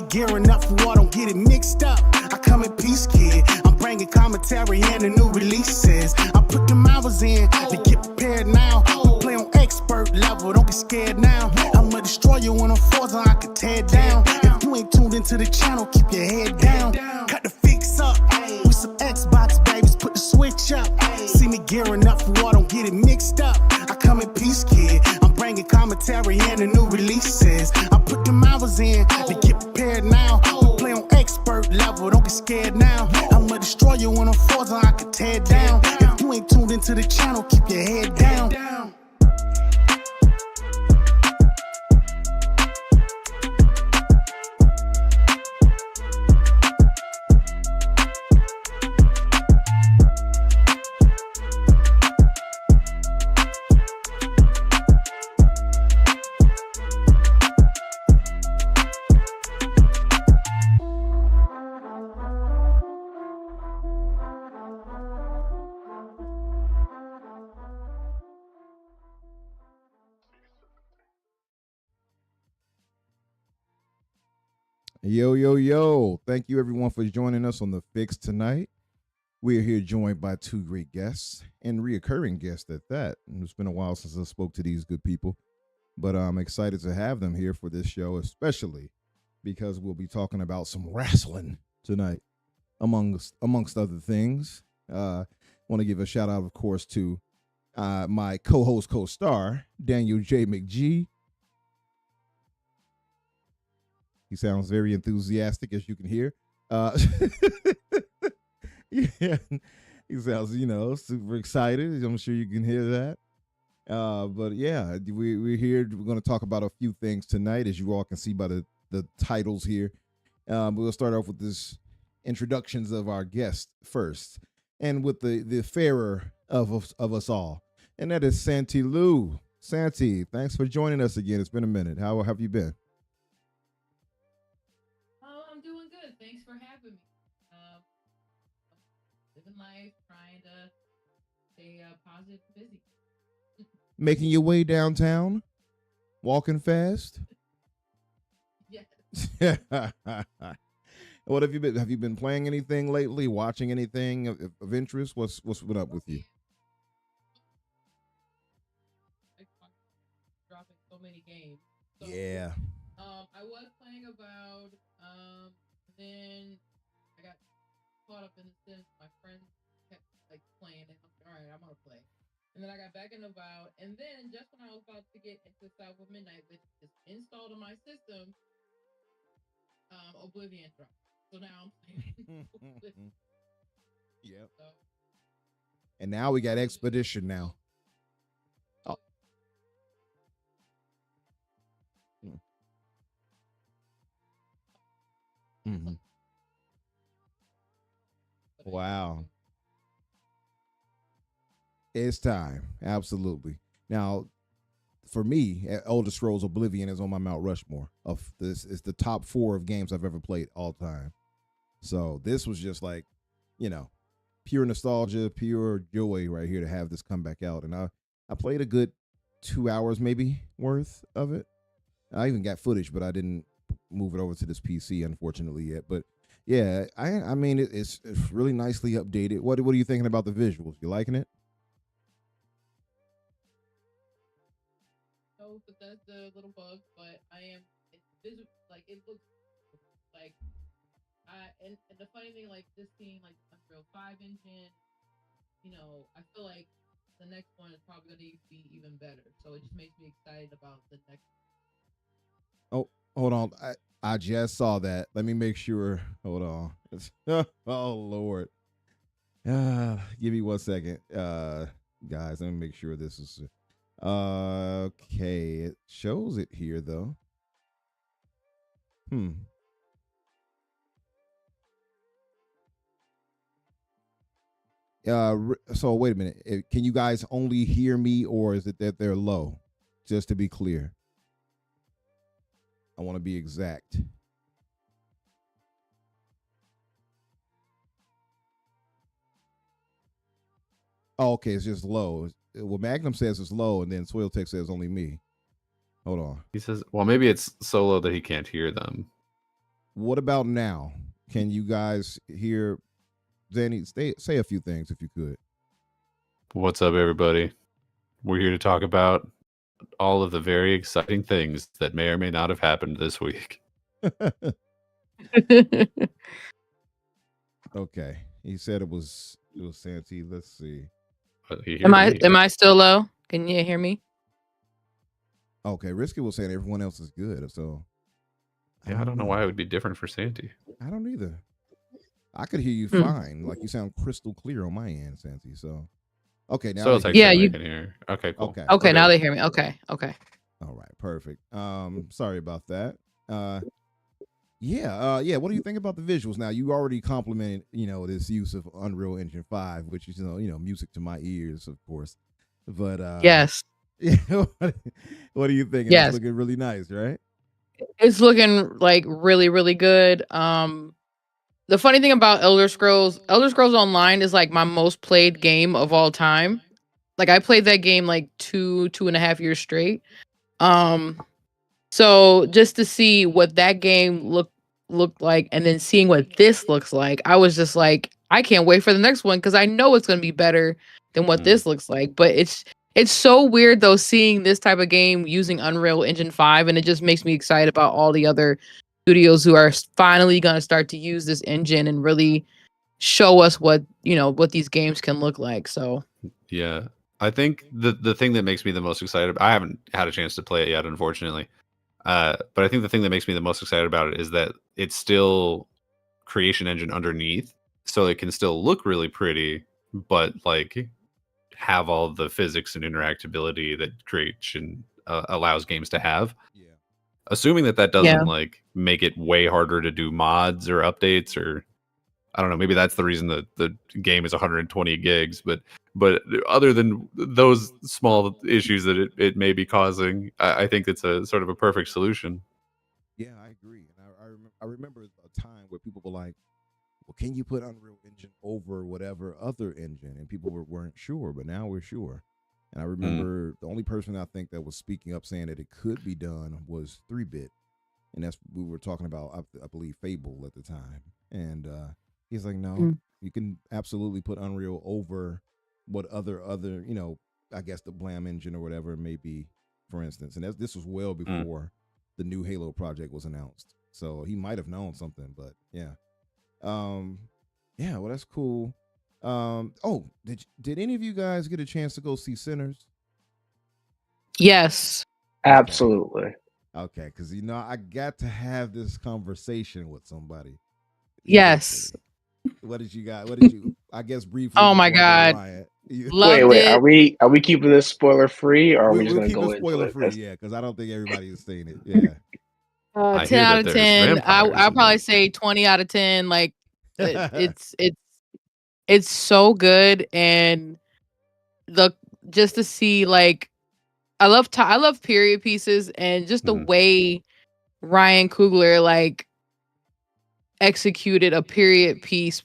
Gearing up for war, don't get it mixed up. I come in peace, kid. I'm bringing commentary and the new releases. I put them hours in to get prepared now. We play on expert level, don't get scared now. I'ma destroy you when I'm Forza, I can tear down. If you ain't tuned into the channel, keep your head down. Cut the fix up with some Xbox babies, put the switch up. See me gearing up for war, don't get it mixed up. I come in peace, kid. I'm bringing commentary and the new releases. I put them hours in to get prepared now. We play on expert level, don't get scared now. I'ma destroy you when I'm Forza, I can tear down. If you ain't tuned into the channel, keep your head down. Yo, yo, yo. Thank you, everyone, for joining us on The Fix tonight. We are here joined by two great guests and reoccurring guests at that. And it's been a while since I spoke to these good people, but I'm excited to have them here for this show, especially because we'll be talking about some wrestling tonight, amongst other things. Want to give a shout out, of course, to my co-host, co-star, Daniel J. McGee. He sounds very enthusiastic, as you can hear. Yeah, he sounds, super excited. I'm sure you can hear that. But yeah, we're here. We're going to talk about a few things tonight, as you all can see by the titles here. We'll start off with this introductions of our guest first, and with the fairer of us all, and that is Santi Lou. Santi, thanks for joining us again. It's been a minute. How have you been? I'm doing good. Thanks for having me. Living life, trying to stay positive and busy. Making your way downtown, walking fast. Yes. What have you been? Have you been playing anything lately? Watching anything of interest? What's been up with you? dropping so many games. So, Yeah. I was playing Avowed. Then I got caught up in The Sims. My friends kept like playing it. I'm like, all right, I'm gonna play. And then I got back in Avowed. And then just when I was about to get into South of Midnight, which is installed on my system, Oblivion dropped. So now I'm playing Oblivion. Yep. So, And now we got Expedition now. Oh. Mm-hmm. Wow. It's time. Absolutely. Now, for me, Elder Scrolls Oblivion is on my Mount Rushmore of this. It's the top 4 of games I've ever played all time. So this was just like, you know, pure nostalgia, pure joy right here to have this come back out. And I played a good 2 hours maybe worth of it. I even got footage, but I didn't move it over to this PC unfortunately yet. But yeah, I mean it's really nicely updated. What are you thinking about the visuals? You liking it? no, but that's the little bug. But I am. It's visual. Like it looks like and the funny thing, like just seeing like Unreal 5 engine, you know, I feel like the next one is probably going to be even better. So it just makes me excited about the next. Oh, hold on. I just saw that. Let me make sure. Hold on. Oh Lord. Give me 1 second. Guys, let me make sure this is okay. It shows it here though. So wait a minute. Can you guys only hear me, or is it that they're low? Just to be clear, I want to be exact. Oh, okay, it's just low. Well, Magnum says it's low, and then Swiltech says only me. Hold on. He says, well, maybe it's so low that he can't hear them. What about now? Can you guys hear Zanny? Say a few things if you could. What's up, everybody? We're here to talk about all of the very exciting things that may or may not have happened this week. Okay. He said it was Santi. Let's see. Am I still low? Can you hear me? Okay, Risky was saying everyone else is good, so I don't know why it would be different for Santi. I don't either. I could hear you fine. Like you sound crystal clear on my end, Santi. So okay, now so you can hear. Okay, cool. Okay, now they hear me. Okay. All right, perfect. Sorry about that. Yeah. What do you think about the visuals? Now you already complimented, this use of Unreal Engine 5, which is music to my ears, of course. But yes. What do you think? Yes. It's looking really nice, right? It's looking like really, really good. The funny thing about Elder Scrolls Online is like my most played game of all time. Like I played that game like 2.5 years straight. So just to see what that game looked like, and then seeing what this looks like, I was just like, I can't wait for the next one because I know it's going to be better than what this looks like. But it's so weird though seeing this type of game using Unreal Engine 5, and it just makes me excited about all the other studios who are finally going to start to use this engine and really show us what these games can look like. So yeah, I think the thing that makes me the most excited, I haven't had a chance to play it yet, unfortunately. But I think the thing that makes me the most excited about it is that it's still creation engine underneath, so it can still look really pretty, but like have all the physics and interactability that creation allows games to have. Yeah. Assuming that doesn't like make it way harder to do mods or updates, or I don't know, maybe that's the reason that the game is 120 gigs, but other than those small issues that it may be causing, I think it's a sort of a perfect solution. Yeah, I agree. And I remember a time where people were like, well, can you put Unreal Engine over whatever other engine? And people weren't sure, but now we're sure. And I remember the only person I think that was speaking up saying that it could be done was 3-Bit. And we were talking about, I believe, Fable at the time. And he's like, no, you can absolutely put Unreal over what other, I guess the Blam engine or whatever it may be. for instance, and this was well before the new Halo project was announced. So he might have known something, but yeah. Yeah, well, that's cool. Oh, did any of you guys get a chance to go see Sinners? Yes. Absolutely. Okay, because I got to have this conversation with somebody. Yes. What did you got? What did you? I guess briefly. Oh my before I go to God. Riot. Loved Wait. it. Are we keeping this spoiler free, or are we just We'll gonna keep go it into spoiler it? free, yeah, because I don't think everybody has seen it. Yeah. I 10 hear out that of there's 10. vampires I'll in probably it. say 20 out of 10. Like it's so good, and just to see, like, I love period pieces, and just the way Ryan Coogler like executed a period piece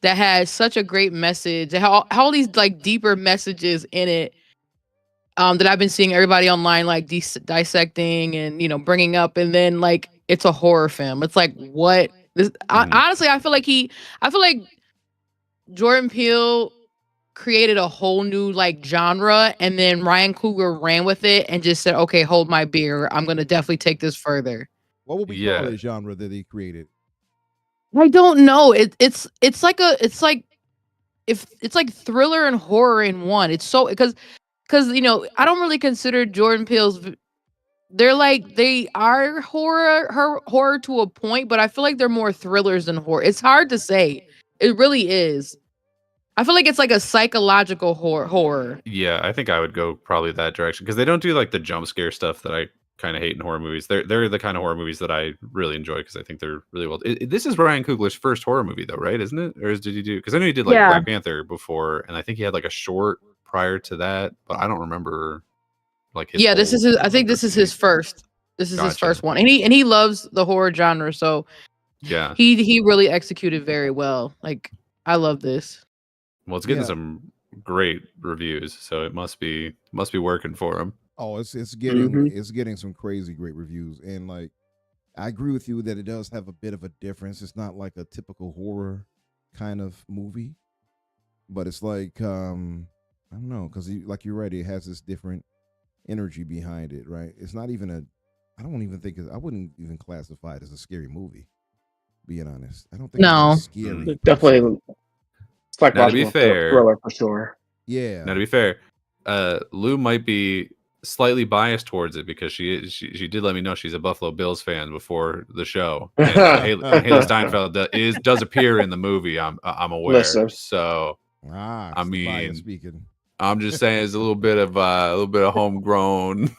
that has such a great message, how all these like deeper messages in it, that I've been seeing everybody online like dissecting and bringing up, and then like it's a horror film. It's like, what this honestly, I feel like Jordan Peele created a whole new like genre, and then Ryan Coogler ran with it and just said, okay, hold my beer, I'm gonna definitely take this further. What would we call the genre that he created? I don't know. It's like thriller and horror in one. It's so because I don't really consider Jordan Peele's. They are horror to a point, but I feel like they're more thrillers than horror. It's hard to say. It really is. I feel like it's like a psychological horror. Yeah, I think I would go probably that direction, because they don't do like the jump scare stuff that I kind of hate in horror movies. They're the kind of horror movies that I really enjoy, because I think they're really well. This is Ryan Coogler's first horror movie, though, right? Isn't it? Or did he do? Because I know he did like Yeah. Black Panther before, and I think he had like a short prior to that, but I don't remember like his. Yeah, this is his. I think this is his first. This is his Gotcha. first one, and he loves the horror genre, so Yeah. he really executed very well. Like, I love this. Well, it's getting some great reviews, so it must be working for him. Oh, it's getting some crazy great reviews, and like I agree with you that it does have a bit of a difference. It's not like a typical horror kind of movie, but it's like I don't know, because like you're right, it has this different energy behind it, right? It's not even I wouldn't even classify it as a scary movie. Being honest, I don't think it's scary. Definitely. It's like now, to be fair, thriller for sure. Yeah. Now, to be fair, Lou might be slightly biased towards it, because she did let me know she's a Buffalo Bills fan before the show. And Haley Steinfeld does appear in the movie. I'm aware. Listen. So I mean, speaking. I'm just saying it's a little bit of homegrown.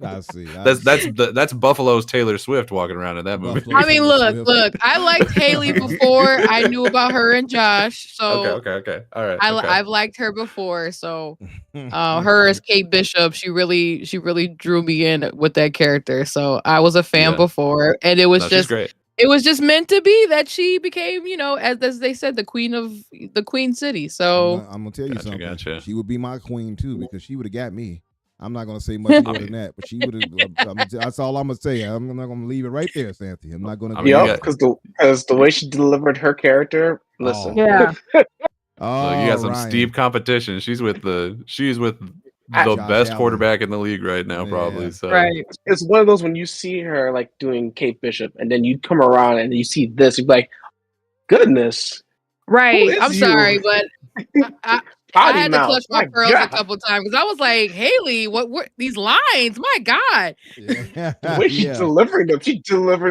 I see. That's Buffalo's Taylor Swift walking around in that movie. I mean, look. I liked Haley before I knew about her and Josh. So okay. All right. I've liked her before. So her as Kate Bishop, she really drew me in with that character. So I was a fan before, and it was just great. It was just meant to be that she became, as they said, the queen of the Queen City. So I'm gonna tell you something. Gotcha. She would be my queen too, because she would have got me. I'm not gonna say much more than that, but she would have. That's all I'm gonna say. I'm not gonna leave it right there, Santi. I'm not gonna. Because the way she delivered her character. Listen, yeah. Oh, you got some steep competition. She's with the best quarterback in the league right now, probably. So right. It's one of those when you see her like doing Kate Bishop, and then you come around and you see this, you're like, goodness. Right. I'm sorry, but I had to clutch my pearls a couple times, because I was like, Haley, what were these lines? My God. Yeah. The way she's delivering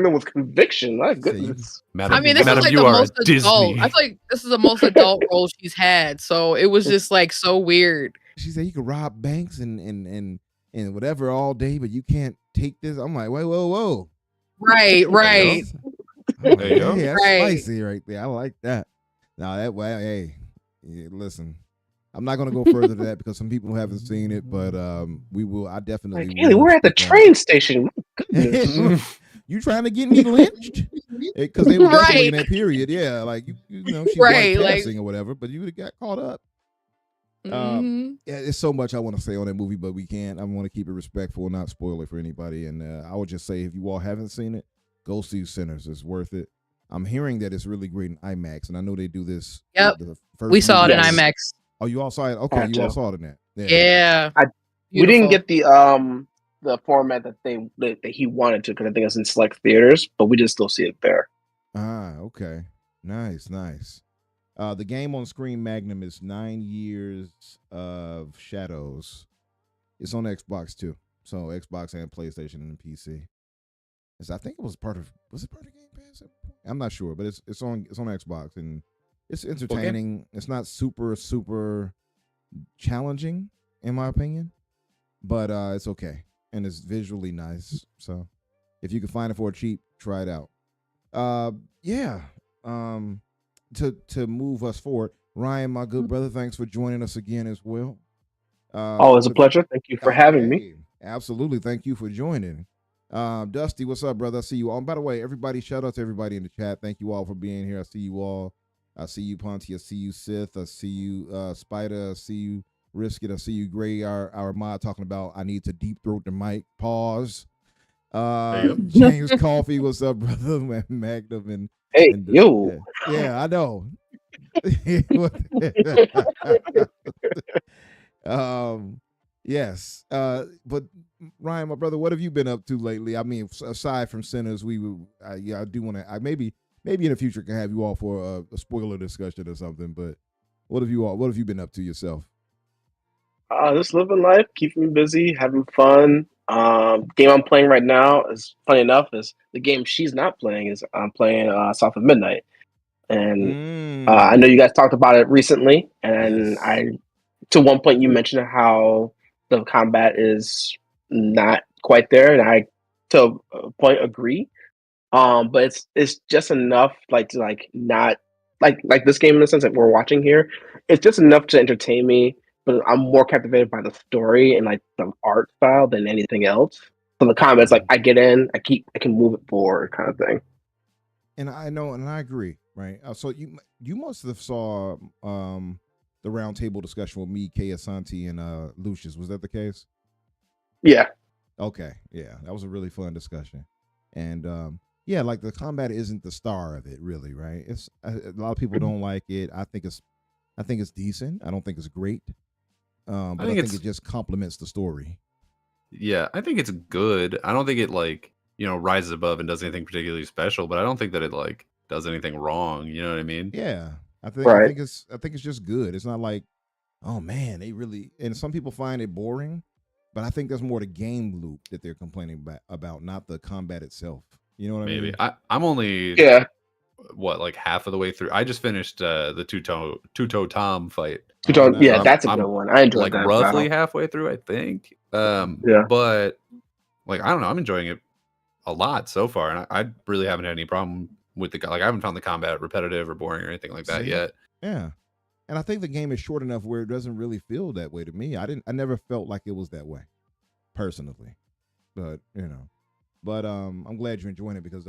them with conviction. My goodness. Madam, I mean, this is like the most adult. I feel like this is the most adult role she's had. So it was just like so weird. She said you could rob banks and whatever all day, but you can't take this. I'm like, whoa. Right. There you go. Hey, that's spicy right there. I like that. Now that way, hey, listen. I'm not going to go further to that because some people haven't seen it, but we will. I definitely will. Haley, we're at the train station. Goodness. You trying to get me lynched? Because they were definitely in that period. Yeah, like you know, she was passing or whatever, but you would have got caught up. Yeah, there's so much I want to say on that movie, but we can't. I want to keep it respectful, not spoil it for anybody. And I would just say, if you all haven't seen it, go see Sinners. It's worth it. I'm hearing that it's really great in IMAX, and I know they do this. Yep, we saw it in IMAX. Oh, you all saw it? Okay, you all saw it in that. Yeah. We didn't Beautiful. get the format that he wanted to, because I think it's in select theaters, but we did still see it there. Ah, okay. Nice. The game on Screen Magnum is 9 Years of Shadows. It's on Xbox too. So Xbox and PlayStation and PC. I think it was part of Game Pass? I'm not sure, but it's on Xbox, and it's entertaining. It's not super challenging in my opinion, but it's okay, and it's visually nice. So if you can find it for a cheap, try it out. Yeah. To move us forward, Ryan, my good brother, thanks for joining us again as well. Always a pleasure. Thank you for having me. Absolutely. Thank you for joining. Dusty, what's up, brother? I see you all. By the way, everybody, shout out to everybody in the chat. Thank you all for being here. I see you all. I see you, Ponty. I see you, Sith. I see you, Spider. I see you, Risk It. I see you, Gray, our mod, talking about I need to deep throat the mic. Pause. James Coffee, what's up, brother? Magnum and hey, yo. Yeah, I know. Yes. But Ryan, my brother, what have you been up to lately? I mean, aside from Sinners, I do want to. Maybe in the future can have you all for a spoiler discussion or something. But what have you been up to yourself? Just living life, keeping me busy, having fun. Game I'm playing right now is funny enough is the game she's not playing is I'm playing South of Midnight, and I know you guys talked about it recently, and yes. To one point you mentioned how the combat is not quite there, and I to a point agree. But it's just enough to not like this game in the sense that we're watching here. It's just enough to entertain me, but I'm more captivated by the story and like the art style than anything else. So the combat's like I get in, I can move it forward kind of thing. And I know, and I agree, right? So you must have saw the roundtable discussion with me, Kay Asante, and Lucius. Was that the case? Yeah. Okay. Yeah, that was a really fun discussion, and yeah, like the combat isn't the star of it, really, right? It's a lot of people don't like it. I think it's decent. I don't think it's great, but I think it just complements the story. Yeah, I think it's good. I don't think it rises above and does anything particularly special, but I don't think that it does anything wrong. You know what I mean? Yeah, I think it's just good. It's not like, oh man, they really. And some people find it boring, but I think there's more the game loop that they're complaining about, not the combat itself. You know what I mean? Maybe I'm only like half of the way through. I just finished the two-toe Tom fight. Nice. Yeah, that's a good one. I enjoyed that. Roughly halfway through, I think. Yeah, but I don't know. I'm enjoying it a lot so far, and I really haven't had any problem with I haven't found the combat repetitive or boring or anything like that yet. Yeah, and I think the game is short enough where it doesn't really feel that way to me. I never felt like it was that way, personally. But But I'm glad you're enjoying it, because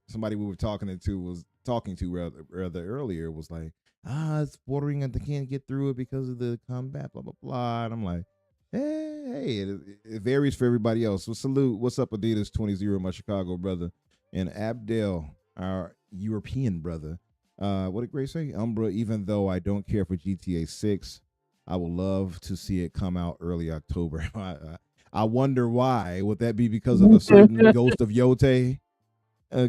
somebody we were talking to rather earlier was like, it's bordering and they can't get through it because of the combat, blah blah blah. And I'm like, hey, it varies for everybody else. So salute, what's up, Adidas 20, my Chicago brother, and Abdel, our European brother. What did Grace say? Umbra, even though I don't care for GTA 6, I would love to see it come out early October. I wonder why. Would that be because of a certain Ghost of Yote?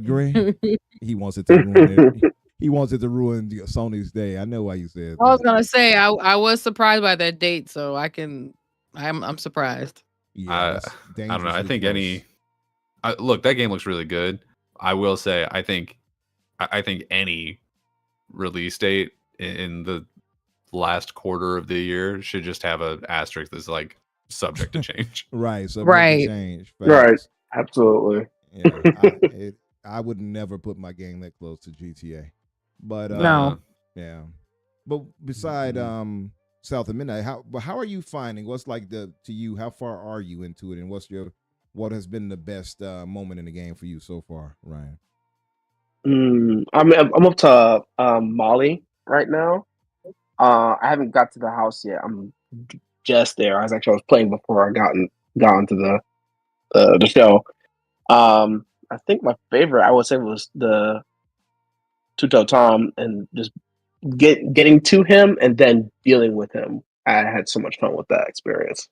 Gray? He wants it to ruin it. He wants it to ruin Sony's day. I know why you said that. I was gonna say I was surprised by that date, so I'm surprised. Yeah, I don't know. I think look, that game looks really good. I will say I think any release date in the last quarter of the year should just have an asterisk that's subject to change. Right. Subject to change. Facts. Right. Absolutely. Yeah. I would never put my game that close to GTA. But no. Yeah. But beside South of Midnight, how are you finding what's to you? How far are you into it, and what has been the best moment in the game for you so far, Ryan? I'm up to Molly right now. I haven't got to the house yet. I'm just there. I was playing before I got into the show. I think my favorite, I would say, was the Two-Toe Tom, and just getting to him and then dealing with him. I had so much fun with that experience.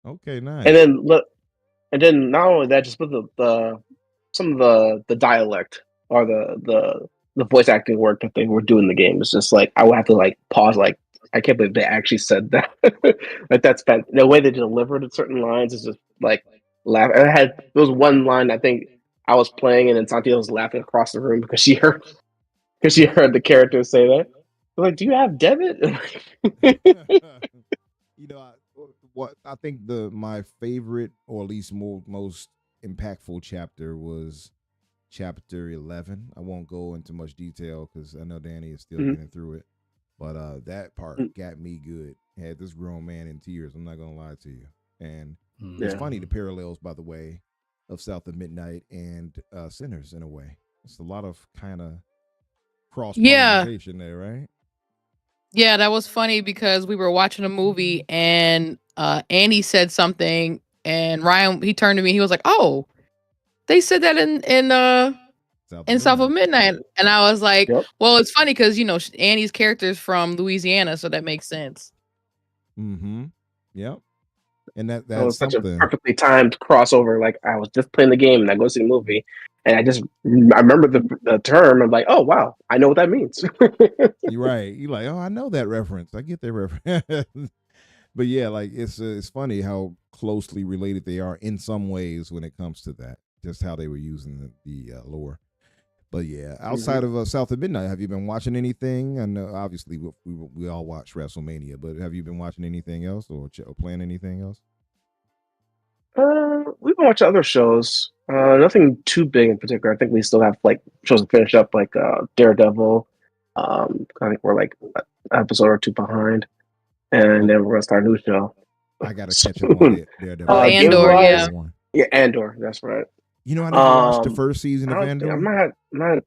Okay, nice. And then not only that, just with the some of the dialect or the voice acting work that they were doing in the game is just like I would have to like pause, like I can't believe they actually said that. Like that's the way they delivered certain lines is just like laugh. And there was one line I think I was playing and then Santiago was laughing across the room because she heard the character say that. I'm like, do you have debit? You know, what I think my favorite, or at least most impactful chapter was chapter 11. I won't go into much detail because I know Danny is still getting through it, but that part got me good. Had this grown man in tears. I'm not gonna lie to you, and it's funny the parallels, by the way, of South of Midnight and Sinners in a way. It's a lot of kind of cross pollination there, right? Yeah, that was funny because we were watching a movie and Annie said something and Ryan, he turned to me, he was like, "Oh, they said that in South of Midnight." And I was like, Yep. "Well, it's funny because Annie's character is from Louisiana, so that makes sense." Mm-hmm. Yep. And that was such a something. perfectly timed crossover. Like I was just playing the game and I go see the movie, and I remember the term. I'm like, oh wow, I know what that means. You're right. You're like, oh, I know that reference. I get that reference. But yeah, like it's funny how closely related they are in some ways when it comes to that. Just how they were using the lore. But yeah, outside of South of Midnight, have you been watching anything? And obviously we all watch WrestleMania, but have you been watching anything else or playing anything else? We've been watching other shows. Nothing too big in particular. I think we still have like shows to finish up, like Daredevil. I think we're like an episode or two behind, and then we're gonna start a new show. I gotta catch up on Daredevil. Andor, yeah, Andor. That's right. You know, I never watched the first season of Andor. I'm not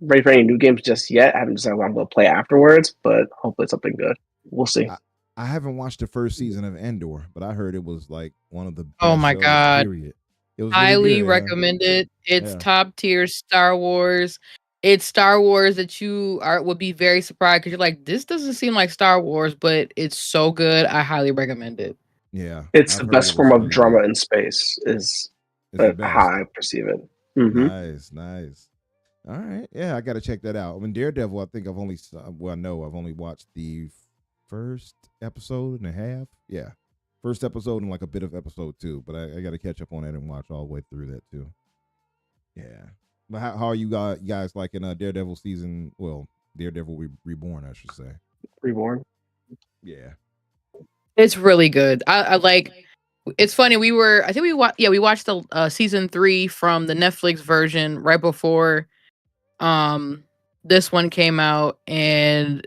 ready for any new games just yet. I haven't decided what I'm going to play afterwards, but hopefully it's something good. We'll see. I haven't watched the first season of Andor, but I heard it was like one of the best oh my shows, god, period. It was highly really good, recommended. It's top tier Star Wars. It's Star Wars that you would be very surprised because you're like, this doesn't seem like Star Wars, but it's so good. I highly recommend it. Yeah, it's the best form of drama in space. Is how I perceive it. Mm-hmm. Nice. All right, yeah, I got to check that out. I mean, Daredevil, I think I've only watched the first episode and a half. Yeah, first episode and like a bit of episode 2, but I got to catch up on it and watch all the way through that too. Yeah, but how are you guys liking Daredevil season? Well, Daredevil Reborn, I should say. Reborn. Yeah, it's really good. I like. It's funny. We watched the season 3 from the Netflix version right before this one came out, and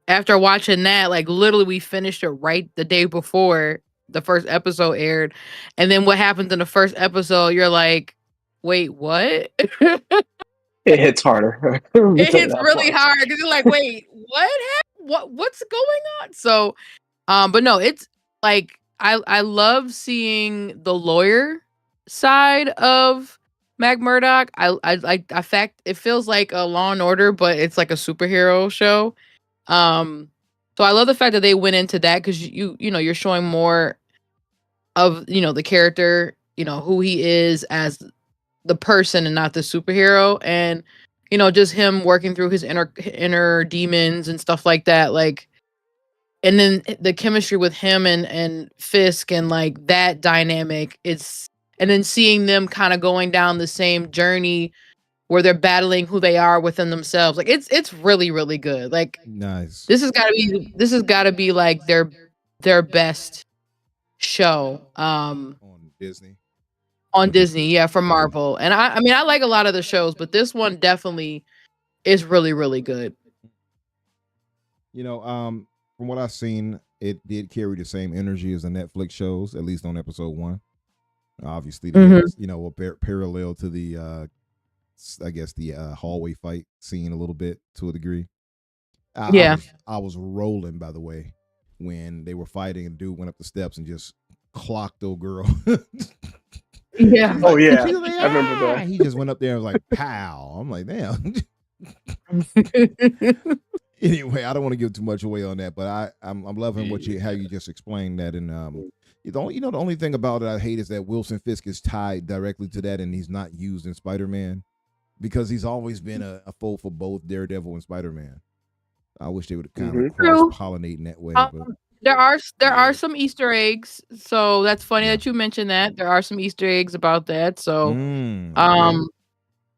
after watching that, like literally we finished it right the day before the first episode aired. And then what happens in the first episode, you're like, wait, what? It hits harder. It hits really hard because you're like, wait, what happened? What's going on? So but no, it's like I love seeing the lawyer side of Mac Murdock. I like the fact it feels like a Law and Order, but it's like a superhero show. So I love the fact that they went into that because you're showing more of the character, who he is as the person and not the superhero, and just him working through his inner demons and stuff like that, like. And then the chemistry with him and Fisk and like that dynamic, and then seeing them kind of going down the same journey where they're battling who they are within themselves. Like it's really, really good. Like nice. This has gotta be like their best show. On Disney. On Disney, yeah, from Marvel. And I mean I like a lot of the shows, but this one definitely is really, really good. From what I've seen, it did carry the same energy as the Netflix shows, at least on episode 1. Obviously, there's a parallel to the, I guess the hallway fight scene a little bit to a degree. I was rolling, by the way, when they were fighting and dude went up the steps and just clocked old girl. Yeah. Oh yeah, like, I remember that. He just went up there and was like, "Pow!" I'm like, damn. Anyway, I don't want to give too much away on that, but I'm loving how you just explained that. And The only thing about it I hate is that Wilson Fisk is tied directly to that, and he's not used in Spider-Man because he's always been a foe for both Daredevil and Spider-Man. I wish they would kind of True. cross-pollinate in that way, but There are Yeah. some Easter eggs, so that's funny Yeah. that you mentioned that. There are some Easter eggs about that, so Okay.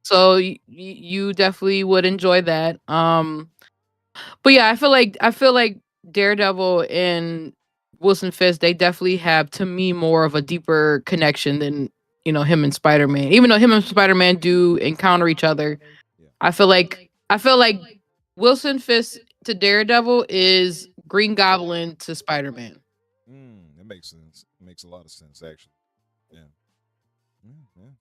so you definitely would enjoy that. But yeah, I feel like Daredevil and Wilson Fisk, they definitely have, to me, more of a deeper connection than him and Spider-Man. Even though him and Spider-Man do encounter each other, Yeah. I feel like Wilson Fisk to Daredevil is Green Goblin to Spider-Man. That makes sense. It makes a lot of sense, actually. Yeah,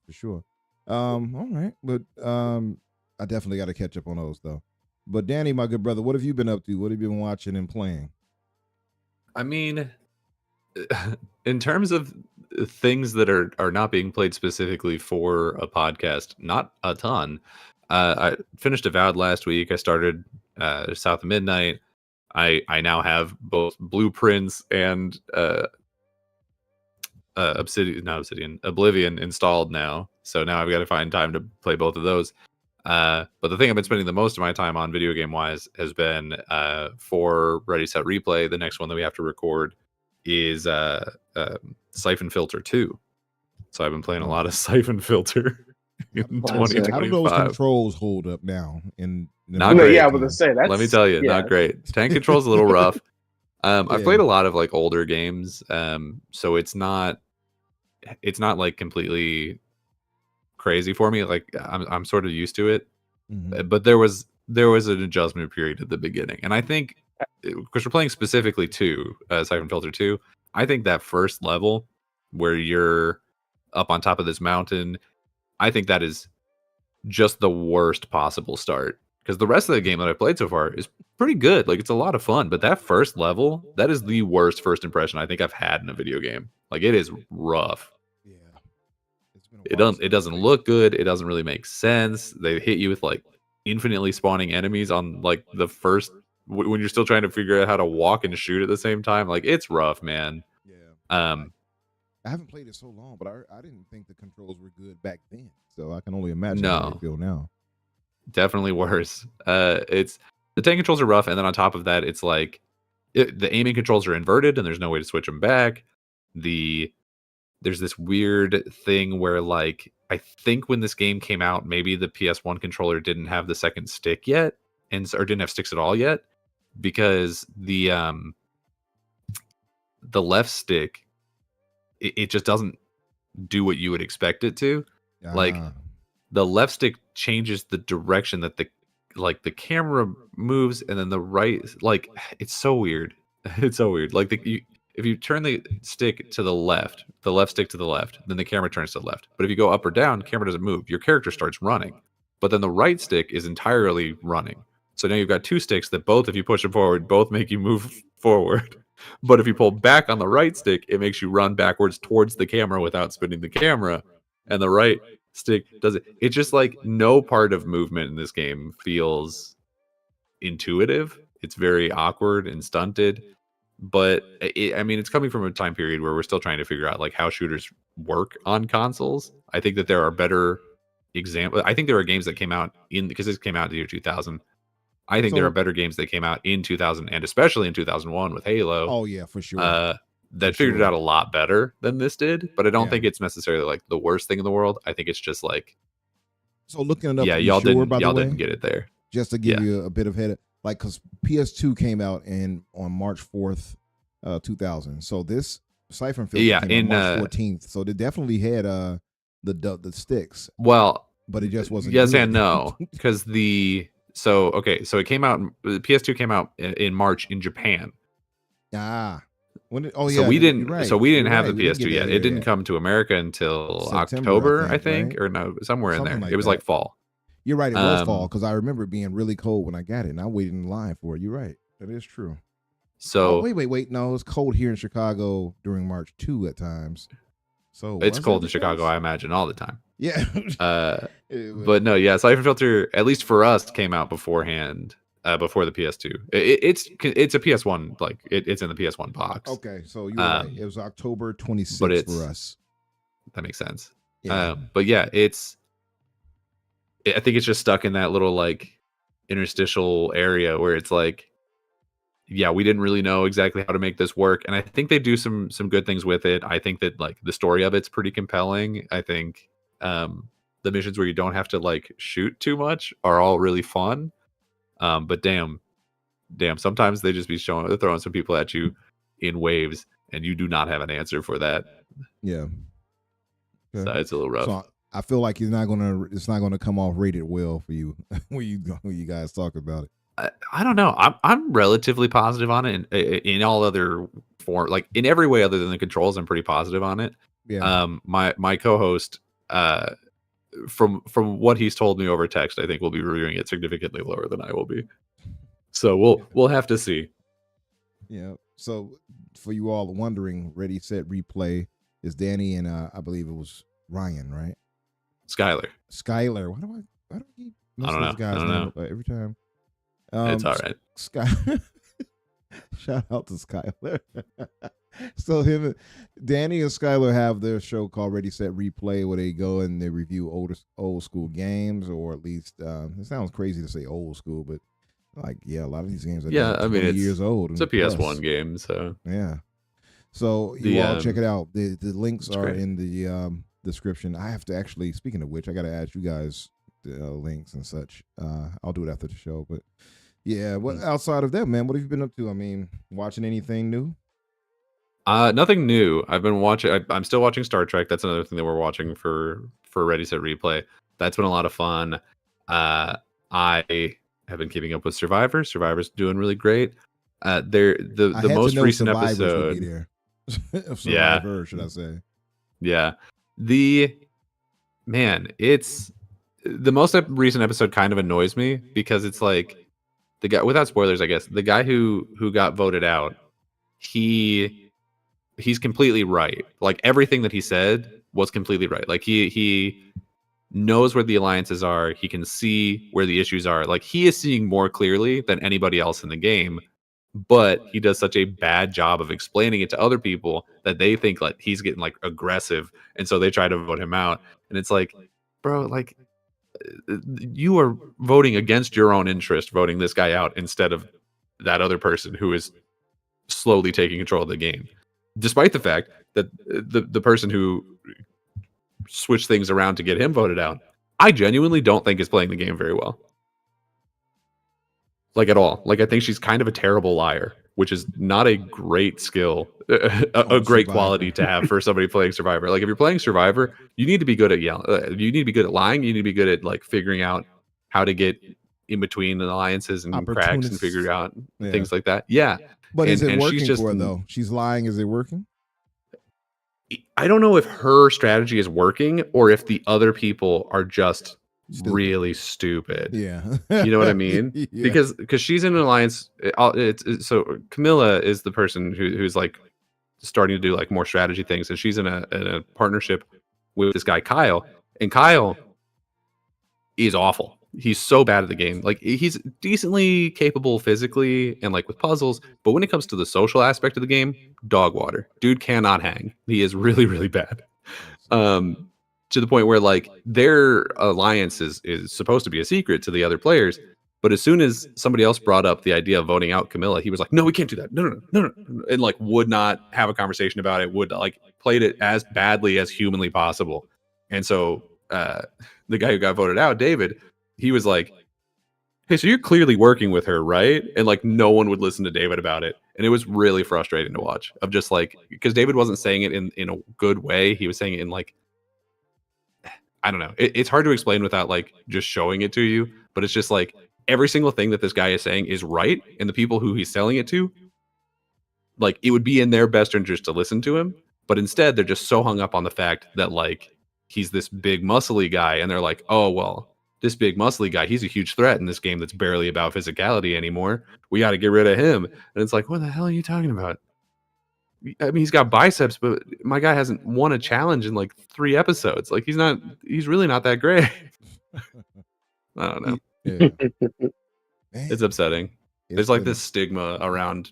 for sure. All right, but I definitely got to catch up on those though. But Danny, my good brother, what have you been up to? What have you been watching and playing? I mean, in terms of things that are not being played specifically for a podcast, not a ton. I finished Avowed last week. I started South of Midnight. I now have both Blueprints and Oblivion installed now. So now I've got to find time to play both of those. But the thing I've been spending the most of my time on video game wise has been for Ready Set Replay. The next one that we have to record is Siphon Filter 2. So I've been playing a lot of Siphon Filter in How do 2025. those controls hold up now? Not great. Yeah, I was gonna say that's. Let me tell you, not great. Tank control's a little rough. I've played a lot of like older games, so it's not like completely crazy for me. Like I'm sort of used to it, but there was an adjustment period at the beginning, and I think because we're playing specifically Siphon Filter 2, I think that first level where you're up on top of this mountain, I think that is just the worst possible start. Because the rest of the game that I played so far is pretty good. Like, it's a lot of fun. But that first level, that is the worst first impression I think I've had in a video game. Like, it is rough. Yeah. It doesn't look good. It doesn't really make sense. They hit you with, like, infinitely spawning enemies on, like, the first... when you're still trying to figure out how to walk and shoot at the same time. Like, it's rough, man. Yeah. I haven't played it so long, but I didn't think the controls were good back then. So I can only imagine how they feel now. Definitely worse. It's the tank controls are rough, and then on top of that, it's like the aiming controls are inverted, and there's no way to switch them back. There's this weird thing where, like, I think when this game came out, maybe the PS1 controller didn't have the second stick yet, or didn't have sticks at all yet, because the left stick it just doesn't do what you would expect it to. Like, the left stick changes the direction that the camera moves, and then the right, like, it's so weird. It's so weird. Like, if you turn the stick to the left stick to the left, then the camera turns to the left. But if you go up or down, camera doesn't move. Your character starts running. But then the right stick is entirely running. So now you've got two sticks that both, if you push them forward, both make you move forward. But if you pull back on the right stick, it makes you run backwards towards the camera without spinning the camera. And the right stick does it. It's just like no part of movement in this game feels intuitive. It's very awkward and stunted. But it's coming from a time period where we're still trying to figure out like how shooters work on consoles. I think that there are better examples. I think there are games that came out because this came out in the year 2000. I think there are better games that came out in 2000 and especially in 2001 with Halo. Oh yeah, for sure. That figured it out a lot better than this did, but I don't think it's necessarily like the worst thing in the world. I think it's just like, so looking it up. Yeah, y'all didn't get it there. Just to give you a bit of head, like, because PS2 came out on March 4th, 2000. So this Siphon Filter came out March 14th. So they definitely had the sticks. Well, but it just wasn't. Yes good. and no, because so it came out. The PS2 came out in March in Japan. So we didn't have the PS2 yet. It didn't come to America until September, October, I think, right? or no, somewhere in there. Like it was that. like fall. You're right. It was fall because I remember it being really cold when I got it, and I waited in line for it. You're right. That is true. So wait. No, it's cold here in Chicago during March 2 at times. So it's cold in Chicago, I imagine, all the time. Yeah. But no, yeah, Siphon Filter, at least for us, came out beforehand. before the PS2. It's a PS1, like it's in the PS1 box. Okay, so you're right. It was October 26th but it's for us. That makes sense. Yeah. But yeah, I think it's just stuck in that little like interstitial area where it's like, yeah, we didn't really know exactly how to make this work, and I think they do some good things with it. I think that like the story of it's pretty compelling. I think the missions where you don't have to like shoot too much are all really fun. But damn, sometimes they just be throwing some people at you in waves, and you do not have an answer for that. Yeah. So it's a little rough. So I feel like it's not gonna come off rated well for you when you guys talk about it. I don't know. I'm relatively positive on it, in all other form, like in every way other than the controls. I'm pretty positive on it. Yeah. My co-host, from what he's told me over text, I think we'll be reviewing it significantly lower than I will be. So we'll have to see. Yeah. So for you all wondering, Ready Set Replay is Danny and I believe it was Ryan, right? Skylar. Why do I keep I don't messing know. this guy's name up every time? It's all right. Shout out to Skylar. So Danny and Skylar have their show called Ready Set Replay, where they go and they review old school games, or at least it sounds crazy to say old school, but like a lot of these games are it's years old. It's a PS1 game, so yeah. So you all check it out. The links are in the description. I have to actually, speaking of which, I got to add you guys the links and such. I'll do it after the show, but. Yeah, what outside of that, man? What have you been up to? I mean, watching anything new? Nothing new. I've been watching. I'm still watching Star Trek. That's another thing that we're watching for Ready Set Replay. That's been a lot of fun. I have been keeping up with Survivor. Survivor's doing really great. The most recent episode. Survivor, should I say? Yeah. It's the most recent episode kind of annoys me because it's like. The guy, without spoilers, I guess, the guy who got voted out, he's completely right. Like everything that he said was completely right. Like he knows where the alliances are. He can see where the issues are. Like he is seeing more clearly than anybody else in the game. But he does such a bad job of explaining it to other people that they think like he's getting like aggressive, and so they try to vote him out. And it's like, bro, like. You are voting against your own interest, voting this guy out instead of that other person who is slowly taking control of the game. Despite the fact that the person who switched things around to get him voted out, I genuinely don't think is playing the game very well. Like at all. Like I think she's kind of a terrible liar, which is not a great skill, a great quality to have for somebody playing Survivor. Like if you're playing Survivor, you need to be good at yelling. You need to be good at lying. You need to be good at like figuring out how to get in between the alliances and cracks and figure out things like that. Yeah. But is it working for her though? She's lying. Is it working? I don't know if her strategy is working or if the other people are just really stupid. Yeah. You know what I mean? Yeah. Because she's in an alliance. So Camilla is the person who's like starting to do like more strategy things, and she's in a partnership with this guy Kyle, and Kyle is awful. He's so bad at the game. Like he's decently capable physically and like with puzzles, but when it comes to the social aspect of the game, dog water. Dude cannot hang. He is really, really bad. To the point where like their alliance is supposed to be a secret to the other players, but as soon as somebody else brought up the idea of voting out Camilla, he was like, "No, we can't do that. No," and like would not have a conversation about it. Would like played it as badly as humanly possible. And so the guy who got voted out, David, he was like, "Hey, so you're clearly working with her, right?" And like no one would listen to David about it, and it was really frustrating to watch. Of just like because David wasn't saying it in a good way. He was saying it in like. I don't know. It's hard to explain without like just showing it to you, but it's just like every single thing that this guy is saying is right, and the people who he's selling it to, like it would be in their best interest to listen to him, but instead they're just so hung up on the fact that like he's this big muscly guy, and they're like, oh well, this big muscly guy, he's a huge threat in this game that's barely about physicality anymore. We got to get rid of him. And it's like, what the hell are you talking about? I mean, he's got biceps, but my guy hasn't won a challenge in like 3 episodes. Like he's really not that great. I don't know. Yeah. Man, It's upsetting. it's There's like been- this stigma around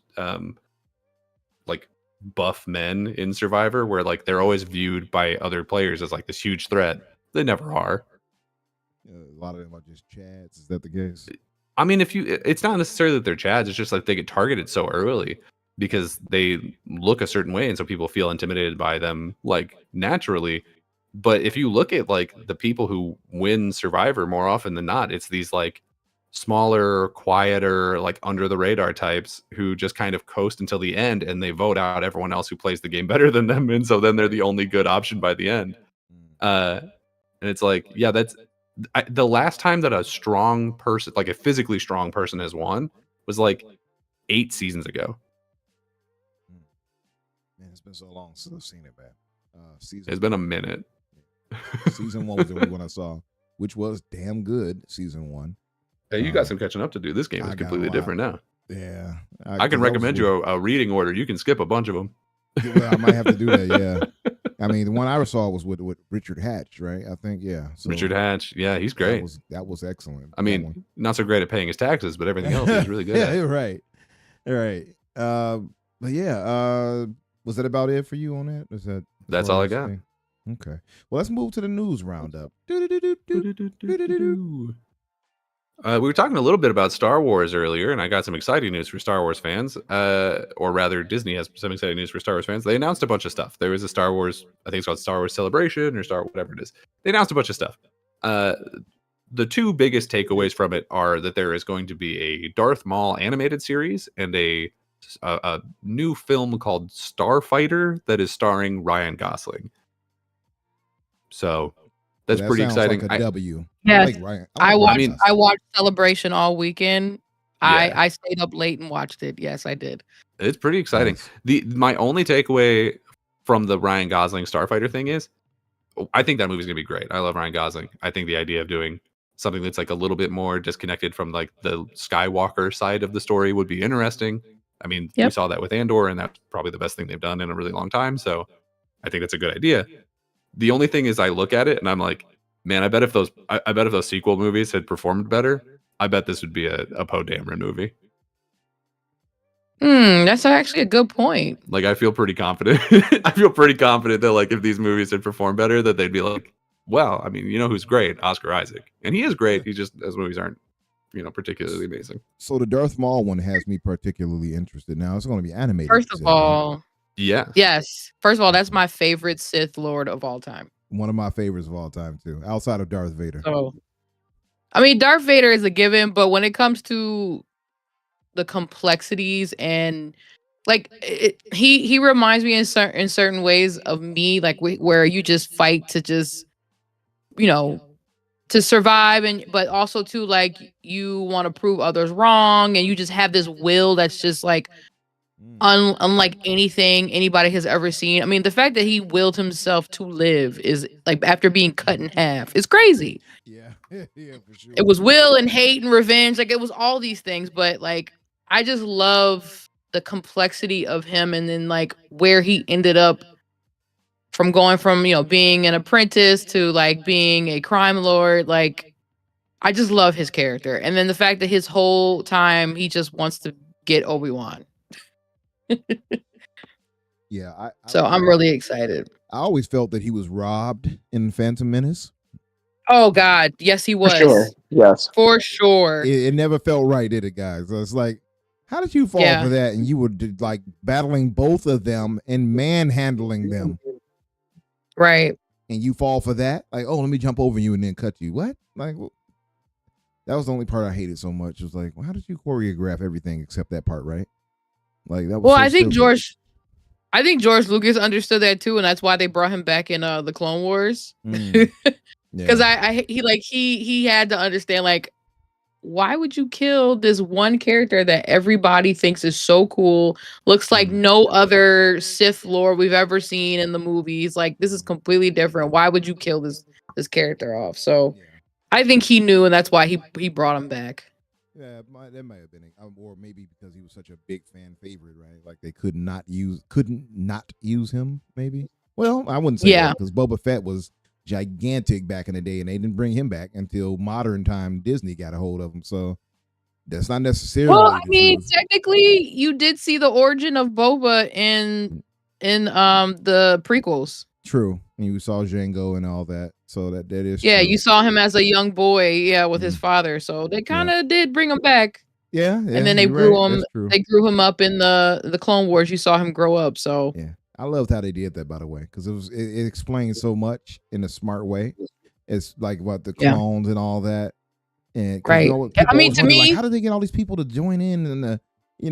like buff men in Survivor where like they're always viewed by other players as like this huge threat. They never are. a lot of them are just chads. Is that the case? I mean, it's not necessarily that they're chads. It's just like they get targeted so early because they look a certain way, and so people feel intimidated by them like naturally. But if you look at like the people who win Survivor more often than not, it's these like smaller, quieter, like under the radar types who just kind of coast until the end, and they vote out everyone else who plays the game better than them, and so then they're the only good option by the end. And it's like, yeah, the last time that a strong person, like a physically strong person, has won was like 8 seasons ago. Man, it's been so long since I've seen it, man. It's been a minute. Season 1 was the only one I saw, which was damn good. Season 1. Hey, you got some catching up to do. This game is completely different now. Yeah, I can recommend you a reading order. You can skip a bunch of them. Well, I might have to do that. Yeah, I mean, the one I saw was with Richard Hatch, right? I think, yeah. So Richard Hatch, yeah, he's great. That was excellent. I mean, not so great at paying his taxes, but everything else is really good. Yeah, you're right. All right. But yeah, was that about it for you on that? That's all I got. Thing? Okay. Well, let's move to the news roundup. We were talking a little bit about Star Wars earlier, and I got some exciting news for Star Wars fans. Or rather, Disney has some exciting news for Star Wars fans. They announced a bunch of stuff. There was a Star Wars, I think it's called Star Wars Celebration or whatever it is. They announced a bunch of stuff. The two biggest takeaways from it are that there is going to be a Darth Maul animated series and a new film called Starfighter that is starring Ryan Gosling. So that's pretty exciting. Like a W. Yes. I Ryan. watched Celebration all weekend. Yeah. I stayed up late and watched it. Yes, I did. It's pretty exciting. Nice. My only takeaway from the Ryan Gosling Starfighter thing is I think that movie's gonna be great. I love Ryan Gosling. I think the idea of doing something that's like a little bit more disconnected from like the Skywalker side of the story would be interesting. I mean, we saw that with Andor, and that's probably the best thing they've done in a really long time. So I think that's a good idea. The only thing is I look at it and I'm like, man, I bet if those sequel movies had performed better, I bet this would be a Poe Dameron movie. That's actually a good point. Like, I feel pretty confident. I feel pretty confident that like if these movies had performed better, that they'd be like, well, I mean, you know who's great? Oscar Isaac. And he is great. He just, those movies aren't, particularly amazing. So the Darth Maul one has me particularly interested. Now it's going to be animated. First of all, yes. First of all, that's my favorite Sith Lord of all time. One of my favorites of all time too, outside of Darth Vader. So, I mean, Darth Vader is a given, but when it comes to the complexities and like he reminds me in certain ways of me, like where you just fight to just to survive, but also to like you want to prove others wrong, and you just have this will that's just like unlike anything anybody has ever seen. I mean, the fact that he willed himself to live is like after being cut in half is crazy. Yeah, yeah, for sure. It was will and hate and revenge, like it was all these things, but like I just love the complexity of him, and then like where he ended up from going from being an apprentice to like being a crime lord. Like I just love his character, and then the fact that his whole time he just wants to get Obi-Wan. Yeah, I'm really excited. I always felt that he was robbed in Phantom Menace. Oh God, yes, he was. For sure. Yes, for sure. It never felt right, did it, guys? So it's like, how did you fall for that? And you were like battling both of them and manhandling them, right? And you fall for that? Like, oh, let me jump over you and then cut you. What? Like, that was the only part I hated so much. It was like, well, how did you choreograph everything except that part, right? Like that was. Well, so I think stupid. George Lucas understood that too, and that's why they brought him back in the Clone Wars. Because he had to understand, like, why would you kill this one character that everybody thinks is so cool, looks like no other Sith Lord we've ever seen in the movies, like this is completely different. Why would you kill this character off? So I think he knew, and that's why he brought him back. Yeah, that might have been, or maybe because he was such a big fan favorite, right? Like they couldn't not use him. Maybe. Well, I wouldn't say that because Boba Fett was gigantic back in the day, and they didn't bring him back until modern time Disney got a hold of him. So That's not necessarily. Well, I the mean, truth. technically, you did see the origin of Boba in the prequels. True. And you saw Django and all that, so that is Yeah, true. you saw him as a young boy, yeah, with his Mhm. father. So they kind of did bring him back, Yeah, and then they you're grew right. him. That's true. They grew him up in the Clone Wars. You saw him grow up. So Yeah, I loved how they did that, by the way, because it explained so much in a smart way. It's like about the Yeah. clones and all that, and 'cause right. people I mean, always to wonder, like, me, how did they get all these people to join in the,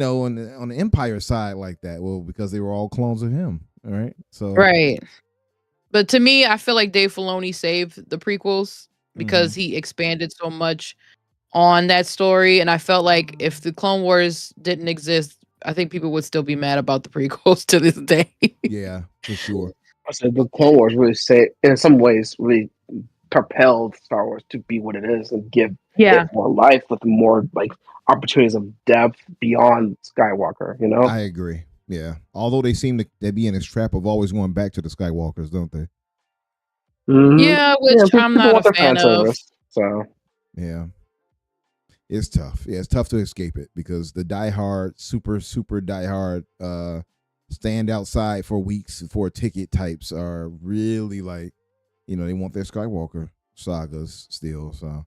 on the Empire side like that? Well, because they were all clones of him. All right, so right. But to me, I feel like Dave Filoni saved the prequels because he expanded so much on that story, and I felt like if the Clone Wars didn't exist, I think people would still be mad about the prequels to this day. yeah, for sure. I said the Clone Wars really in some ways, really propelled Star Wars to be what it is and give Yeah. it more life with more like opportunities of depth beyond Skywalker. You know, I agree. Yeah, although they seem to they be in this trap of always going back to the Skywalkers, don't they? Yeah, which I'm people not want a their fan of. service. So Yeah. It's tough. Yeah, it's tough to escape it because the diehard, super diehard, stand outside for weeks for a ticket types are really like, they want their Skywalker sagas still. So,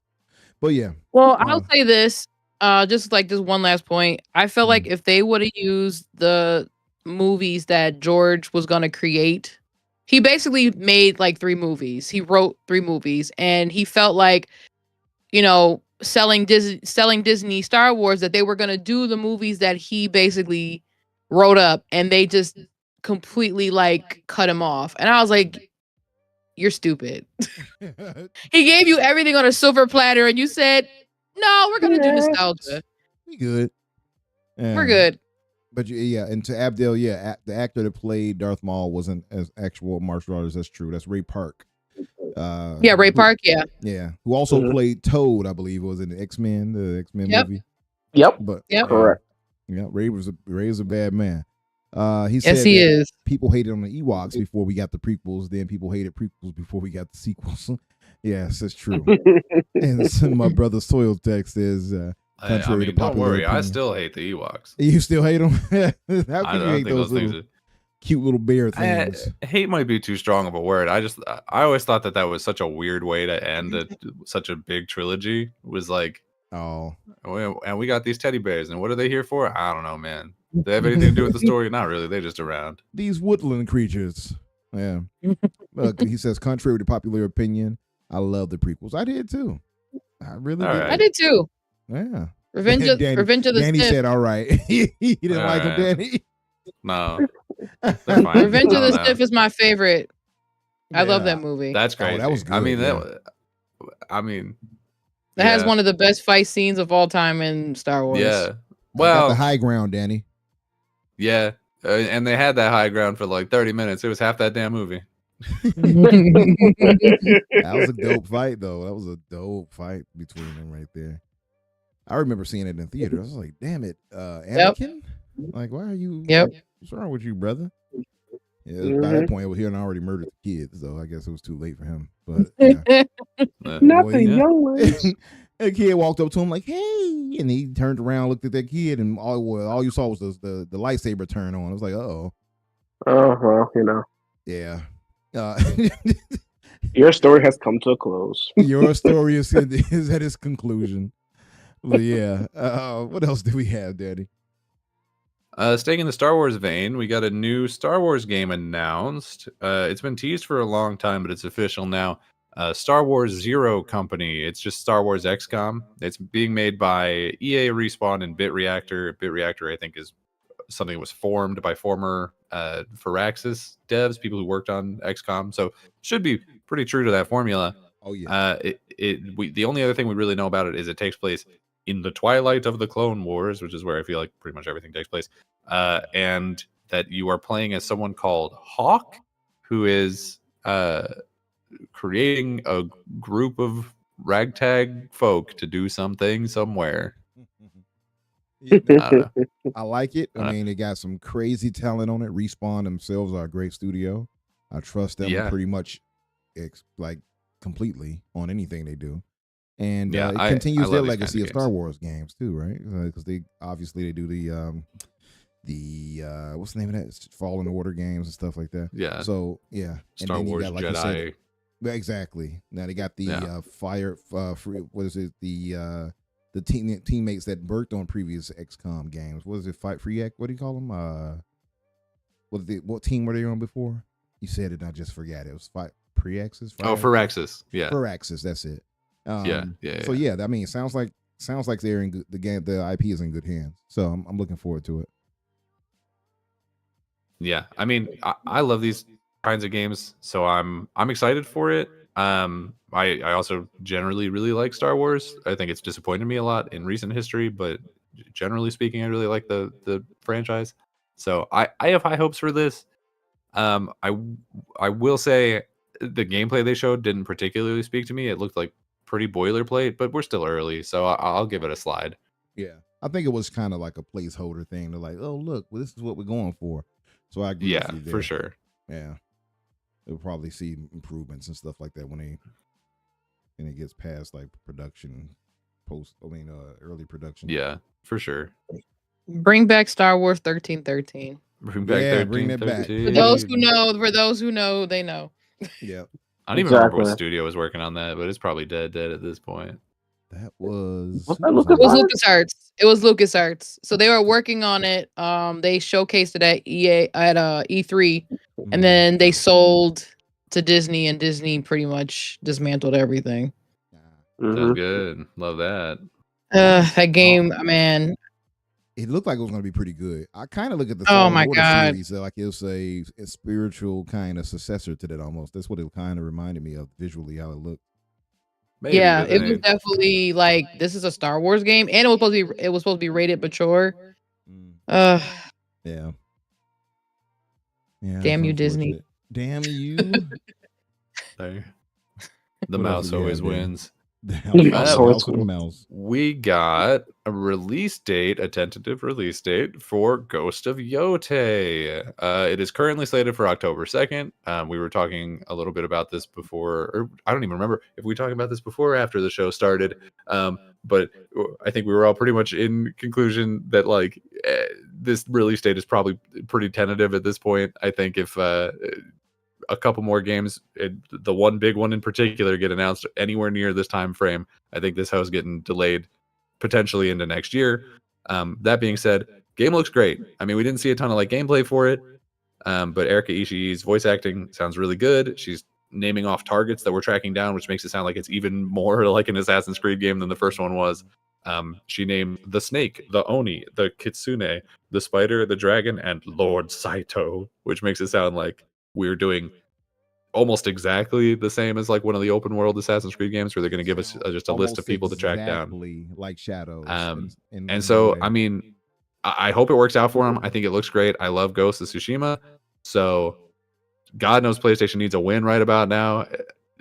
but yeah. Well, I'll say this, just like this one last point. I feel like if they would have used the movies that George was gonna create, he basically made like 3 movies. He wrote 3 movies, and he felt like, selling Disney Star Wars, that they were gonna do the movies that he basically wrote up, and they just completely like cut him off. And I was like, you're stupid. He gave you everything on a silver platter, and you said, no, we're gonna do nostalgia. We good. We're good. But yeah, and to Abdel, the actor that played Darth Maul wasn't as actual martial artist. That's true. That's Ray Park. Yeah, Ray Park. Yeah. Yeah, who also played Toad, I believe, was in the X-Men movie. Yep. But Correct. Yeah, Ray was a bad man. He Yes, said he that is. people hated on the Ewoks before we got the prequels. Then people hated prequels before we got the sequels. Yes, that's true. And my brother Soil text is contrary to popular don't worry, opinion. I still hate the Ewoks. You still hate them? How I can you don't hate think those things little cute little bear things? hate might be too strong of a word. I always thought that was such a weird way to end such a big trilogy. Was like, oh, and we got these teddy bears, and what are they here for? I don't know, man. Do they have anything to do with the story? Not really. They're just around. These woodland creatures. Yeah. He says, contrary to popular opinion, I love the prequels. I did too. I really did. Right. I did too. Yeah. Revenge of the Danny Sith. said, all right. He didn't All like him, right. Danny. No. They're fine. Revenge I of the don't know. Sith is my favorite. I love Yeah. that movie. That's crazy. that was good, I mean, yeah. It has yeah. one of the best fight scenes of all time in Star Wars. Yeah. I got Well, the high ground, Danny. yeah. And they had that high ground for like 30 minutes. It was half that damn movie. That was a dope fight, though. That was a dope fight between them right there. I remember seeing it in theater. I was like, damn it, Anakin? Like, why are you? Yep. What's wrong with you, brother? Yeah, by that point, he had already murdered the kids, so I guess it was too late for him. But yeah. Nothing, yeah. young ones. A kid walked up to him like, "Hey," and he turned around, looked at that kid, and all you saw was the lightsaber turn on. I was like, "Oh, yeah." Your story has come to a close. Your story is at its conclusion. But yeah, what else do we have, Daddy? Staying in the Star Wars vein, we got a new Star Wars game announced. It's been teased for a long time, but it's official now. Star Wars Zero Company. It's just Star Wars XCOM. It's being made by EA, Respawn, and BitReactor. BitReactor, I think, is something that was formed by former Firaxis devs, people who worked on XCOM. So should be pretty true to that formula. Oh yeah. The only other thing we really know about it is it takes place in the twilight of the Clone Wars, which is where I feel like pretty much everything takes place. And that you are playing as someone called Hawk, who is creating a group of ragtag folk to do something somewhere. I don't know. I like it. I mean, they got some crazy talent on it. Respawn themselves are a great studio. I trust them pretty much, like completely on anything they do. And Yeah, it I continues love their these legacy kinda of Star games. Wars games too, right? Because they do the what's the name of that? It's Fallen Order games and stuff like that. Yeah, So yeah, and Star then you Wars got, like you said, Jedi. exactly. Now they got the Yeah. what is it? The teammates that worked on previous XCOM games. What is it? Fight Free X? What do you call them? What team were they on before? You said it, and I just forgot. It was Fight Pre-X's. Oh, Firaxis. Yeah. Firaxis, that's it. Yeah. So yeah, I mean, it sounds like they're in good, the IP is in good hands. So I'm looking forward to it. Yeah, I mean, I love these kinds of games, so I'm excited for it. I also generally really like Star Wars. I think it's disappointed me a lot in recent history, but generally speaking, I really like the franchise. So I have high hopes for this. I will say the gameplay they showed didn't particularly speak to me. It looked like pretty boilerplate, but we're still early, so I'll give it a slide. Yeah, I think it was kind of like a placeholder thing. They're like, oh look, well, this is what we're going for. So I agree Yeah, with you there. for sure. Yeah, we'll probably see improvements and stuff like that when it gets past like production, early production. Yeah, for sure. Bring back Star Wars 1313. Bring back Yeah, bring that back. 1313. For those who know, they know. Yeah, I don't even remember what Exactly. studio was working on that, but it's probably dead at this point. that was. Was who that was It was on LucasArts. It was LucasArts. So they were working on it. They showcased it at E3, Mhm. and then they sold to Disney, and Disney pretty much dismantled everything. Mhm. Sounds good. Love that. That game, man. It looked like it was going to be pretty good. I kind of look at the Oh Fallen my Order God. series like it was a spiritual kind of successor to that almost. That's what it kind of reminded me of visually, how it looked. Maybe, Yeah, but it then was definitely like this is a Star Wars game, and it was supposed to be rated mature. Yeah. Yeah. Damn it's you, Disney. unfortunate. Damn you. the What else mouse do we always have there? wins. The The house, mouse the always house with the wins. mouse. We got a release date, a tentative release date for Ghost of Yotei. It is currently slated for October 2nd. We were talking a little bit about this before, or I don't even remember if we talked about this before or after the show started. But I think we were all pretty much in conclusion that like this release date is probably pretty tentative at this point. I think if a couple more games, the one big one in particular, get announced anywhere near this time frame, I think this house getting delayed potentially into next year. That being said, game looks great. I mean, we didn't see a ton of like gameplay for it, but Erika Ishii's voice acting sounds really good. She's naming off targets that we're tracking down, which makes it sound like it's even more like an Assassin's Creed game than the first one was. She named the snake, the Oni, the Kitsune, the spider, the dragon, and Lord Saito, which makes it sound like we're doing almost exactly the same as like one of the open world Assassin's Creed games, where they're going to give us just a list of people to track down. Exactly like Shadows. And so, I mean, I hope it works out for them. I think it looks great. I love Ghost of Tsushima. So God knows PlayStation needs a win right about now.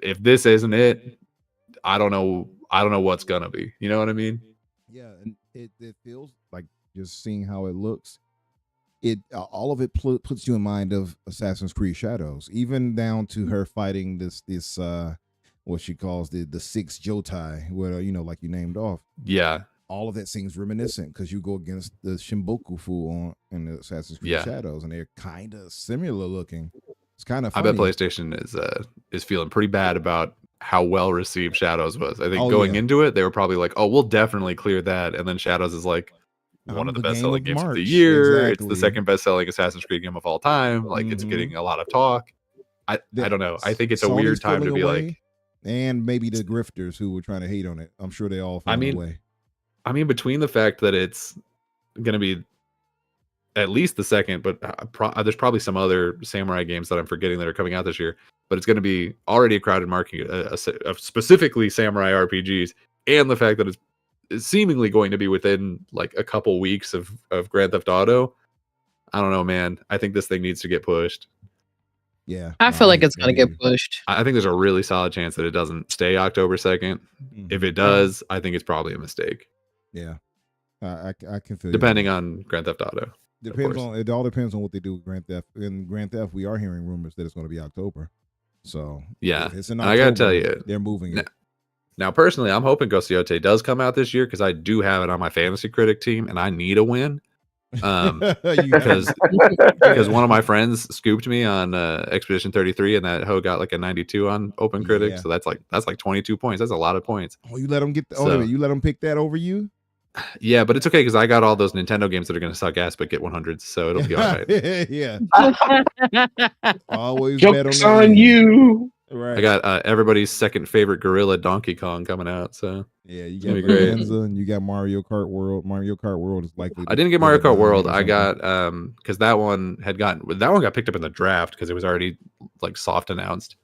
If this isn't it, I don't know what's gonna be. You know what I mean? Yeah, and it feels like, just seeing how it looks, it all of it puts you in mind of Assassin's Creed Shadows, even down to her fighting this what she calls the six Jotai, where like you named off. Yeah. All of that seems reminiscent because you go against the Shimboku Fu in the Assassin's Creed Shadows, and they're kind of similar looking. It's kind of funny. I bet PlayStation is feeling pretty bad about how well received Shadows was. I think going into it, they were probably like, "Oh, we'll definitely clear that," and then Shadows is like one of the best-selling games of the year. Exactly. It's the second best-selling Assassin's Creed game of all time. Like it's getting a lot of talk. I don't know. I think it's a weird time to be like, and maybe the grifters who were trying to hate on it. I'm sure they all falling away. I mean, between the fact that it's going to be at least the second, but there's probably some other samurai games that I'm forgetting that are coming out this year, but it's going to be already a crowded market of specifically samurai RPGs, and the fact that it's seemingly going to be within like a couple weeks of Grand Theft Auto. I don't know, man. I think this thing needs to get pushed. Yeah. I feel like it's going to get pushed. I think there's a really solid chance that it doesn't stay October 2nd. If it does, I think it's probably a mistake. Yeah. I can feel depending on Grand Theft Auto. It all depends on what they do with Grand Theft. In Grand Theft, we are hearing rumors that it's going to be October. So yeah, if it's in October, I gotta tell you, they're moving it. Now, personally, I'm hoping Ghost does come out this year because I do have it on my fantasy critic team, and I need a win. Because one of my friends scooped me on Expedition 33, and that hoe got like a 92 on Open Critic. Yeah. So that's like 22 points. That's a lot of points. Oh, you let him get So- you let him pick that over you? Yeah, but it's okay because I got all those Nintendo games that are going to suck ass but get 100s, so it'll be all right. Yeah. Always Joke's bet on you. Right. I got everybody's second favorite gorilla, Donkey Kong, coming out. So Yeah, you gonna got be great. Bonanza and you got Mario Kart World. Mario Kart World is likely. I didn't get Mario Kart World. I I got because that one got picked up in the draft because it was already like soft announced.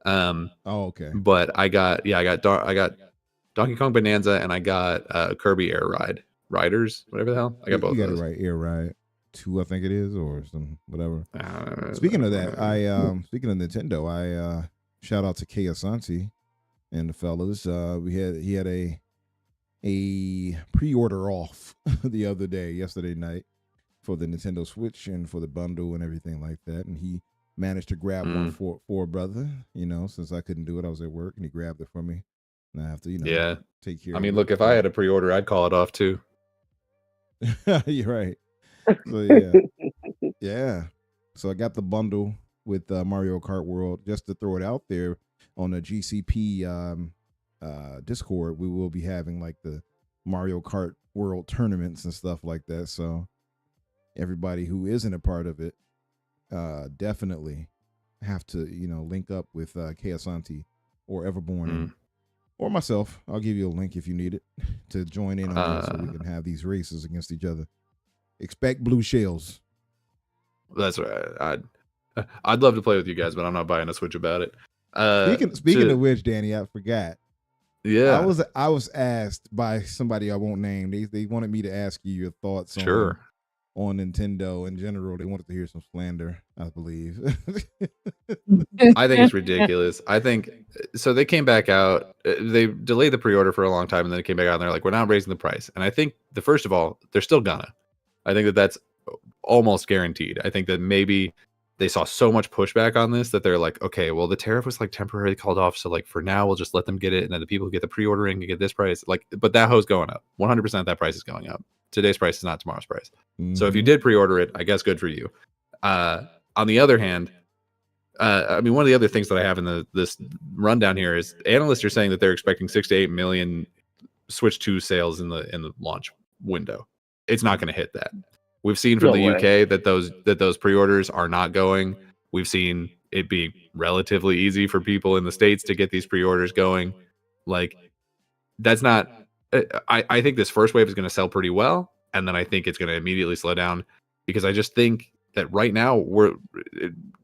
Oh, okay. But I got Donkey Kong Bonanza and I got Kirby Air Riders, whatever the hell. I got both. You got of those. it right. Air Ride 2, I think it is, or some whatever. Speaking of that, speaking of Nintendo, I shout out to Kay Asante and the fellas. He had a pre-order off the other yesterday night for the Nintendo Switch and for the bundle and everything like that, and he managed to grab one for a brother. Since I couldn't do it, I was at work, and he grabbed it for me. And I have to, take care. I mean, look, if I had a pre-order, I'd call it off too. You're right. So yeah. So I got the bundle with Mario Kart World. Just to throw it out there on the GCP Discord, we will be having like the Mario Kart World tournaments and stuff like that. So everybody who isn't a part of it, definitely have to link up with Kay Asante or Everborn or myself. I'll give you a link if you need it to join in on it so we can have these races against each other. Expect blue shells. That's right. I'd love to play with you guys, but I'm not buying a Switch about it. Speaking of which, Danny, I forgot. Yeah, I was asked by somebody I won't name. They wanted me to ask you your thoughts on Nintendo in general. They wanted to hear some slander, I believe. I think it's ridiculous. I think so. They came back out. They delayed the pre-order for a long time, and then it came back out, and they're like, "We're not raising the price." And I think first of all, they're still gonna. I think that's almost guaranteed. I think that maybe they saw so much pushback on this that they're like, okay, well, the tariff was like temporarily called off, so like for now we'll just let them get it, and then the people who get the pre-ordering can get this price. Like, but that hoe's going up. 100% that price is going up. Today's price is not tomorrow's price. So if you did pre-order it, I guess good for you. On the other hand, I mean, one of the other things that I have in this rundown here is analysts are saying that they're expecting 6 to 8 million Switch 2 sales in the launch window. It's not going to hit that. We've seen from the UK that those pre-orders are not going. We've seen it being relatively easy for people in the States to get these pre-orders going. Like, that's not. I think this first wave is going to sell pretty well, and then I think it's going to immediately slow down because I just think that right now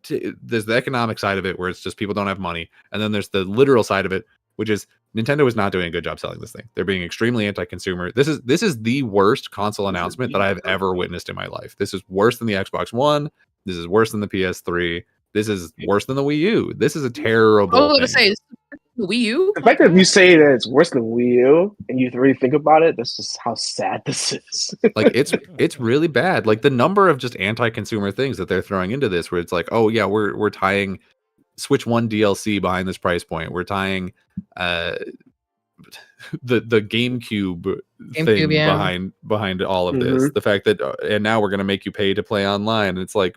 there's the economic side of it where it's just people don't have money, and then there's the literal side of it, which is Nintendo is not doing a good job selling this thing. They're being extremely anti-consumer. This is the worst console announcement that I've ever witnessed in my life. This is worse than the Xbox One. This is worse than the PS3. This is worse than the Wii U. This is a terrible I was going to thing. say, the Wii U? The fact that you say that it's worse than Wii U and you really think about it, that's just how sad this is. Like, it's really bad. Like, the number of just anti-consumer things that they're throwing into this, where it's like, oh yeah, we're tying Switch 1 DLC behind this price point. We're tying the GameCube thing behind all of this. The fact that and now we're going to make you pay to play online. And it's like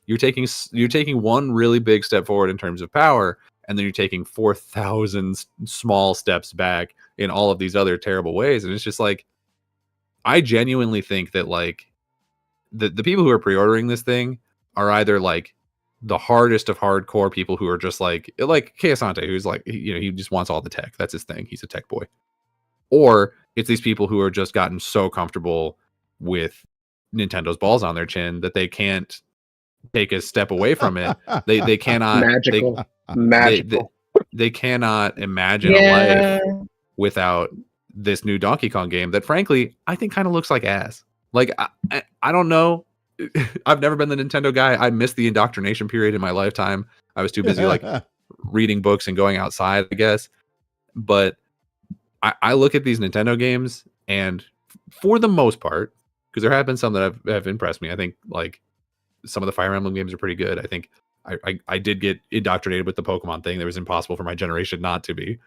you're taking one really big step forward in terms of power, and then you're taking 4,000 small steps back in all of these other terrible ways. And it's just like, I genuinely think that like the people who are pre-ordering this thing are either like the hardest of hardcore people who are just like Kay Asante, who's like, he just wants all the tech. That's his thing. He's a tech boy. Or it's these people who are just gotten so comfortable with Nintendo's balls on their chin that they can't take a step away from it. They cannot magical. They cannot imagine a life without this new Donkey Kong game that frankly I think kind of looks like ass. Like I don't know. I've never been the Nintendo guy. I missed the indoctrination period in my lifetime. I was too busy like reading books and going outside, I guess. But I look at these Nintendo games, and for the most part, because there have been some that have impressed me. I think like some of the Fire Emblem games are pretty good. I think I did get indoctrinated with the Pokemon thing. That was impossible for my generation not to be.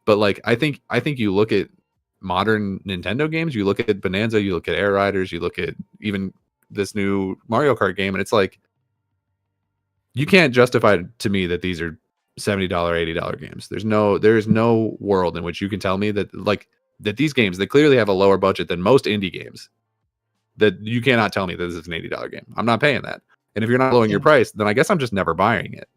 But like, I think you look at modern Nintendo games, you look at Bonanza, you look at Air Riders, you look at even this new Mario Kart game, and it's like, you can't justify to me that these are $70, $80 games. There's no world in which you can tell me that that these games that clearly have a lower budget than most indie games, that you cannot tell me that this is an $80 game. I'm not paying that. And if you're not lowering your price, then I guess I'm just never buying it.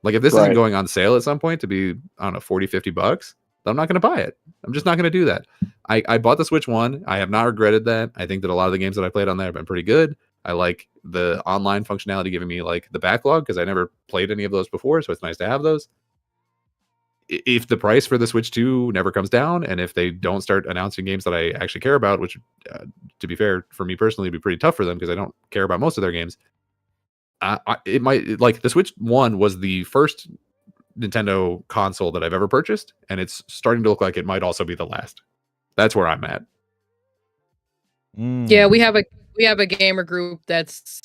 Like if this isn't going on sale at some point to be, I don't know, $40, $50, I'm not going to buy it. I'm just not going to do that. I bought the Switch 1. I have not regretted that. I think that a lot of the games that I played on there have been pretty good. I like the online functionality giving me like the backlog because I never played any of those before. So it's nice to have those. If the price for the Switch 2 never comes down, and if they don't start announcing games that I actually care about, which to be fair, for me personally, would be pretty tough for them because I don't care about most of their games. It might, like the Switch 1 was the first Nintendo console that I've ever purchased, and it's starting to look like it might also be the last. That's where I'm at. Yeah, we have a gamer group that's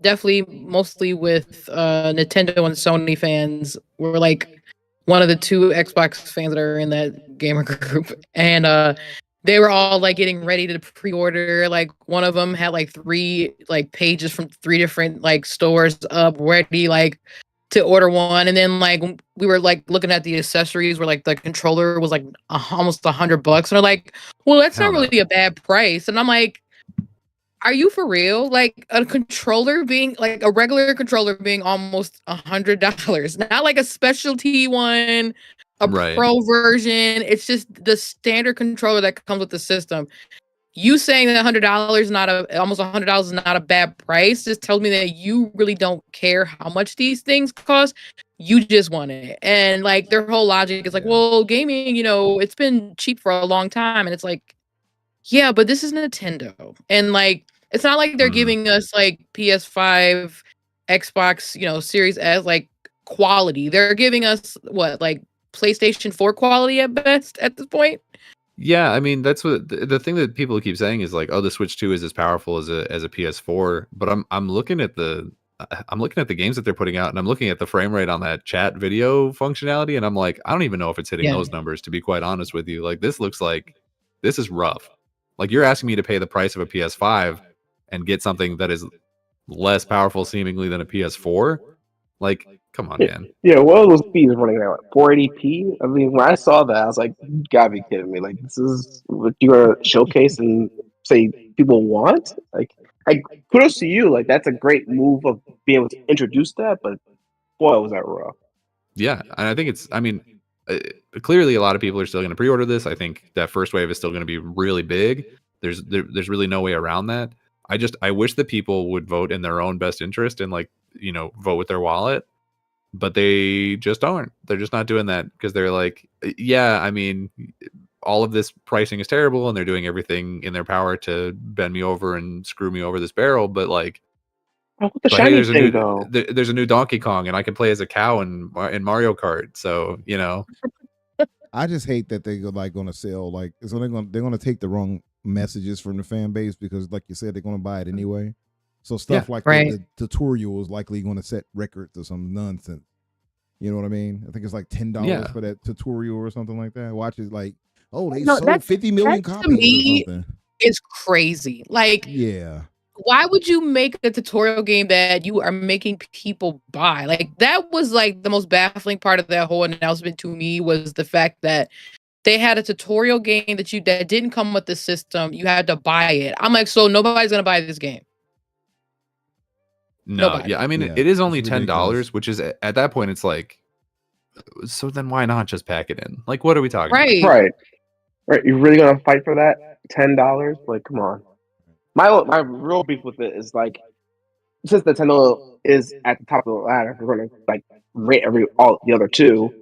definitely mostly with Nintendo and Sony fans. We're like one of the 2 Xbox fans that are in that gamer group, and they were all like getting ready to pre-order. Like one of them had like 3 like pages from 3 different like stores up ready like to order one, and then like we were like looking at the accessories where like the controller was like almost $100, and they're like, well, that's not really a bad price. And I'm like, are you for real? Like a controller being like a regular controller being almost $100, not like a specialty one, a pro version. It's just the standard controller that comes with the system. You saying that $100 almost $100 is not a bad price just tells me that you really don't care how much these things cost. You just want it. And like their whole logic is like, well, gaming, it's been cheap for a long time. And it's like, yeah, but this is Nintendo. And like, it's not like they're giving us like PS5, Xbox, Series S, like quality. They're giving us what, like PlayStation 4 quality at best at this point. Yeah, I mean that's what the thing that people keep saying is like, oh, the Switch 2 is as powerful as a PS4. But I'm looking at the games that they're putting out, and I'm looking at the frame rate on that chat video functionality, and I'm like, I don't even know if it's hitting those numbers, to be quite honest with you. Like this looks like this is rough. Like you're asking me to pay the price of a PS5 and get something that is less powerful seemingly than a PS4. Like, come on, man. Yeah, what are those speeds running at? 480p? I mean, when I saw that, I was like, you gotta be kidding me. Like, this is what you're gonna showcase and say people want? Like, kudos to you. Like, that's a great move of being able to introduce that, but boy, was that rough. Yeah, and I think clearly a lot of people are still going to pre-order this. I think that first wave is still going to be really big. There's really no way around that. I wish that people would vote in their own best interest and like, vote with their wallet, but they just aren't. They're just not doing that because they're like, yeah, I mean, all of this pricing is terrible and they're doing everything in their power to bend me over and screw me over this barrel. But like, there's a new Donkey Kong and I can play as a cow in Mario Kart. So, I just hate that they're like going to sell like they're going to take the wrong messages from the fan base because, like you said, they're going to buy it anyway. So stuff like the tutorial is likely going to set records or some nonsense. You know what I mean? I think it's like $10 for that tutorial or something like that. Watch it like, they sold 50 million copies or something. It's crazy. Like, yeah. Why would you make a tutorial game that you are making people buy? Like that was like the most baffling part of that whole announcement to me was the fact that they had a tutorial game that didn't come with the system. You had to buy it. I'm like, so nobody's gonna buy this game. No, nobody. Yeah, I mean it is only $10, which is at that point it's like, so then why not just pack it in? Like, what are we talking about? Right. You're really gonna fight for that $10? Like, come on. My real beef with it is like, since Nintendo is at the top of the ladder, we're going to like rate all the other 2.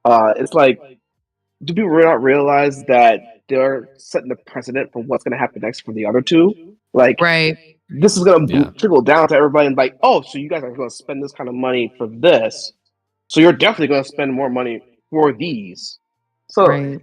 It's like, do people not realize that they're setting the precedent for what's going to happen next for the other 2? Like, this is going to trickle down to everybody and like, oh, so you guys are going to spend this kind of money for this, so you're definitely going to spend more money for these. So,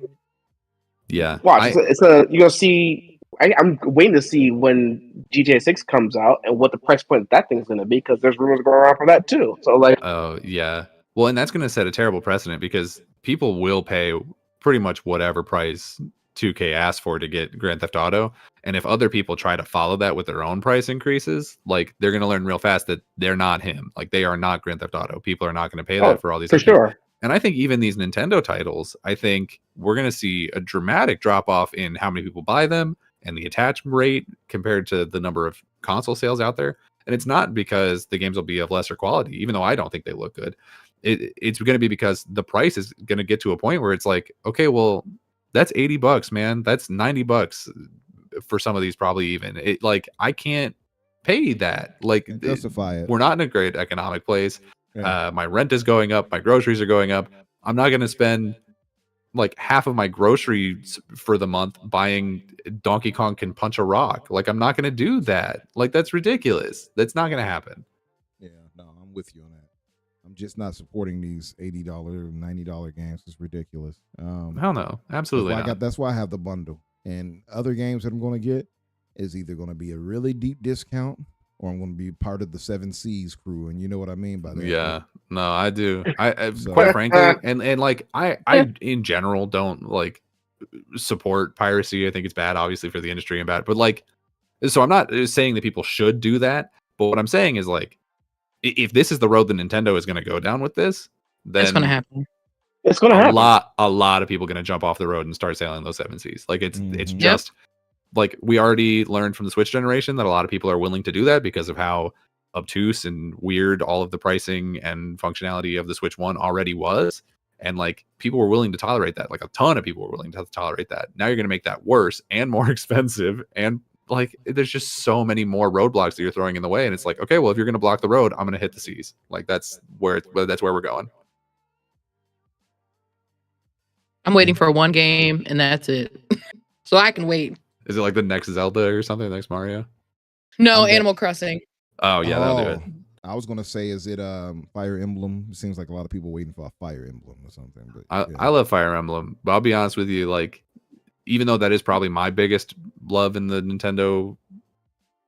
yeah, watch. You're going to see. I'm waiting to see when GTA 6 comes out and what the price point of that thing is going to be because there's rumors going around for that too. So like, oh yeah, well, and that's going to set a terrible precedent because people will pay pretty much whatever price 2K asks for to get Grand Theft Auto. And if other people try to follow that with their own price increases, like they're going to learn real fast that they're not him. Like they are not Grand Theft Auto. People are not going to pay that for all these. For sure. And I think even these Nintendo titles, I think we're going to see a dramatic drop off in how many people buy them and the attachment rate compared to the number of console sales out there. And it's not because the games will be of lesser quality, even though I don't think they look good. It's going to be because the price is going to get to a point where it's like, okay, well, that's $80, man. That's $90 for some of these, probably even. It like I can't pay that. Like justify it. We're not in a great economic place. Yeah. My rent is going up. My groceries are going up. I'm not going to spend like half of my groceries for the month buying Donkey Kong Can Punch a Rock. Like I'm not going to do that. Like that's ridiculous. That's not going to happen. Yeah, no, I'm with you on that. I'm just not supporting these $80, $90 games. It's ridiculous. Hell no, absolutely not. That's why I have the bundle. And other games that I'm going to get is either going to be a really deep discount or I'm going to be part of the 7 Seas crew, and you know what I mean by that. Yeah, no, I do. I quite frankly, and like I in general don't like support piracy. I think it's bad, obviously, for the industry and bad. But like, so I'm not saying that people should do that. But what I'm saying is like, if this is the road that Nintendo is going to go down with this, then It's gonna happen. It's gonna happen. A lot of people going to jump off the road and start sailing those 7 Seas. Like it's Mhm. just like we already learned from the Switch generation that a lot of people are willing to do that because of how obtuse and weird all of the pricing and functionality of the Switch 1 already was. And like people were willing to tolerate that. Like a ton of people were willing to tolerate that. Now you're going to make that worse and more expensive. And like there's just so many more roadblocks that you're throwing in the way. And it's like, okay, well, if you're going to block the road, I'm going to hit the seas. Like that's where we're going. I'm waiting for one game and that's it. So I can wait. Is it like the next Zelda or something? Next Mario? No, Animal Crossing. Oh yeah, that'll do it. I was gonna say, is it Fire Emblem? It seems like a lot of people waiting for a Fire Emblem or something. But I love Fire Emblem, but I'll be honest with you, like even though that is probably my biggest love in the Nintendo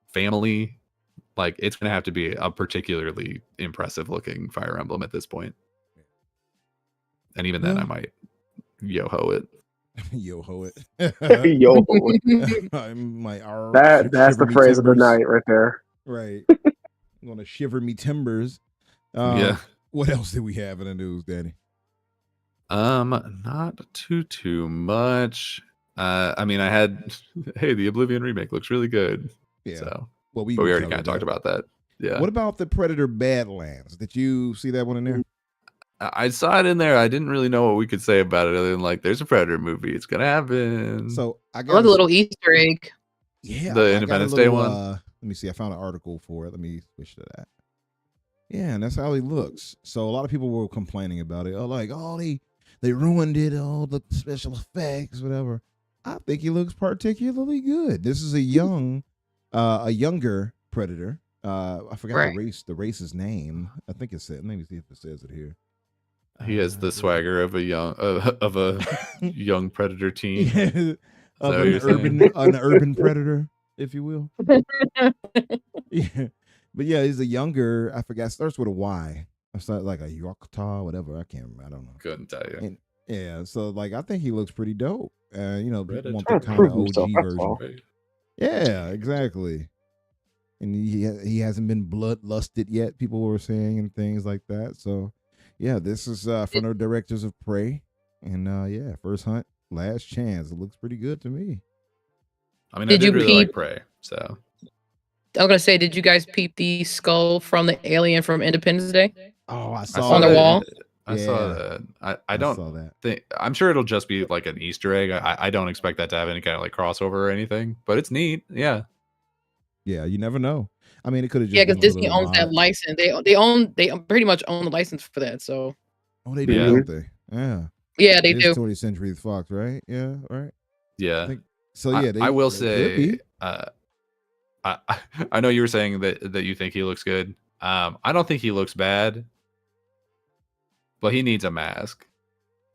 family, like it's gonna have to be a particularly impressive looking Fire Emblem at this point. And even then, I might yo-ho it. Yo-ho it. Yo, my that's the phrase of the night right there. Right. I'm gonna shiver me timbers. Yeah. What else did we have in the news, Danny? Not too much. I mean, I had hey, the Oblivion remake looks really good. Yeah. So, but we already kind of talked about that. Yeah. What about the Predator Badlands? Did you see that one in there? I saw it in there. I didn't really know what we could say about it other than like, there's a Predator movie. It's gonna happen. So I I got love the little Easter egg. Yeah, the Independence Day one. Let me see. I found an article for it. Let me switch to that. Yeah, and that's how he looks. So a lot of people were complaining about it. Oh, like, they ruined it. All the special effects, whatever. I think he looks particularly good. This is a younger Predator. I forgot the race's name. I think it said. Let me see if it says it here. He has the swagger of a young Predator teen. Yeah, of an urban predator, if you will. Yeah, but yeah, he's a younger. I forgot. Starts with a Y. It's not like a Yorkta, whatever. I can't remember. I don't know. Couldn't tell you. And, yeah, so like I think he looks pretty dope. You know, Predator. want the kind of OG version. Right. Yeah, exactly. And he hasn't been bloodlusted yet. People were saying and things like that. So yeah, this is from the directors of Prey, and yeah, first hunt, last chance. It looks pretty good to me. I mean, I did really like Prey, so I was gonna say, did you guys peep the skull from the alien from Independence Day? Oh, I saw on the wall. I saw that. I don't saw that. think. I'm sure it'll just be like an Easter egg. I don't expect that to have any kind of like crossover or anything, but it's neat. Yeah. Yeah, you never know. I mean, it could have just Yeah, because been a Disney little owns that odd. license. They pretty much own the license for that. So Oh, they do, Yeah. don't they? Yeah. yeah, they It do. is 20th Century Fox, right? Yeah, right. Yeah. So yeah, I will they could say, be. I know you were saying that you think he looks good. I don't think he looks bad, but he needs a mask.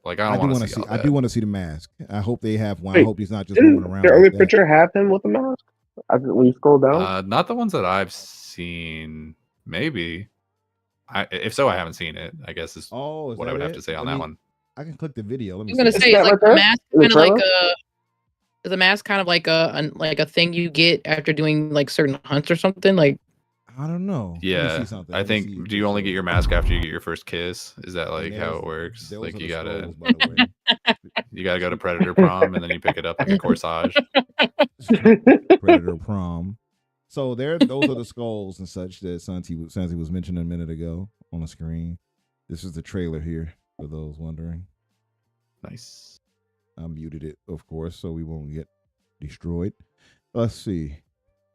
Like I don't want to see. I do want to see the mask. I hope they have one. Wait, I hope he's not just Didn't moving around. the like early that. picture have him with a mask? When you scroll down, Not the ones that I've seen. Maybe. If so, I haven't seen it. I guess is Oh, is what I that would have it? to say on Let that me- one. I can click the video. Let me I'm gonna see. say Is it's that like right the there? mask In the kind of like trailer? is the mask kind of like a thing you get after doing like certain hunts or something like. I don't know. Let me Yeah, see something. I Let me see think. if Do it you only get shows your it. mask after you get your first kiss? Is that And like how it works? those Like are you the gotta scrolls, by the way. you gotta go to Predator Prom and then you pick it up like a corsage. Predator Prom. So those are the skulls and such that Santi was mentioning a minute ago on the screen. This is the trailer here for those wondering. Nice. I muted it, of course, so we won't get destroyed. Let's see,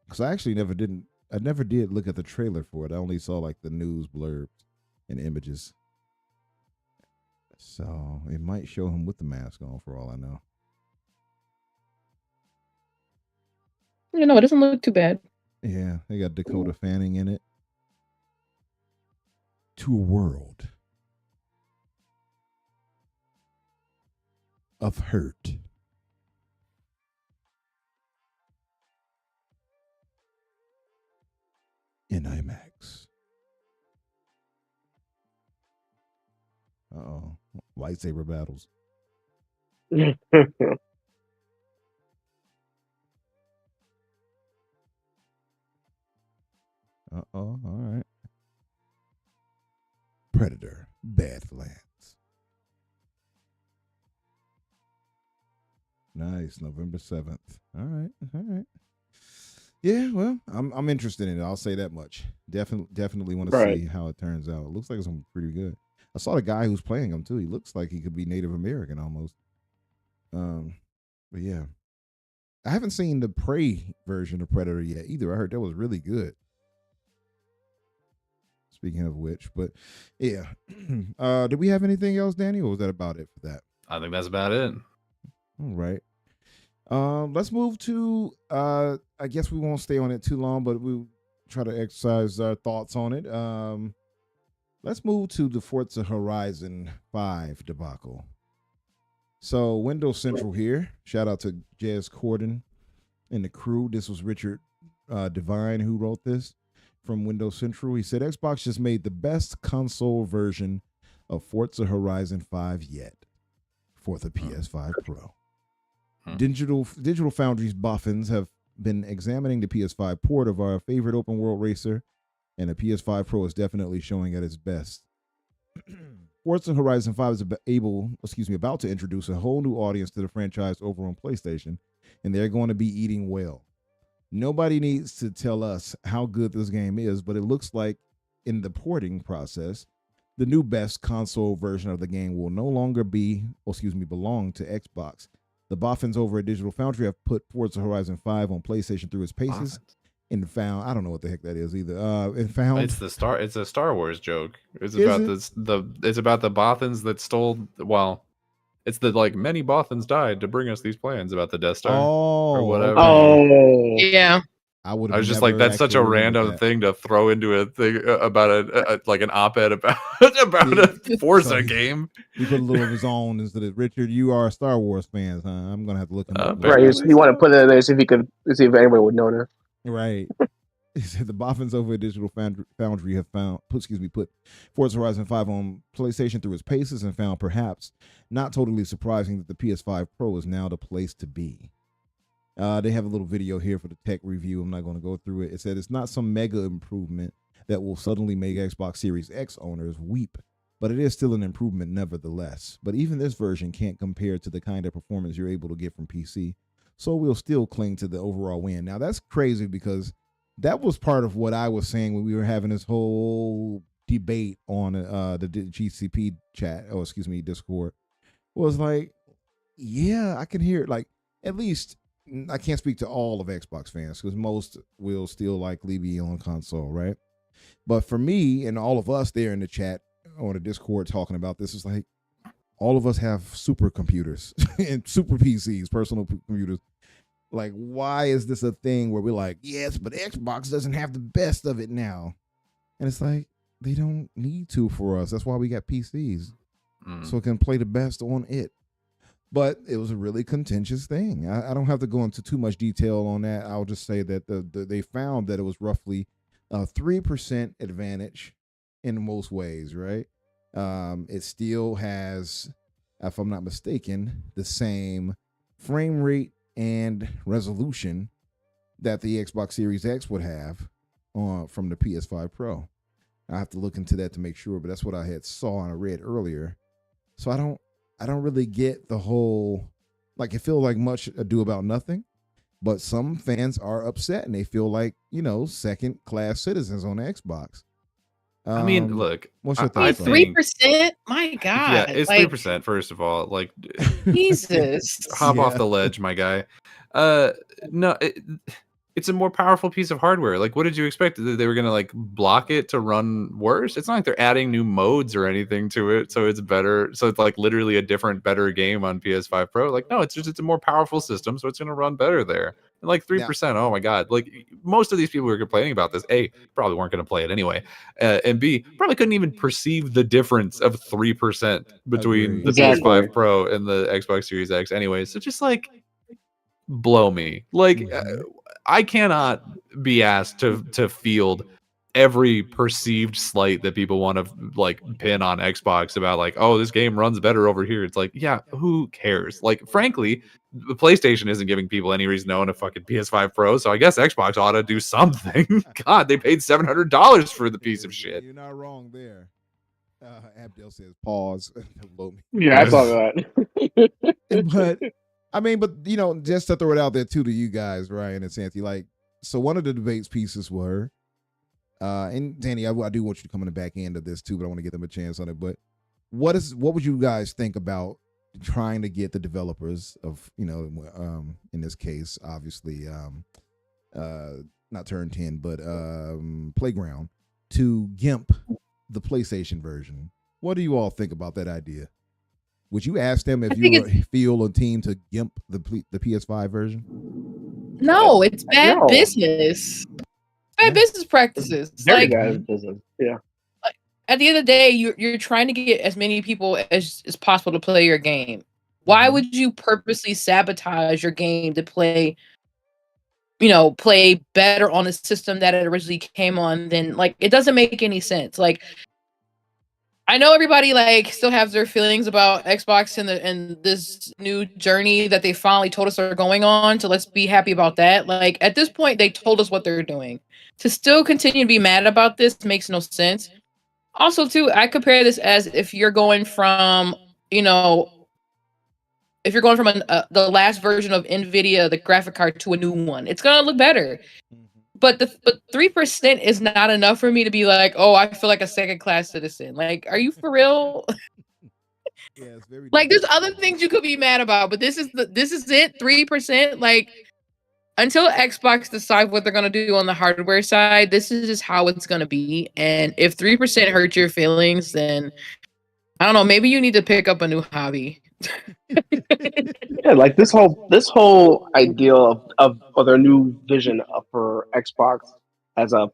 because I actually never did look at the trailer for it. I only saw like the news blurbs and images. So it might show him with the mask on, for all I know. You know, it doesn't look too bad. Yeah, they got Dakota Fanning in it. To a world of hurt. In IMAX. Uh-oh. Lightsaber battles. Uh-oh. All right. Predator Badlands. Nice. November 7th. All right. All right. Yeah, well, I'm interested in it. I'll say that much. Definitely want to Right. see how it turns out. It looks like it's gonna be pretty good. I saw the guy who's playing him too. He looks like he could be Native American almost. But yeah. I haven't seen the Prey version of Predator yet either. I heard that was really good. Speaking of which, but yeah. Did we have anything else, Danny, or was that about it for that? I think that's about it. All right. Let's move to I guess we won't stay on it too long, but we'll try to exercise our thoughts on it. Let's move to the Forza Horizon 5 debacle. So Windows Central here. Shout out to Jez Corden and the crew. This was Richard Devine who wrote this from Windows Central. He said Xbox just made the best console version of Forza Horizon 5 yet for the PS5 Pro. Digital Foundry's boffins have been examining the PS5 port of our favorite open world racer, and the PS5 Pro is definitely showing at its best. Forza Horizon 5 is about to introduce a whole new audience to the franchise over on PlayStation, and they're going to be eating well. Nobody needs to tell us how good this game is, but it looks like in the porting process, the new best console version of the game will no longer belong to Xbox. The boffins over at Digital Foundry have put Forza Horizon 5 on PlayStation through its paces and found, I don't know what the heck that is either. It's a Star Wars joke. It's about it's about the Bothans that stole, well, it's the like many Bothans died to bring us these plans about the Death Star or whatever. Oh, Yeah. I would. I was just like, that's such a random thing to throw into a thing about like an op-ed about a Forza game. He put a little of his own instead of Richard. You are a Star Wars fan, huh? I'm gonna have to look him up. right. He wanted to put it in there, see if anybody would know that. Right. He said the boffins over at Digital Foundry have put Forza Horizon 5 on PlayStation through its paces and found perhaps not totally surprising that the PS5 Pro is now the place to be. They have a little video here for the tech review. I'm not going to go through it. It said it's not some mega improvement that will suddenly make Xbox Series X owners weep, but it is still an improvement nevertheless. But even this version can't compare to the kind of performance you're able to get from PC, so we'll still cling to the overall win. Now, that's crazy because that was part of what I was saying when we were having this whole debate on the GCP Discord. Was like, yeah, I can hear it. Like, at least I can't speak to all of Xbox fans because most will still likely be on console, right? But for me and all of us there in the chat on the Discord talking about this, is like all of us have supercomputers and super PCs, personal computers. Like, why is this a thing where we're like, yes, but Xbox doesn't have the best of it now? And it's like, they don't need to for us. That's why we got PCs. So it can play the best on it. But it was a really contentious thing. I don't have to go into too much detail on that. I'll just say that they found that it was roughly a 3% advantage in most ways, right? It still has if I'm not mistaken, the same frame rate and resolution that the Xbox Series X would have from the PS5 Pro. I have to look into that to make sure, but that's what I had saw and I read earlier. So I don't really get the whole, like, it feels like much ado about nothing, but some fans are upset and they feel like, second class citizens on the Xbox. I mean, look, what's your I thoughts on it? 3%? My God. yeah, it's like 3%. First of all, like, Jesus. hop off Yeah. the ledge, my guy. No, it's a more powerful piece of hardware. Like, what did you expect? That they were gonna like block it to run worse? It's not like they're adding new modes or anything to it, so it's better. So it's like literally a different, better game on PS5 Pro. Like, no, it's a more powerful system, so it's gonna run better there. And like 3%. Oh my god! Like most of these people who are complaining about this, A, probably weren't gonna play it anyway, and B, probably couldn't even perceive the difference of 3% between Agreed. the Exactly. PS5 Pro and the Xbox Series X anyway. So just like blow me. Like Mhm. I cannot be asked to field every perceived slight that people want to like pin on Xbox about like, oh, this game runs better over here. It's like, yeah, who cares? Like, frankly, the PlayStation isn't giving people any reason to own a fucking PS5 Pro, so I guess Xbox ought to do something. God, they paid $700 for the piece of shit. You're not wrong there. Abdel says pause. Below me. Yeah, I saw that. But I mean, but just to throw it out there too to you guys, Ryan and Santi, like, so one of the debates pieces were, and Danny, I do want you to come in the back end of this too, but I want to give them a chance on it. But what would you guys think about trying to get the developers of, in this case, obviously, not Turn 10, but Playground, to GIMP the PlayStation version? What do you all think about that idea? Would you ask them if you feel a team to GIMP the PS5 version? No, it's bad No. business. Bad business practices. Very Like bad business. Yeah. at the end of the day, you're trying to get as many people as possible to play your game. Why Mhm. would you purposely sabotage your game to play better on a system that it originally came on? Then like it doesn't make any sense. Like I know everybody like still has their feelings about Xbox and this new journey that they finally told us they're going on. So let's be happy about that. Like at this point, they told us what they're doing. To still continue to be mad about this makes no sense. Also, too, I compare this as if you're going from, if you're going from the last version of NVIDIA, the graphic card, to a new one, it's gonna look better. But 3% is not enough for me to be like, oh, I feel like a second class citizen. Like, are you for real? Yeah, it's very Like, there's other things you could be mad about, but this is it. 3%. Like, until Xbox decides what they're gonna do on the hardware side, this is just how it's gonna be. And if 3% hurt your feelings, then I don't know. Maybe you need to pick up a new hobby. Yeah, like this whole idea of their new vision for Xbox as a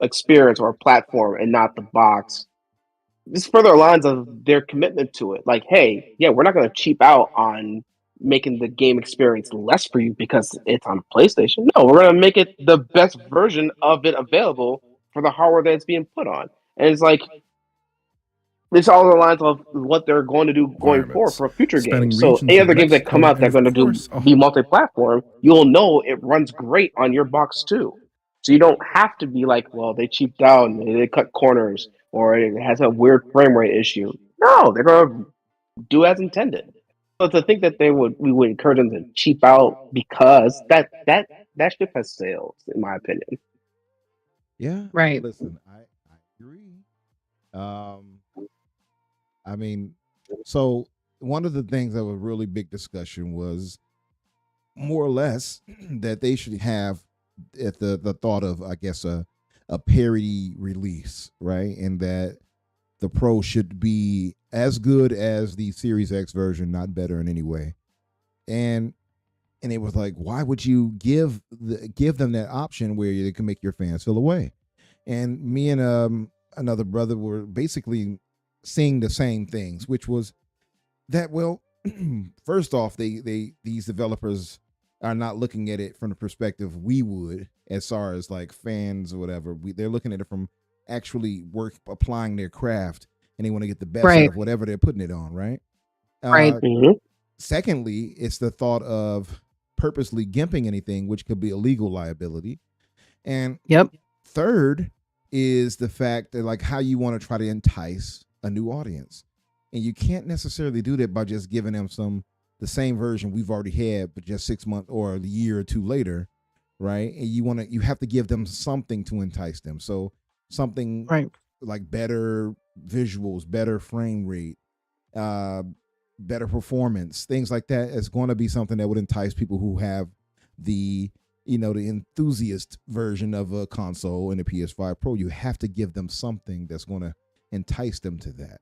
experience or a platform and not the box. This further aligns of their commitment to it. Like, hey, yeah, we're not going to cheap out on making the game experience less for you because it's on PlayStation. No, we're going to make it the best version of it available for the hardware that it's being put on. And it's like it's all the lines of what they're going to do going forward for future games. So any other games that come out that are going to be multi-platform, you'll know it runs great on your box too. So you don't have to be like, well, they cheaped out and they cut corners or it has a weird frame rate issue. No, they're going to do as intended. So to think that we would encourage them to cheap out because that ship has sailed, in my opinion. Yeah, Right. Listen, I agree. I mean, so one of the things that was really big discussion was more or less that they should have at the thought of, I guess, a parity release, right? And that the Pro should be as good as the Series X version, not better in any way. And it was like, why would you give them that option where they can make your fans feel away? And me and another brother were basically seeing the same things, which was that, well, first off, these developers are not looking at it from the perspective we would, as far as like fans or whatever. They're looking at it from actually applying their craft, and they want to get the best out Right. of whatever they're putting it on, right? Right. Secondly, it's the thought of purposely gimping anything, which could be a legal liability. And Yep. third is the fact that like how you want to try to entice a new audience. And you can't necessarily do that by just giving them the same version we've already had, but just 6 months or a year or two later, right? And you have to give them something to entice them. So something Right. like better visuals, better frame rate, better performance, things like that is going to be something that would entice people who have the the enthusiast version of a console and a PS5 Pro. You have to give them something that's going to entice them to that.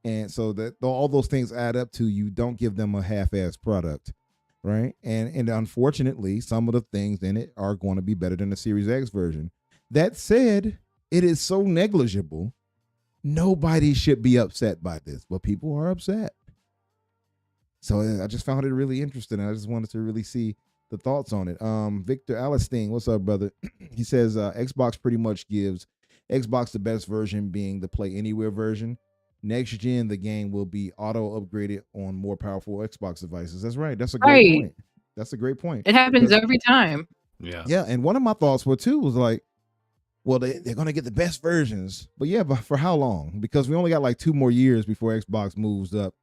And so that all those things add up to you don't give them a half-ass product, right? And unfortunately, some of the things in it are going to be better than the Series X version. That said, it is so negligible. Nobody should be upset by this, but people are upset. So I just found it really interesting. I just wanted to really see the thoughts on it. Victor Alistine, what's up, brother? He says Xbox pretty much gives Xbox the best version being the Play Anywhere version. Next gen, the game will be auto upgraded on more powerful Xbox devices. That's right. That's a great point. That's a great point. It happens every time. Yeah. Yeah. And one of my thoughts were too was like, well, they're going to get the best versions. But yeah, but for how long? Because we only got like 2 more years before Xbox moves up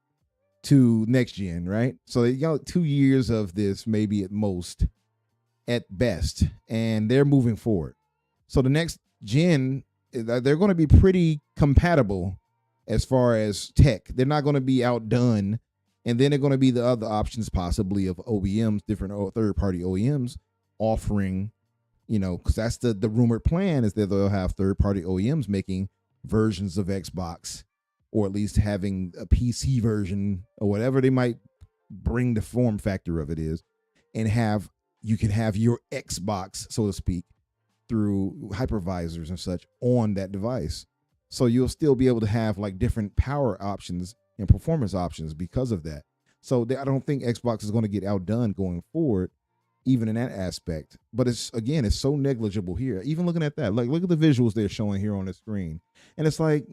to next gen, right? So they got 2 years of this, maybe at most, at best. And they're moving forward. So the next gen, they're going to be pretty compatible as far as tech. They're not going to be outdone. And then they're going to be the other options possibly of OEMs, different third-party OEMs offering, because that's the rumored plan is that they'll have third-party OEMs making versions of Xbox, or at least having a PC version or whatever they might bring the form factor of it is, and you can have your Xbox, so to speak, through hypervisors and such on that device. So you'll still be able to have like different power options and performance options because of that. So I don't think Xbox is going to get outdone going forward, even in that aspect. But it's so negligible here. Even looking at that, like look at the visuals they're showing here on the screen, and it's like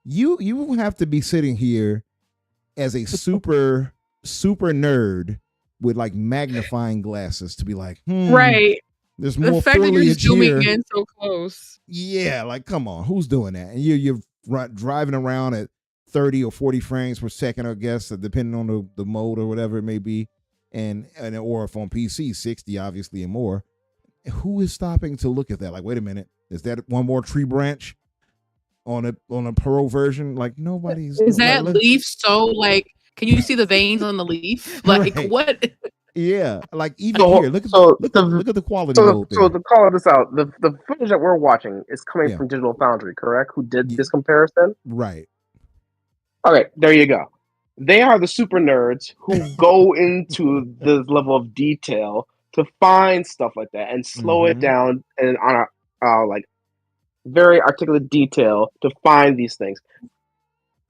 you have to be sitting here as a super nerd with like magnifying glasses to be like, right. There's The more fact that you're foliage zooming here. in so close. Yeah, like come on, who's doing that? And you're driving around at 30 or 40 frames per second, I guess, depending on the mode or whatever it may be, and or if on PC 60 obviously and more. Who is stopping to look at that? Like, wait a minute, is that one more tree branch on a Pro version? Like nobody's. Is that leaf so like? Can you see the veins on the leaf? Like Right. what? Yeah, like even here, look at the quality mode there. So to call this out, the footage that we're watching is coming from Digital Foundry, correct? Who did this comparison? Right. Okay, there you go. They are the super nerds who go into this level of detail to find stuff like that and slow it down and on a like very articulate detail to find these things.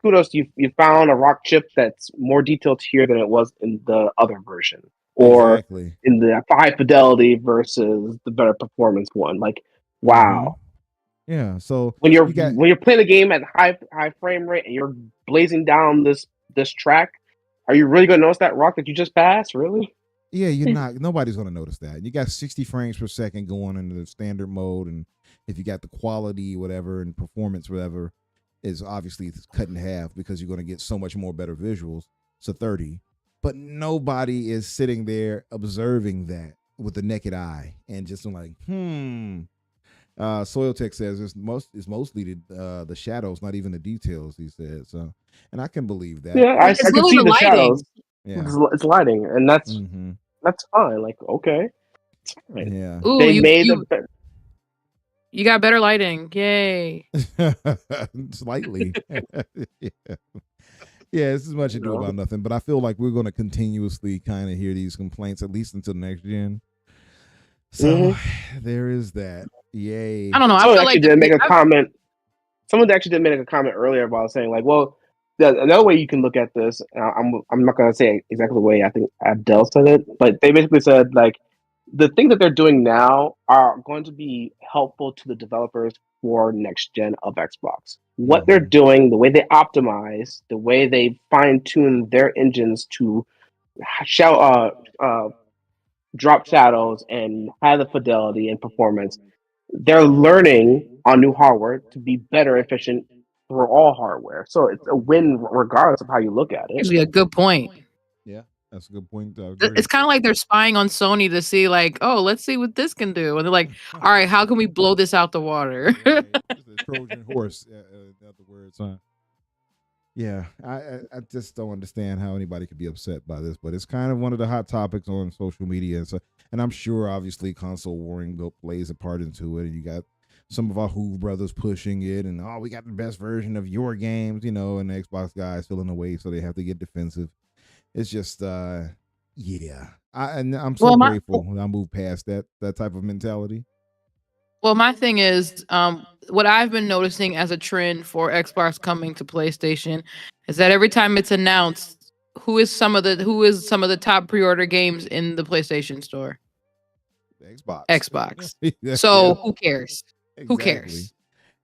Kudos, you found a rock chip that's more detailed here than it was in the other version, or in the high fidelity versus the better performance one. Like, wow. Yeah. So when you're playing a game at high frame rate and you're blazing down this track, are you really going to notice that rock that you just passed? Really? Yeah, you're not. Nobody's going to notice that. You got 60 frames per second going into the standard mode, and if you got the quality, whatever, and performance, whatever, is obviously cut in half because you're going to get so much more better visuals. So 30, but nobody is sitting there observing that with the naked eye and just like, Soiltech says it's mostly the shadows, not even the details. He said so, and I can believe that. Yeah, I can see the shadows. Yeah, it's lighting, and that's fine. Like, okay, it's fine. Yeah. Ooh, they made you got better lighting. Yay. Slightly. Yeah, this is much ado about nothing, but I feel like we're going to continuously kind of hear these complaints at least until next gen. So there is that. Yay. I don't know. Someone actually did make a comment. Someone actually did make a comment earlier about saying like, well, another way you can look at this, I'm not going to say exactly the way I think Abdel said it, but they basically said like the things that they're doing now are going to be helpful to the developers for next gen of Xbox. What they're doing, the way they optimize, the way they fine tune their engines to drop shadows and have the fidelity and performance, they're learning on new hardware to be better efficient for all hardware. So it's a win regardless of how you look at it. Actually, a good point. Yeah, that's a good point. I agree. It's kind of like they're spying on Sony to see, like, oh, let's see what this can do, and they're like, all right, how can we blow this out the water? Right. It's a Trojan horse, in other words, huh? Yeah, I just don't understand how anybody could be upset by this, but it's kind of one of the hot topics on social media, and so, and I'm sure obviously console warring plays a part into it. And you got some of our Who brothers pushing it, and we got the best version of your games, and the Xbox guys feeling away, so they have to get defensive. It's just, yeah, I'm so grateful I moved past that type of mentality. Well, my thing is, what I've been noticing as a trend for Xbox coming to PlayStation is that every time it's announced, who is some of the top pre-order games in the PlayStation Store? Xbox. So who cares? Exactly. Who cares?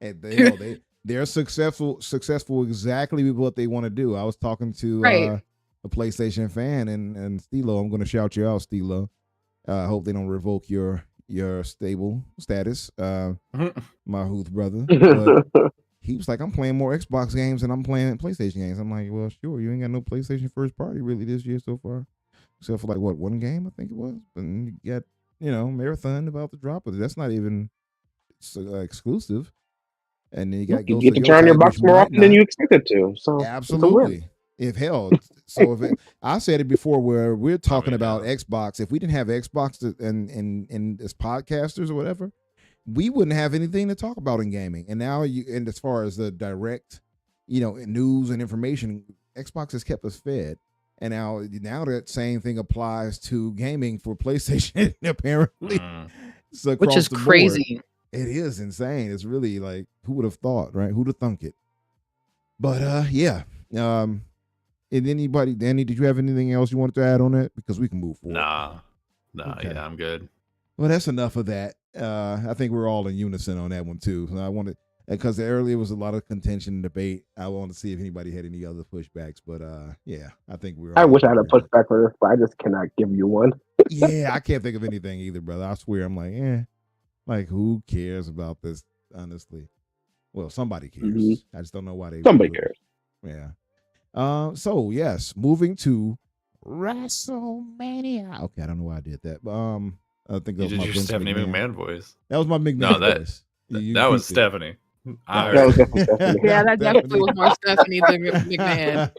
And they're successful exactly with what they want to do. I was talking to a PlayStation fan and Stilo. I'm going to shout you out, Stilo. I hope they don't revoke your stable status, my Huth brother. But he was like, I'm playing more Xbox games than I'm playing PlayStation games. I'm like, well, sure, you ain't got no PlayStation first party really this year so far, except for like one game I think it was. And you got Marathon about to drop, but that's not even exclusive. And then you got you get to turn your box more often than you expected to. So absolutely. If I said it before, where we're talking about Xbox. If we didn't have Xbox and as podcasters or whatever, we wouldn't have anything to talk about in gaming. And now and as far as the direct, news and information, Xbox has kept us fed. And now that same thing applies to gaming for PlayStation, apparently. So which is crazy. Board, it is insane. It's really like, who would have thought, right? Who'd have thunk it? But yeah. And anybody, Danny, did you have anything else you wanted to add on that? Because we can move forward. Nah, okay. Yeah, I'm good. Well, that's enough of that. I think we're all in unison on that one too. I wanted, because earlier was a lot of contention and debate. I wanted to see if anybody had any other pushbacks, but yeah, I think we're. I wish I had a pushback for this, but I just cannot give you one. Yeah, I can't think of anything either, brother. I swear, I'm like, who cares about this? Honestly, well, somebody cares. Mm-hmm. I just don't know why they. Somebody cares. Yeah. So yes, moving to Wrestlemania. Okay, I don't know why I did that, but I think that was my Stephanie McMahon voice. That was my McMahon voice. That was Stephanie. That was definitely Stephanie. Yeah, that definitely was more Stephanie than McMahon.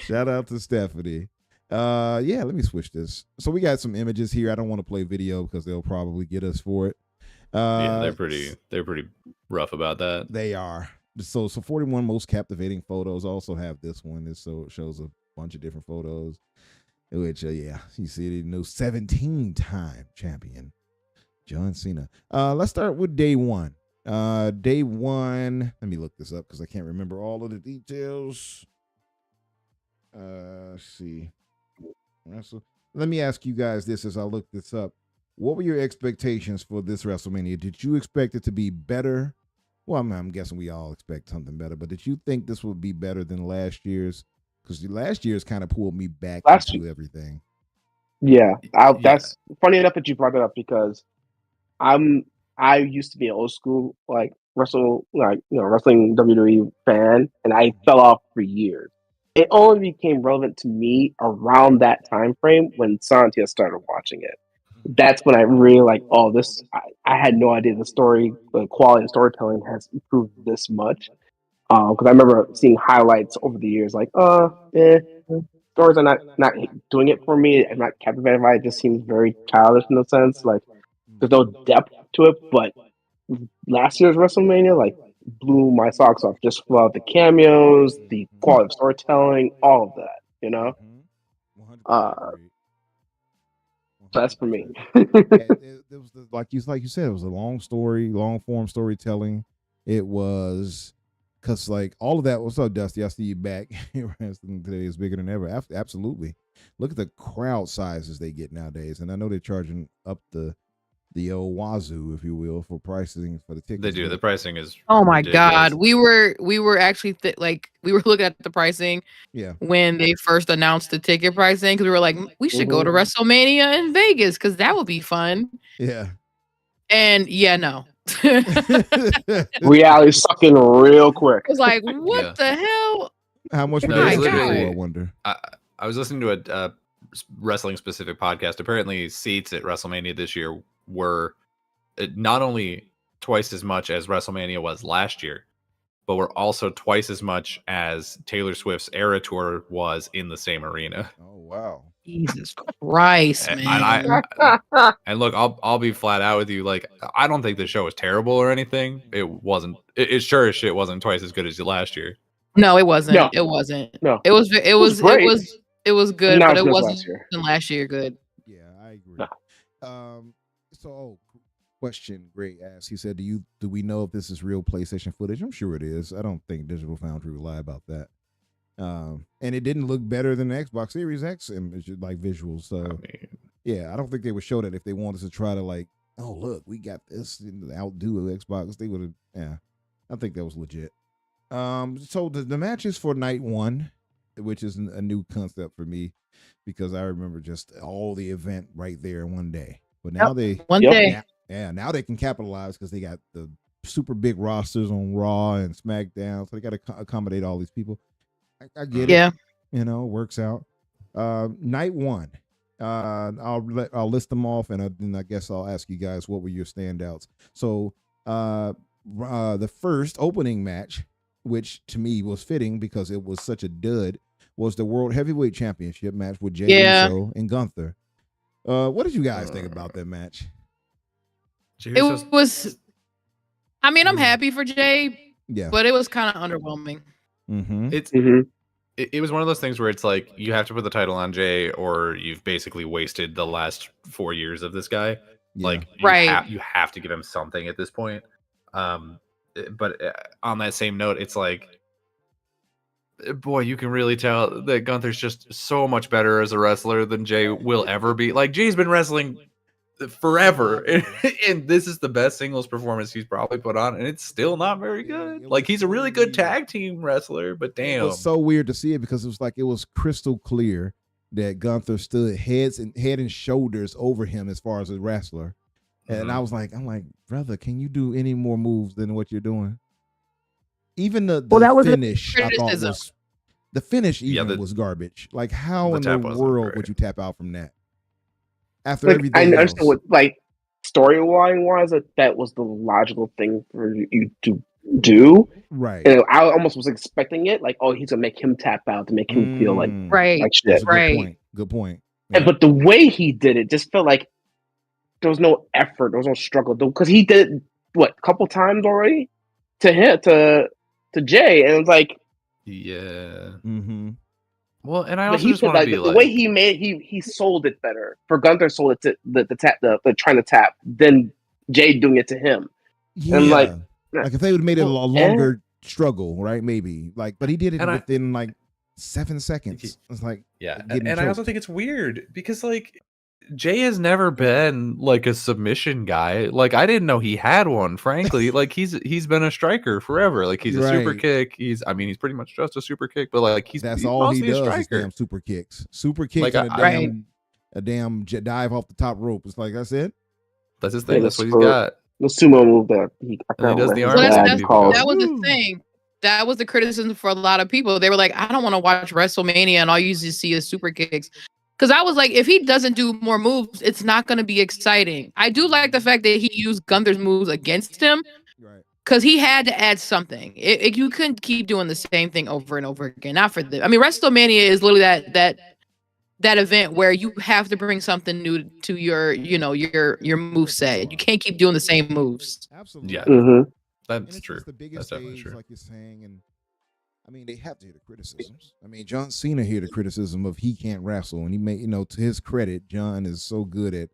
Shout out to Stephanie. Yeah, let me switch this. So we got some images here. I don't want to play video because they'll probably get us for it. Yeah, they're pretty rough about that. They are. So 41 most captivating photos. Also have this one. It shows a bunch of different photos. Which yeah, you see the new 17-time champion, John Cena. Let's start with day one. Day one. Let me look this up because I can't remember all of the details. Let's see. So let me ask you guys this as I look this up. What were your expectations for this WrestleMania? Did you expect it to be better? Well, I'm guessing we all expect something better, but did you think this would be better than last year's? Because last year's kind of pulled me back into everything. Yeah, that's funny enough that you brought that up because I used to be an old school wrestling WWE fan, and I fell off for years. It only became relevant to me around that time frame when Santia started watching it. That's when I really this. I had no idea the quality of storytelling has improved this much. Because I remember seeing highlights over the years, stories are not doing it for me. I'm not captivated by it. It just seems very childish in a sense. Like there's no depth to it. But last year's WrestleMania blew my socks off. Just about the cameos, the quality of storytelling, all of that. 100%. That's for me. It was like you said, it was a long story, long form storytelling. It was because all of that. What's up, Dusty? I see you back. Wrestling today is bigger than ever. Absolutely. Look at the crowd sizes they get nowadays, and I know they're charging up the the old wazoo, if you will, for pricing for the tickets. They do. The pricing is. Oh my ridiculous. god, we were actually we were looking at the pricing Yeah. when they first announced the ticket pricing because we were like, we should go to WrestleMania in Vegas because that would be fun. Yeah. And yeah, no. Reality sucking real quick. It's like, what Yeah. the hell? How much were No, they it's asking for, literally- I wonder? I was listening to a wrestling specific podcast. Apparently, seats at WrestleMania this year were not only twice as much as WrestleMania was last year, but were also twice as much as Taylor Swift's Era Tour was in the same arena. Oh wow. Jesus Christ, And man. And look, I'll be flat out with you. Like, I don't think the show was terrible or anything. It wasn't. It sure as shit wasn't twice as good as last year. No, it wasn't. No. It wasn't. No. It was great. it was good, Not but as it good as wasn't last year. last year good. Yeah, I agree. No. Question Gray asked. He said, do we know if this is real PlayStation footage? I'm sure it is. I don't think Digital Foundry will lie about that. And it didn't look better than the Xbox Series X image, like visuals. So I mean, yeah, I don't think they would show that if they wanted to try to like, oh look, we got this and outdo the Xbox. They would have. Yeah, I think that was legit. So the matches for night one, which is a new concept for me, because I remember just all the event right there in one day. But now One day. now they can capitalize because they got the super big rosters on Raw and SmackDown, so they got to accommodate all these people. I get it. Yeah. You know, works out. Night one. I'll list them off, and then I guess I'll ask you guys what were your standouts. So the first opening match, which to me was fitting because it was such a dud, was the World Heavyweight Championship match with Jey Uso and Gunther. What did you guys think about that match? It was. I mean, I'm happy for Jay, Yeah, but it was kind of underwhelming. mm-hmm. It was one of those things where it's like you have to put the title on Jay, or you've basically wasted the last 4 years of this guy. Yeah. Like, Right. you have to give him something at this point. But on that same note, it's like, boy, you can really tell that Gunther's just so much better as a wrestler than Jay will ever be. Like, Jay's been wrestling forever, and this is the best singles performance he's probably put on, and it's still not very good. Like, he's a really good tag team wrestler, but damn, It was so weird to see it because it was like it was crystal clear that Gunther stood head and shoulders over him as far as a wrestler. And I'm like, brother, can you do any more moves than what you're doing? Even the that was a finish, I thought criticism. was the finish Yeah, even was garbage. Like, how the in the tap wasn't world great. would you tap out from that? After Like, everything I else. understand what, like, storyline wise, that was the logical thing for you to do. Right. And I almost was expecting it, like, oh, he's gonna make him tap out to make him feel like Right. shit. That's a Right. Good point. Good point. And, but the way he did it just felt like there was no effort, there was no struggle, because he did it, what, a couple times already to him, to Jay, and it's like, yeah. Mm-hmm. Well, and I but also he just said want to like be the like, way he made he sold it better. For Gunther sold it to the trying to tap than Jay doing it to him. Yeah. And like if they would have made it a Well, longer struggle, right? Maybe. Like, but he did it And within like 7 seconds. It's like, yeah, getting and I also choked. think it's weird because like Jay has never been like a submission guy. Like, I didn't know he had one, frankly. Like, he's been a striker forever. Like, he's a super Right. kick. He's pretty much just a super kick, but like he's all he mostly a does is striker. damn super kicks. Super kicks Like, and Right. a damn dive off the top rope. It's like, that's it. That's his thing. Yeah, That's what he's for- got. the sumo move that he And he does the Well, arm that's, drag that's, people. that was Woo. the thing. That was the criticism for a lot of people. They were like, I don't want to watch WrestleMania and all you usually see is super kicks. Because I was like, if he doesn't do more moves, it's not going to be exciting. I do like the fact that he used Gunther's moves against him Right. because he had to add something. You couldn't keep doing the same thing over and over again. Not for the. I mean, WrestleMania is literally that event where you have to bring something new to your move set. You can't keep doing the same moves. Absolutely. Yeah. Mm-hmm. And That's it's true. just the biggest That's definitely stage, true. like you're saying, and I mean they have to hear the criticisms. I mean, John Cena hear the criticism of he can't wrestle, and he may, to his credit, John is so good at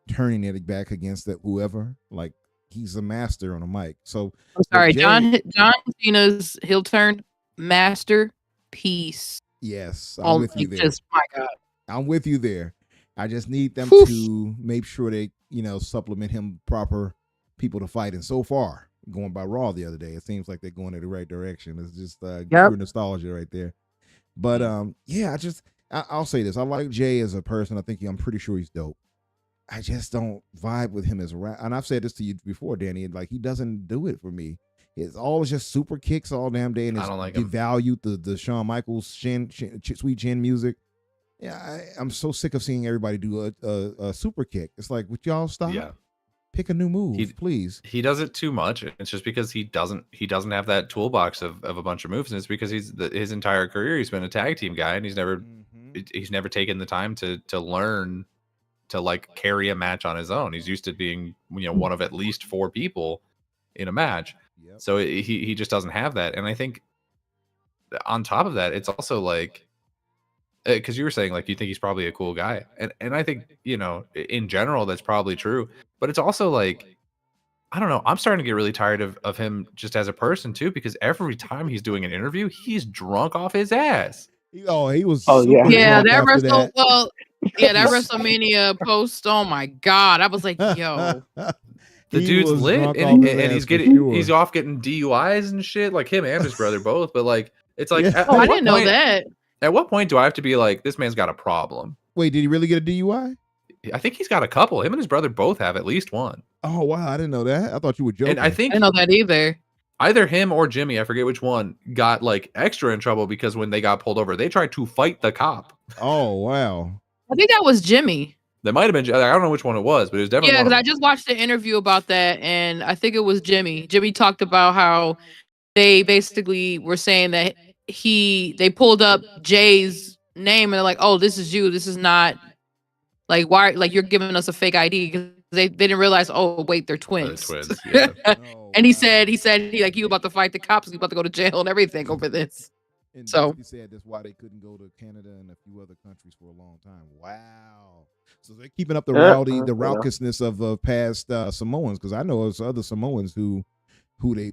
turning it back against that whoever. Like, he's a master on a mic. So I'm sorry, Jay- John Cena's heel turn masterpiece. yes, I'm Oh, with you like, there. just my God. I'm with you there. I just need them to make sure they, supplement him proper people to fight. And so far, going by Raw the other day, it seems like they're going in the right direction. It's just pure nostalgia right there. But yeah, I'll say this: I like Jay as a person. I'm pretty sure he's dope. I just don't vibe with him as a rap. And I've said this to you before, Danny. Like, he doesn't do it for me. It's always just super kicks all damn day, and it's devalued the Shawn Michaels Sweet Chin music. Yeah, I'm so sick of seeing everybody do a super kick. It's like, would y'all stop? Yeah. Pick a new move, please. He does it too much. It's just because he doesn't have that toolbox of a bunch of moves, and it's because his entire career he's been a tag team guy, and he's never taken the time to learn to like carry a match on his own. He's used to being one of at least 4 people in a match. Yep. So he just doesn't have that. And I think on top of that, it's also like, because you were saying like you think he's probably a cool guy, and I think in general that's probably true, but it's also like, I don't know, I'm starting to get really tired of him just as a person too, because every time he's doing an interview he's drunk off his ass. He was super that that WrestleMania post, oh my god, I was like, yo. The dude's lit, and he's off getting DUIs and shit, like him and his brother both. But like, it's like, I didn't know that. At what point do I have to be like, this man's got a problem? Wait, did he really get a DUI? I think he's got a couple. Him and his brother both have at least one. Oh wow, I didn't know that. I thought you were joking. And I didn't know that either. Either him or Jimmy, I forget which one, got like extra in trouble because when they got pulled over, they tried to fight the cop. Oh wow. I think that was Jimmy. That might have been. I don't know which one it was, but it was definitely. Yeah, because I just watched the interview about that, and I think it was Jimmy. Jimmy talked about how they basically were saying that they pulled up Jay's name, and they're like, "Oh, this is you. This is not like why? Like you're giving us a fake ID." Because they didn't realize. Oh, wait, they're twins. They're twins. Yeah. And he said he about to fight the cops. He's about to go to jail and everything over this. And so he said that's why they couldn't go to Canada and a few other countries for a long time. Wow. So they're keeping up the raucousness of past Samoans, because I know there's other Samoans who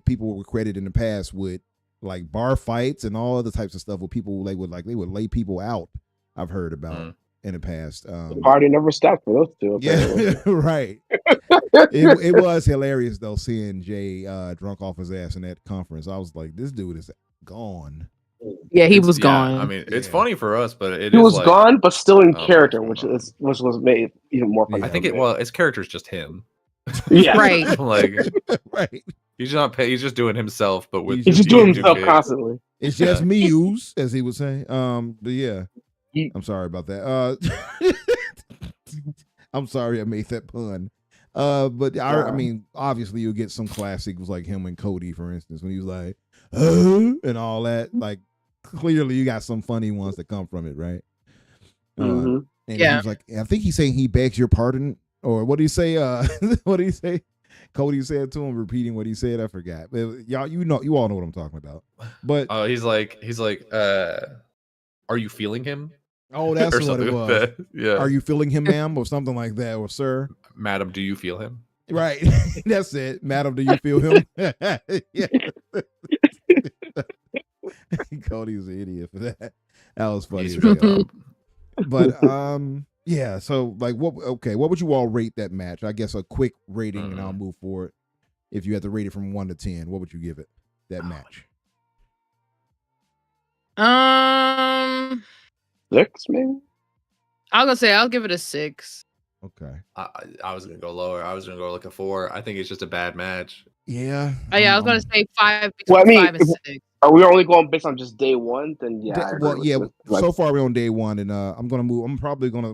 people were credited in the past with like bar fights and all other types of stuff where people they would lay people out. I've heard about in the past. The party never stopped for those two. Yeah, right. It was hilarious though seeing Jay drunk off his ass in that conference. I was like, this dude is gone. Yeah, he was gone. I mean, it's funny for us, but he was like, gone, but still in character, which was made even more funny. I think his character's just him. Yeah, right. Like, right. He's just doing himself, but with he's just doing himself constantly. It's just me, use as he would say. But yeah, I'm sorry about that. I'm sorry I made that pun. But I mean, obviously you'll get some classics like him and Cody, for instance, when he was like, and all that. Like, clearly you got some funny ones that come from it, right? And he was like, I think he's saying he begs your pardon, or what did he say? What did he say? Cody said to him, repeating what he said. I forgot. But y'all, you all know what I'm talking about. But he's like, are you feeling him? Oh, that's what it was. Like yeah. Are you feeling him, ma'am, or something like that, or sir? Madam, do you feel him? Right. That's it. Madam, do you feel him? Yeah. Cody's an idiot for that. That was funny. But yeah, so like what would you all rate that match? I guess a quick rating and I'll move forward. If you had to rate it from 1 to 10, what would you give it, that match? 6, maybe? I was gonna say I'll give it a 6. Okay. I was gonna go lower. I was gonna go like a 4. I think it's just a bad match. Yeah. I was gonna say 5. Well, I mean, 5 and 6. Are we only going based on just day one? Then yeah. So far we're on day one, and I'm gonna move.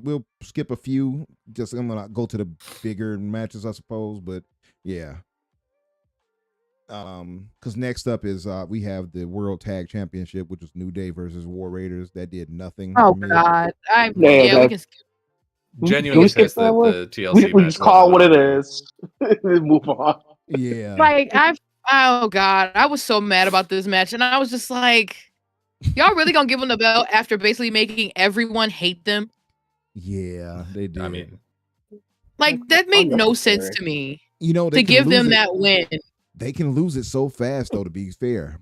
We'll skip a few. I'm gonna go to the bigger matches, I suppose. But yeah. Because next up is we have the World Tag Championship, which was New Day versus War Raiders. That did nothing. Oh God! We can skip. Genuinely pissed that the TLC we just call it what it is. Move on. Yeah. Like oh God, I was so mad about this match, and I was just like, y'all really gonna give them the belt after basically making everyone hate them? Yeah, they did. I mean, like that made no sense to me. To give them that win. They can lose it so fast, though, to be fair,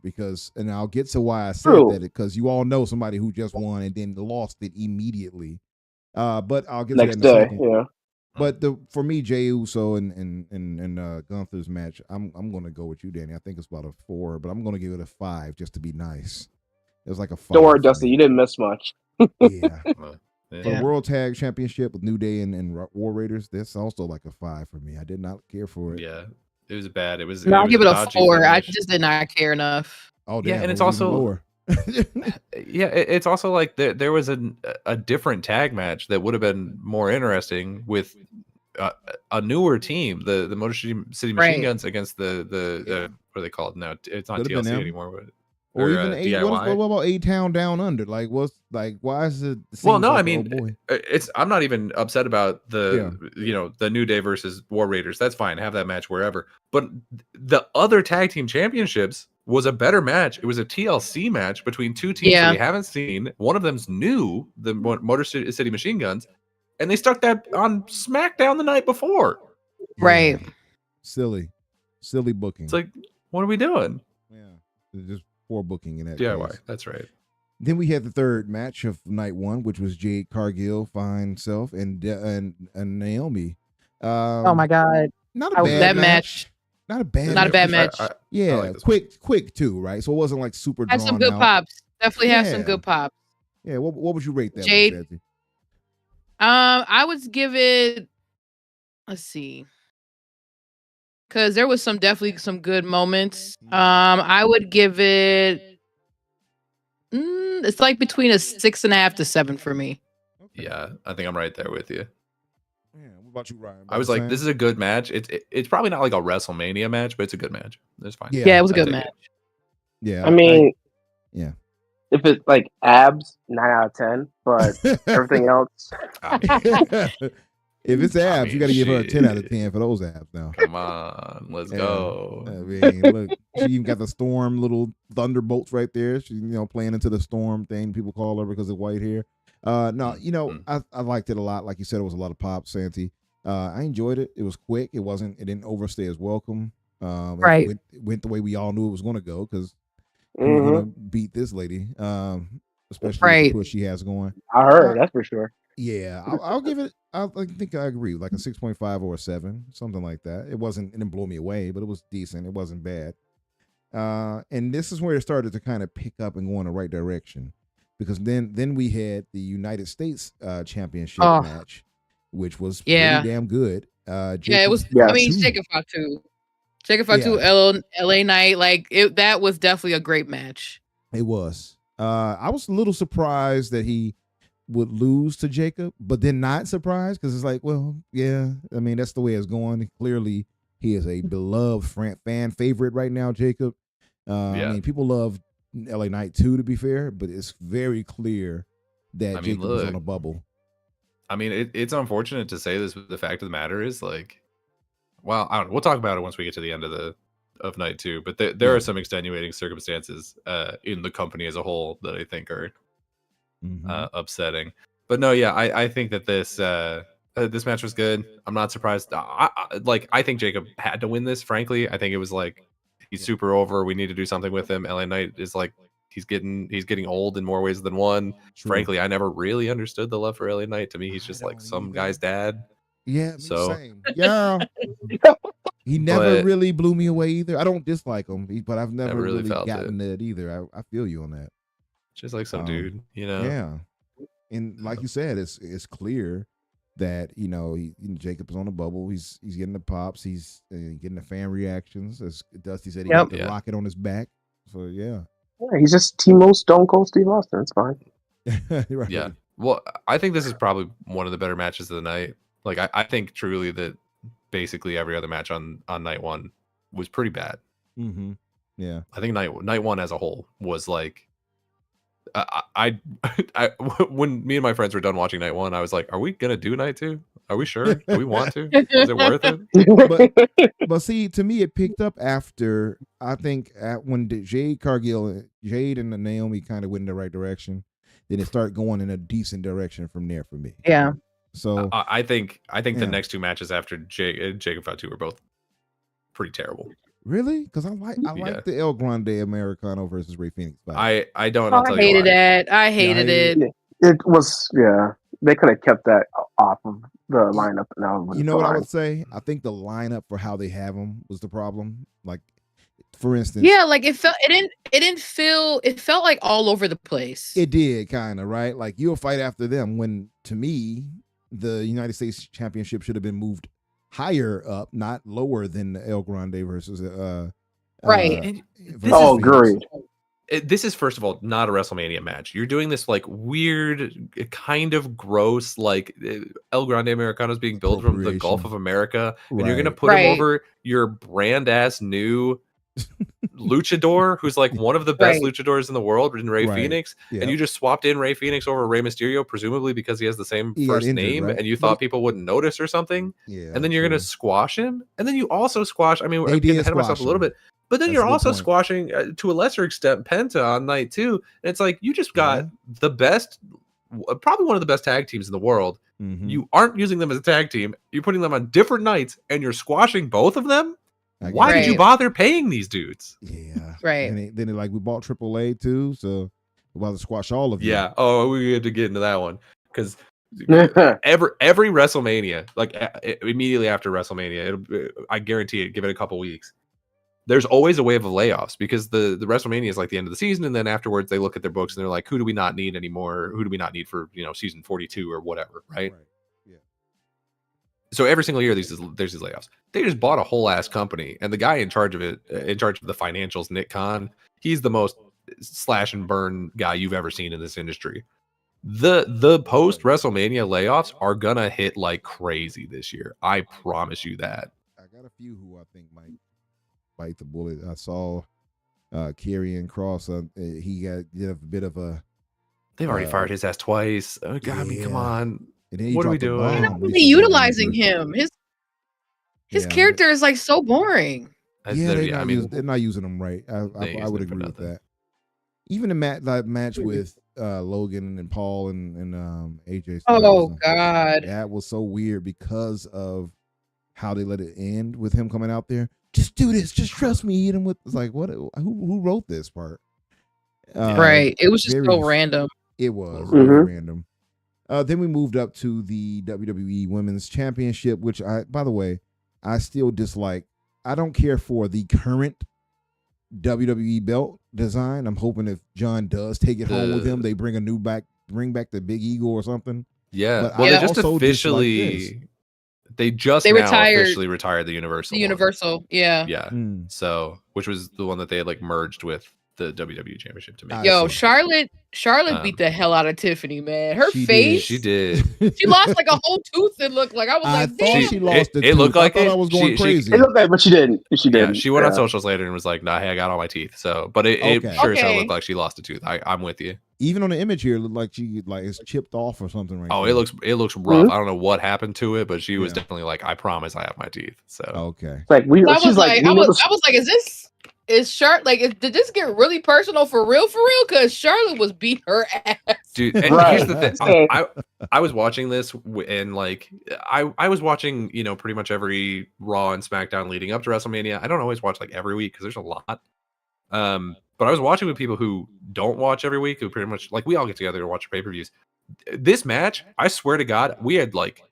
and I'll get to why I said that, because you all know somebody who just won and then lost it immediately. But I'll get Next to that in a day, second. yeah. But for me, Jey Uso and Gunther's match, I'm gonna go with you, Danny. I think it's about a 4, but I'm gonna give it a 5 just to be nice. It was like a 5. Don't worry, for Dusty, me. you didn't miss much. Yeah. Well, For Yeah. the World Tag Championship with New Day and War Raiders, that's also like a 5 for me. I did not care for it. Yeah, it was bad. It was. No, I'll was give it a dodgy 4. I finish. just did not care enough. Oh, Yeah, damn. and it's it was even also- lower. Yeah, it's also like there was a different tag match that would have been more interesting with a newer team, the Motor City Machine Right. Guns against the what are they called now? It's not Could've been TLC them. anymore, but Or even A. DIY. What about A Town Down Under? Like, why is it? Well, no, seems I like, mean, oh boy. it's. I'm not even upset about the New Day versus War Raiders. That's fine. Have that match wherever. But the other tag team championships was a better match. It was a TLC match between two teams Yeah. that we haven't seen. One of them's new, the Motor City Machine Guns, and they stuck that on SmackDown the night before. Right. Silly booking. It's like, what are we doing? yeah, it's just poor booking in that DIY. case. That's right. Then we had the third match of night 1, which was Jade Cargill, Fine Self, and Naomi. Oh my god. Not a bad that match. Not a bad. Not a bad match. Yeah, like this quick too, right? So it wasn't like super Have drawn some good out. pops. Definitely have some Yeah. good pops. Yeah, what would you rate that? Jade- one, Jazzy? I would give it. Let's see. Because there was definitely some good moments. I would give it. It's like between a 6.5 to 7 for me. Okay. Yeah, I think I'm right there with you. Yeah. What about you, Ryan? I was like, this is a good match. It's probably not like a WrestleMania match, but it's a good match. It's fine. Yeah. Yeah, it was a I good take match. it. Yeah. I mean, yeah. if it's like abs, 9 out of 10, but everything else, I mean, if it's abs, you mean, got to give her a 10 out of shit. 10 for those abs now. come on, let's Yeah. go. I mean, look, she even got the storm little thunderbolts right there. She's playing into the storm thing people call her because of white hair. No, I liked it a lot. Like you said, it was a lot of pop, Santi. I enjoyed it. It was quick. It didn't overstay its welcome. Right. It went the way we all knew it was going to go because who's mhm, going to beat this lady? Especially with Right. the push she has going. I heard, that's for sure. Yeah, I'll give it. I think I agree, like a 6.5 or a 7, something like that. It didn't blow me away, but it was decent. It wasn't bad. And this is where it started to kind of pick up and go in the right direction, because then we had the United States Championship Oh. match, which was Yeah. pretty damn good. Yeah, it Jacob was. Yeah. I mean, Fatu. Jacob Fatu. Jacob Fatu, LA Knight. Like that was definitely a great match. It was. I was a little surprised that he would lose to Jacob, but then not surprised because it's like, well, yeah. I mean, that's the way it's going. Clearly, he is a beloved fan favorite right now, Jacob. I Yeah. mean, people love LA Knight too, to be fair, but it's very clear that I mean, Jacob is on look. a bubble. I mean, it's unfortunate to say this, but the fact of the matter is, like, well, I don't know. We'll talk about it once we get to the end of night 2. But there are some extenuating circumstances in the company as a whole that I think are Mhm. upsetting. But no, yeah, I think that this match was good. I'm not surprised. I think Jacob had to win this. Frankly, I think it was like he's super over. We need to do something with him. LA Knight is like he's getting old in more ways than one. True. Frankly, I never really understood the love for LA Knight. To me, he's I just like don't some either. guy's dad. Yeah, me So- same. Yeah. He never But- really blew me away either. I don't dislike him, but I've never really really felt gotten it either. I feel you on that. Just like some Um, dude, you know. Yeah, and like you said, it's clear that Jacob is on the bubble. He's getting the pops. He's getting the fan reactions. As Dusty said, he Yep. got the Yeah. rocket on his back. So yeah, Yeah, he's just Timo Stone Cold Steve Austin. It's fine. right. Yeah. Well, I think this is probably one of the better matches of the night. Like I think truly that basically every other match on night 1 was pretty bad. Mm-hmm. Yeah. I think night 1 as a whole was like I when me and my friends were done watching night 1, I was like, are we gonna do night 2? Are we sure? Do we want to? Is it worth it? But see, to me, it picked up after when Jade and the Naomi kind of went in the right direction. Then it started going in a decent direction from there for me. Yeah. So I think Yeah. the next 2 matches after Jacob Fatu were both pretty terrible. really, because I like Yeah. the El Grande Americano versus Ray Phoenix fight. I don't. Oh, I'll I tell you hated why. that. I hated hated it. It was, yeah. they could have kept that off of the lineup. And that would You know what I would say? I think the lineup for how they have them was the problem. Like, for instance, Yeah, like it felt like all over the place. it did kind of, right? Like, you'll fight after them when, to me, the United States Championship should have been moved higher up, not lower than the El Grande versus Right. agreed. This is, first of all, not a WrestleMania match. You're doing this like weird, kind of gross, like El Grande Americano is being built from the Gulf of America, and you're gonna put him over your brand ass new luchador, who's like one of the best luchadors in the world, in Rey Fenix, and you just swapped in Rey Fenix over Rey Mysterio, presumably because he has the same first name, and you thought people wouldn't notice or something. Yeah, and then you're gonna squash him, and then you also squash. I mean, I'm They getting did ahead of myself a little squash bit. But then That's you're a good also point. squashing, to a lesser extent, Penta on night 2. And it's like, you just got the best, probably one of the best tag teams in the world. Mhm. You aren't using them as a tag team. You're putting them on different nights, and you're squashing both of them? Why did you Right. bother paying these dudes? Yeah. Right. And then like, we bought AAA too, so we're about to squash all of you. Yeah. Oh, we had to get into that one. Because every WrestleMania, like immediately after WrestleMania, I guarantee it, give it a couple weeks, there's always a wave of layoffs, because the WrestleMania is like the end of the season, and then afterwards they look at their books and they're like, who do we not need anymore? Who do we not need for, season 42 or whatever, right? Yeah. So every single year there's these layoffs. They just bought a whole ass company, and the guy in charge of it, in charge of the financials, Nick Khan, he's the most slash and burn guy you've ever seen in this industry. The post WrestleMania layoffs are gonna hit like crazy this year. I promise you that. I got a few who I think might bite the bullet. I saw Karrion Kross. He did a bit of a. They've already fired his ass twice. Oh, God, I mean, come on. And then he What are we dropped a doing? They're bomb not when really he said he utilizing wanted to- him. His Yeah, character is like so boring. Yeah, I mean, they're not using them right. I would agree with that. Even the match with Logan and Paul and AJ Styles. Oh God. That was so weird because of how they let it end with him coming out there. Just do this. Just trust me. Hit him with. It's like, what? Who wrote this part? Right. It was just very- so random. It was Mhm. very random. Then we moved up to the WWE Women's Championship, which by the way, I still dislike. I don't care for the current WWE belt design. I'm hoping if John does take it home with him, they bring back the Big Eagle or something. yeah. But Well, I they just also officially, dislike they just They now retired officially retired the Universal. The one. Universal. Yeah. Yeah. Mm. So, which was the one that they had like merged with the WWE Championship to make. Yo, I see. Charlotte beat the hell out of Tiffany, man. Her She did. face. She did. She lost like a whole tooth. It looked like I was I like, thought damn. she lost the it tooth. looked like I thought it. I was going She- crazy. It looked like, but she didn't. She Yeah, didn't. she went on socials later and was like, "Nah, hey, I got all my teeth." So, but it Okay. sure as hell Okay. looked like she lost a tooth. I'm with you. Even on the image here, it looked like she it's chipped off or something right Oh, there. it looks rough. Mhm. I don't know what happened to it, but she was Yeah. definitely like, "I promise, I have my teeth." So, Okay. It's like I she's was like, we I know was the- like, is Charlotte like? Did this get really personal for real? Because Charlotte was beat her ass. dude, and Right. here's the thing. Same. I was watching this and like I was watching, pretty much every Raw and SmackDown leading up to WrestleMania. I don't always watch like every week because there's a lot. But I was watching with people who don't watch every week, who pretty much like we all get together to watch pay-per-views. This match, I swear to God, we had like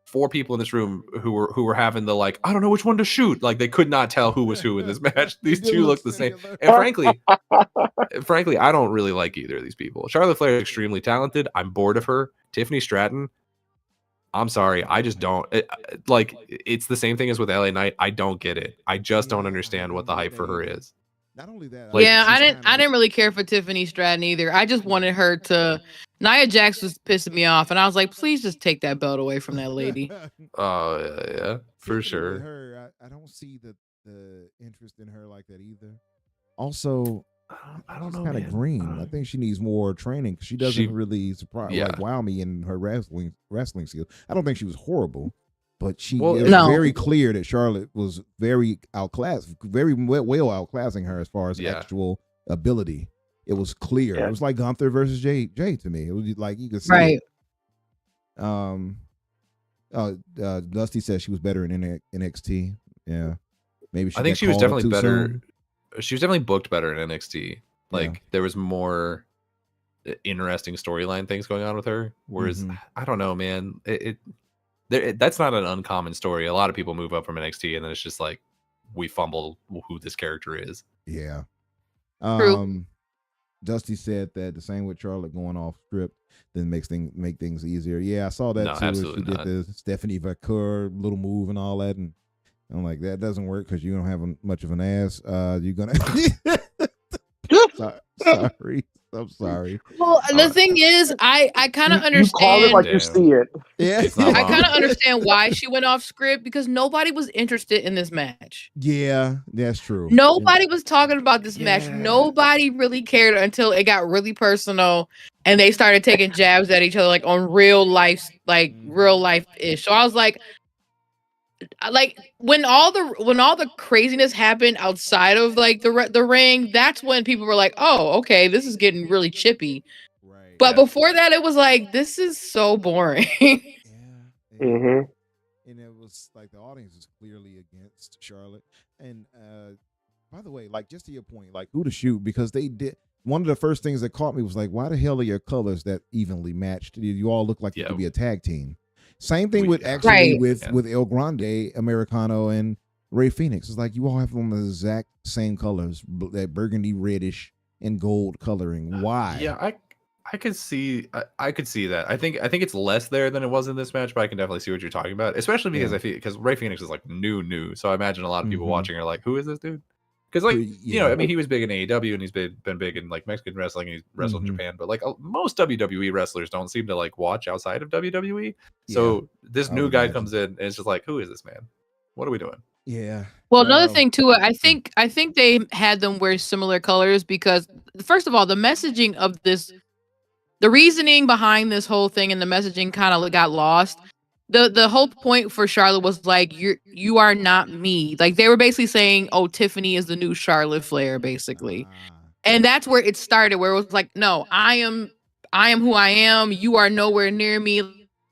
4 people in this room who were having the like, I don't know which one to shoot. Like they could not tell who was who in this match. These two look the same. And frankly, I don't really like either of these people. Charlotte Flair is extremely talented. I'm bored of her. Tiffany Stratton, I'm sorry, I just don't. It's the same thing as with LA Knight. I don't get it. I just don't understand what the hype for her is. Not only that, Like, yeah, she's I didn't really care for Tiffany Stratton either. I just wanted her to. Nia Jax was pissing me off, and I was like, please just take that belt away from that lady. Oh yeah, for Tiffany, sure. with her, I don't see the interest in her like that either. Also, I don't know. kind of man. green. I think she needs more training because she doesn't really surprise Yeah. like wow me in her wrestling skills. I don't think she was horrible, but it No. was very clear that Charlotte was very well outclassing her as far as Yeah. actual ability. It was clear. Yeah. It was like Gunther versus Jay to me. It was like you could see Right. it. Dusty said she was better in NXT. Yeah, maybe I think got she was called up definitely too better. soon. She was definitely booked better in NXT. Like there was more. interesting storyline things going on with her. Whereas Mhm. I don't know, man. That's not an uncommon story. A lot of people move up from NXT and then it's just like we fumble who this character is. Yeah. True. Dusty said that the same with Charlotte going off script then make things easier. Yeah, I saw that No, too. Where she absolutely did not. the Stephanie Vaquer little move and all that, and I'm like, that doesn't work because you don't have much of an ass. You're gonna. Sorry, I'm sorry. Well, the Alright. thing is, I kind of You call it understand. like you Damn. see it. Yeah, It's not I wrong. kind of understand why she went off script because nobody was interested in this match. Yeah, that's true. Nobody was talking about this match. Yeah. Nobody really cared until it got really personal and they started taking jabs at each other like on real life, like real life ish. So I was like when all the craziness happened outside of like the ring, that's when people were like, "Oh, okay, this is getting really chippy." Right. But Yeah. before that, it was like, "This is so boring." Yeah. Mhm. And it was like the audience is clearly against Charlotte. And by the way, like just to your point, like who to shoot, because they did one of the first things that caught me was like, why the hell are your colors that evenly matched? You all look like you Yeah. could be a tag team. Same thing with Right. with El Grande, Americano, and Ray Phoenix. It's like you all have them the exact same colors, that burgundy, reddish, and gold coloring. Why? Yeah, I could see I could see that. I think it's less there than it was in this match, but I can definitely see what you're talking about. Especially because Yeah. I feel because Ray Phoenix is like new, so I imagine a lot of people Mhm. watching are like, "Who is this dude?" Because like Yeah. I mean, he was big in AEW and he's been big in like Mexican wrestling. And he's wrestled in Mhm. Japan, but like most WWE wrestlers don't seem to like watch outside of WWE. Yeah, So this I new would guy imagine. comes in and it's just like, "Who is this man? What are we doing?" Yeah. Well, another thing too, I think they had them wear similar colors because first of all, the messaging of this, the reasoning behind this whole thing and the messaging kind of got lost. The whole point for Charlotte was like you are not me. Like they were basically saying, "Oh, Tiffany is the new Charlotte Flair," basically. And that's where it started, where it was like, "No, I am who I am. You are nowhere near me."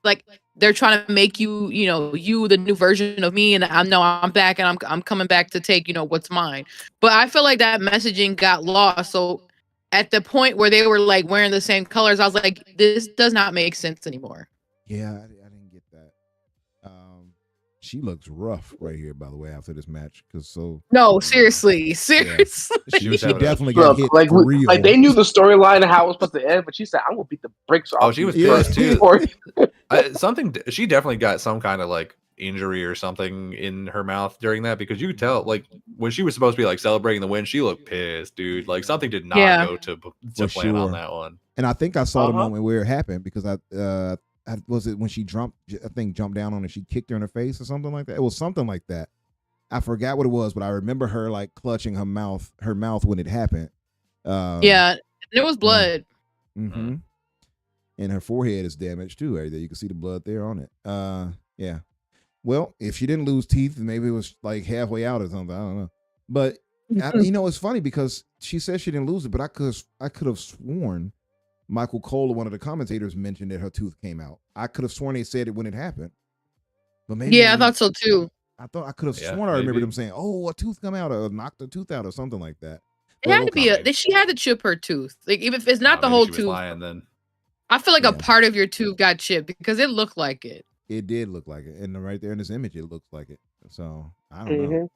Like they're trying to make you, you the new version of me, and I'm back, and I'm coming back to take, what's mine. But I feel like that messaging got lost. So at the point where they were like wearing the same colors, I was like, this does not make sense anymore. Yeah, I didn't get that. She looks rough right here, by the way, after this match. No, seriously. she was having a- definitely got Look, hit like for real. like they knew the storyline and how it was supposed to end, but she said, "I'm gonna beat the bricks off." Oh, she was you pissed, too. Or- She definitely got some kind of like injury or something in her mouth during that, because you could tell like when she was supposed to be like celebrating the win, she looked pissed, dude. Like something did not Yeah. go to For plan on sure. that one. And I think I saw the Uh-huh. moment where it happened because I was it when she jumped down on her, she kicked her in her face or something like that. It was something like that. I forgot what it was, but I remember her like clutching her mouth when it happened. Yeah, there was blood. Mm-hmm. And her forehead is damaged too. Right there, you can see the blood there on it. Yeah. Well, if she didn't lose teeth, maybe it was like halfway out or something. I don't know. But it's funny because she said she didn't lose it, but I could have sworn Michael Cole, one of the commentators, mentioned that her tooth came out. I could have sworn they said it when it happened. But maybe Yeah, I thought so too. I could have Yeah, sworn I remember maybe. them saying, "Oh, a tooth come out, or knocked a tooth out, or something like that." It had to be okay. she had to chip her tooth. Like even if it's not the Maybe whole she was tooth, lying then. I feel like Yeah. a part of your tooth got chipped because it looked like it. It did look like it, and right there in this image, it looks like it. So I don't know.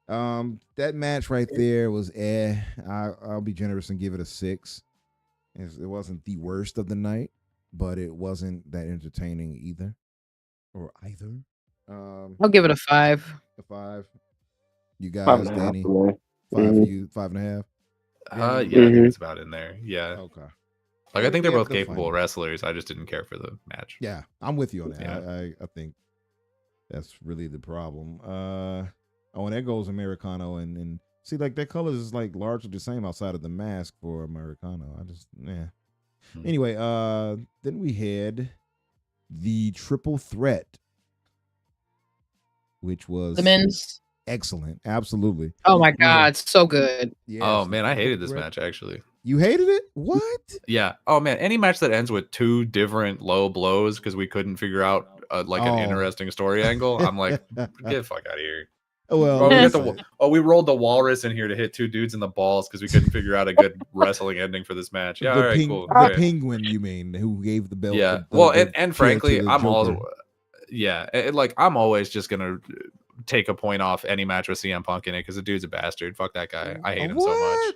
Mhm. That match right there was I'll be generous and give it a 6. It wasn't the worst of the night, but it wasn't that entertaining either. I'll give it a 5. A 5. You guys, 5.5 Danny, for me. 5 for you, 5.5. Yeah, I Mhm. think it's about in there. Yeah. Okay. Like I think they're Yeah, both good capable fight. wrestlers. I just didn't care for the match. Yeah, I'm with you on that. Yeah. I think that's really the problem. And there goes Americano, and see, like their colors is like largely the same outside of the mask for Americano. Anyway, then we had the triple threat, which was The men's. excellent. Absolutely. Oh my god, so good. Yes, Oh the man, I triple hated this threat. match actually. You hated it? What? Yeah. Oh man, any match that ends with 2 different low blows because we couldn't figure out an Oh. interesting story angle, I'm like, get the fuck out of here. Well, Oh, we, got listen, we rolled the walrus in here to hit 2 dudes in the balls because we couldn't figure out a good wrestling ending for this match. Yeah, all right, cool. the Great. penguin, you mean, who gave the belt? Yeah. the Well, chair and to frankly, the I'm Joker. also like I'm always just gonna take a point off any match with CM Punk in it because the dude's a bastard. Fuck that guy. I hate him so much. What?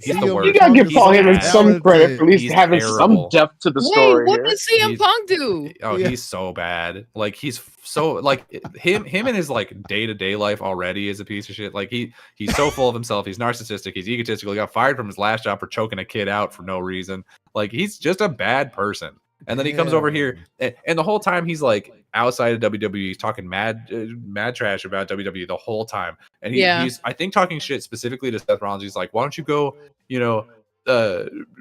He's CM the You worst. gotta give He's Paul Heyman ass. some credit for at least He's having terrible. some depth to the Wait, story what here. did CM He's- Punk do? Oh, Yeah. he's so bad. Like he's so like him in his like day-to-day life already is a piece of shit. Like he's so full of himself. He's narcissistic. He's egotistical. He got fired from his last job for choking a kid out for no reason. Like he's just a bad person. And then he comes over here, and the whole time he's like outside of WWE, he's talking mad trash about WWE the whole time. And he's I think talking shit specifically to Seth Rollins. He's like, why don't you go,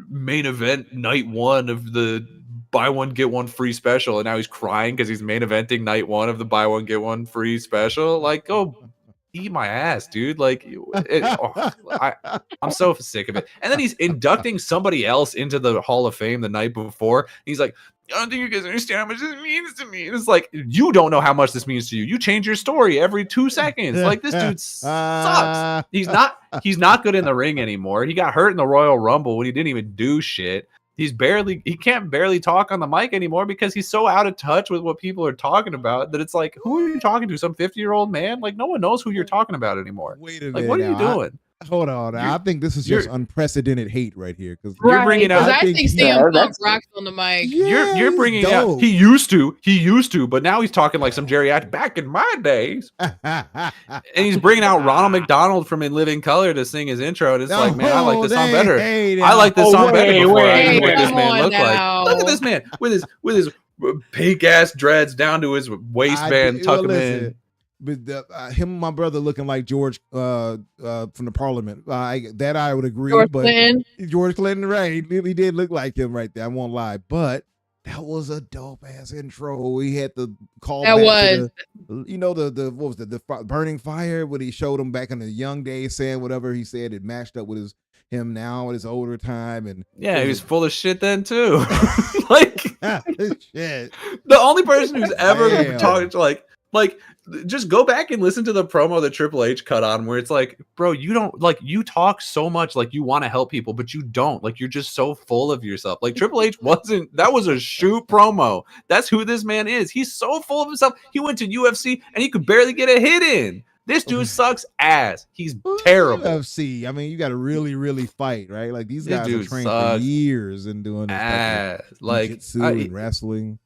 main event night 1 of the buy one get one free special, and now he's crying because he's main eventing night 1 of the buy one get one free special. Like, go eat my ass, dude. Like, I'm so sick of it. And then he's inducting somebody else into the Hall of Fame the night before. He's like, I don't think you guys understand how much this means to me. And it's like, you don't know how much this means to you. You change your story every 2 seconds. Like, this dude sucks. He's not good in the ring anymore. He got hurt in the Royal Rumble when he didn't even do shit. He can't barely talk on the mic anymore because he's so out of touch with what people are talking about that it's like, who are you talking to? Some 50-year-old man? Like, no one knows who you're talking about anymore. Wait a minute. Like, what are you doing? Hold on. I think this is just unprecedented hate right here. Because you're bringing out. I think CM Punk rocks on the mic. You're bringing out. He used to, but now he's talking like some geriatric back in my days. And he's bringing out Ronald McDonald from In Living Color to sing his intro. And it's like, man, I like this song better. I like this song better before I knew what this man looked like. Look at this man with his pink ass dreads down to his waistband, tuck him in. But him and my brother looking like George from the Parliament. That I would agree. George Clinton, right? He really did look like him right there. I won't lie. But that was a dope ass intro. He had the call. That was, the what was it? The burning fire when he showed him back in the young days, saying whatever he said. It matched up with him now at his older time, and he was full of shit then too. Like shit. The only person who's ever talked like just go back and listen to the promo that Triple H cut on where it's like, bro, you don't like, you talk so much like you want to help people, but you don't. Like, you're just so full of yourself. Like, Triple H that was a shoot promo. That's who this man is. He's so full of himself. He went to UFC and he could barely get a hit in. This dude sucks ass. He's terrible. UFC. I mean, you got to really, really fight, right? Like, these guys are trained for years and doing this like jiu-jitsu and wrestling.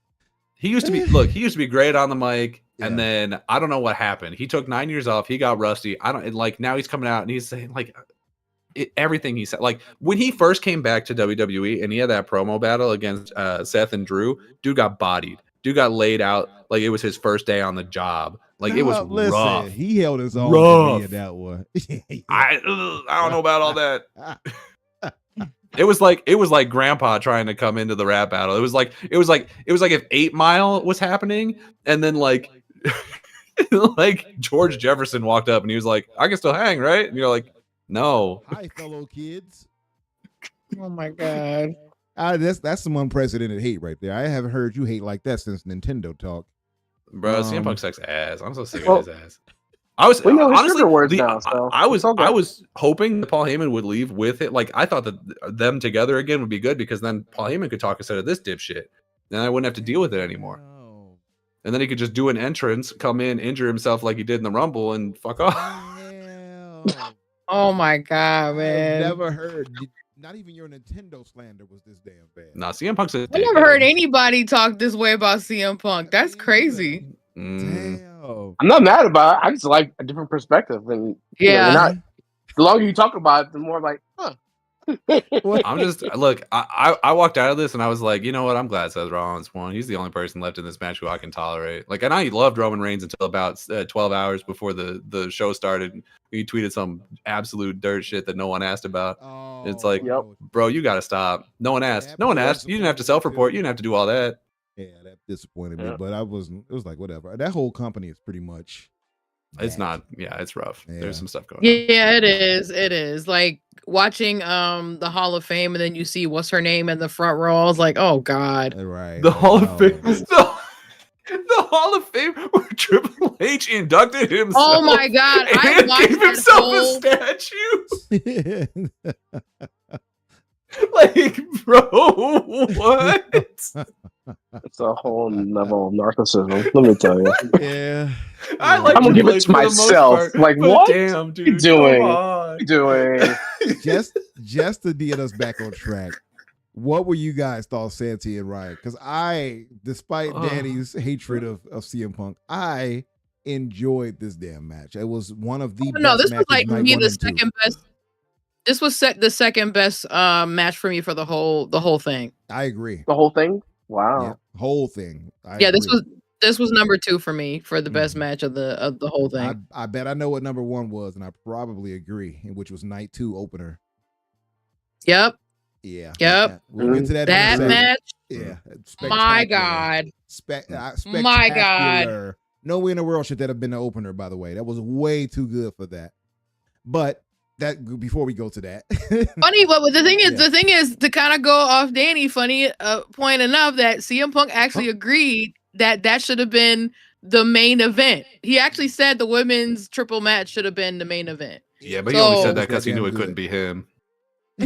He used to be great on the mic. And then I don't know what happened. He took 9 years off. He got rusty. Now he's coming out and he's saying like everything he said. Like when he first came back to WWE and he had that promo battle against Seth and Drew, dude got bodied. Dude got laid out like it was his first day on the job. Like it was rough. He held his own to me in that one. I don't know about all that. It was like Grandpa trying to come into the rap battle. It was like if 8 Mile was happening and then like George Jefferson walked up and he was like, I can still hang, right? And you're like, no. Hi, fellow kids. Oh my God. That's some unprecedented hate right there. I haven't heard you hate like that since Nintendo talk. Bro, CM Punk sucks ass. I'm so sick of his ass. I was honestly I was hoping that Paul Heyman would leave with it. Like I thought that them together again would be good because then Paul Heyman could talk instead of this dipshit. Then I wouldn't have to deal with it anymore. And then he could just do an entrance, come in, injure himself like he did in the Rumble, and fuck off. Oh my God, man! I've never heard. Not even your Nintendo slander was this damn bad. Nah, CM Punk's I never heard anybody talk this way about CM Punk. That's crazy. Damn. I'm not mad about it. I just like a different perspective. And the longer you talk about it, the more like, huh. I'm just I walked out of this and I was like, you know what? I'm glad Seth Rollins won. He's the only person left in this match who I can tolerate. Like, and I loved Roman Reigns until about 12 hours before the show started. He tweeted some absolute dirt shit that no one asked about. It's like, bro, you got to stop. No one asked. No one asked. You didn't have to self-report. You didn't have to do all that. Yeah, that disappointed me, but it was like, whatever. That whole company is pretty much. It's not. Yeah, it's rough. Yeah. There's some stuff going on. Yeah, it is. It is like watching the Hall of Fame, and then you see what's her name in the front row. I was like, oh God, right? The Hall of Fame. The Hall of Fame where Triple H inducted himself. Oh my God, I and watched gave that himself a statue. Like, bro, what? It's a whole level of narcissism. Let me tell you. Yeah. I like I'm gonna give Triple it H to for the most myself. part, Like, but what? damn, dude, you doing? come on. You doing? just to get us back on track. What were you guys thought, Santi and Ryan? Because I, despite Danny's hatred of CM Punk, I enjoyed this damn match. It was one of the best No, this was matches like night me one the and two. second best. This was the second best match for me for the whole thing. I agree. The whole thing? Wow. Yeah, whole thing. I Yeah, agree. this was number 2 for me for the best match of the whole thing. I bet I know what number 1 was, and I probably agree, which was night 2 opener. Yep. Yeah. Yep. We'll get to that. That in a second. match. Yeah. My God. Spectacular. My God. No way in the world should that have been the opener, by the way. That was way too good for that. But that before we go to that. Funny, but the thing is to kind of go off Danny, funny point enough that CM Punk actually agreed that should have been the main event. He actually said the women's triple match should have been the main event. Yeah, but he only said that because he knew it couldn't be him. He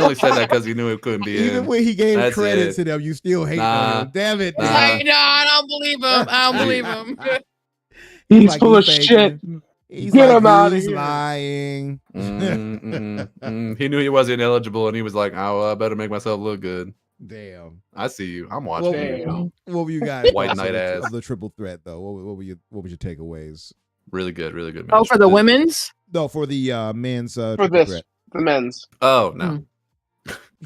only said that because he knew it couldn't be him. Even when he gave That's credit it. to them, you still hate on him. Damn it. Like, no, I don't believe him. I don't believe him. He's full of shit. He's Get like, him out of he's here. lying. He knew he wasn't eligible, and he was like, "Oh, I better make myself look good." Damn. I see you. I'm watching. What were you guys? White thoughts knight of ass. the triple threat though. What was your takeaways? Really good match. Oh, for the women's? No, for the men's For triple this, threat. the men's. Oh no,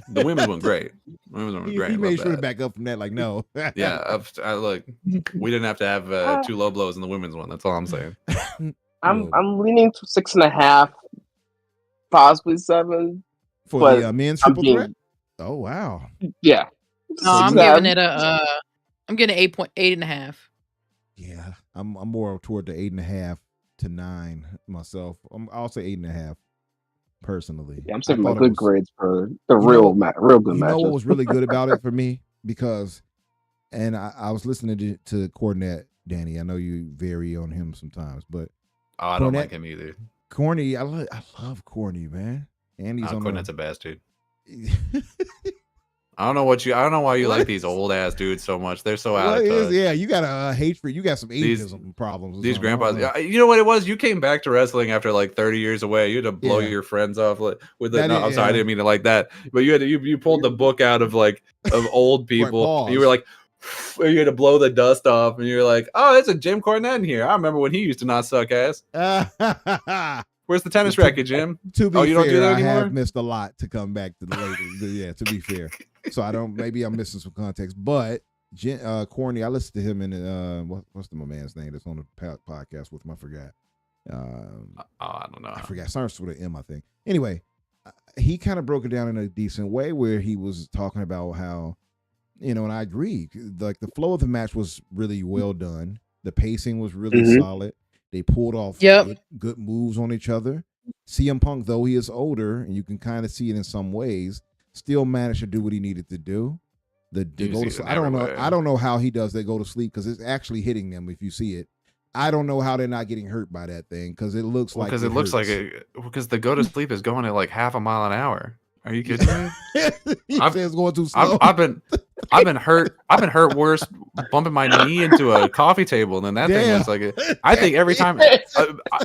the women's went great. Women's went great. He made Love sure to that. back up from that. Like, no. Yeah, I look. We didn't have to have 2 low blows in the women's one. That's all I'm saying. I'm leaning to 6.5, possibly 7. For but the men's I'm triple being- threat. Oh wow. Yeah. No, I'm 6.5. giving it I'm getting 8.5. Yeah, I'm more toward the 8.5 to 9 myself. I'll say 8.5 personally. Yeah, I'm saving I my thought it good was- grades for the real good You matches. know what was really good about it for me? Because, and I was listening to Cornette, Danny. I know you vary on him sometimes, but Oh, I don't Cornette- like him either. Corny, I love Corny, man. And he's on Cornette's a bastard. I don't know why you like these old ass dudes so much. They're so out of touch. Yeah, you got a hatred. You got some ageism problems. or These something. I don't grandpas, know. you know what it was? You came back to wrestling after like 30 years away. You had to blow Yeah. your friends off with That it. No, is- I'm sorry, I yeah. didn't mean it like that. But you pulled the book out of old people. pause. You were like, you had to blow the dust off, and you're like, oh, there's a Jim Cornette in here. I remember when he used to not suck ass. Where's the tennis racket, Jim? To be Oh, you fair, don't do that I anymore? have missed a lot to come back to the ladies. Yeah, to be fair. So maybe I'm missing some context. But Corny, I listened to him in what's my man's name that's on the podcast with him? I forgot. I don't know. I forgot. Starts with an M, I think. Anyway, he kind of broke it down in a decent way where he was talking about how, and I agree, like the flow of the match was really well done. The pacing was really solid. They pulled off good moves on each other. CM Punk, though he is older, and you can kind of see it in some ways, still managed to do what he needed to do. The go to sleep. I don't know how he does that go to sleep because it's actually hitting them if you see it. I don't know how they're not getting hurt by that thing because it looks like because it looks like because the go to sleep is going at like half a mile an hour. Are you kidding me? He says it's going too slow. I've been hurt. I've been hurt worse bumping my knee into a coffee table than that thing looks like it. I think every time.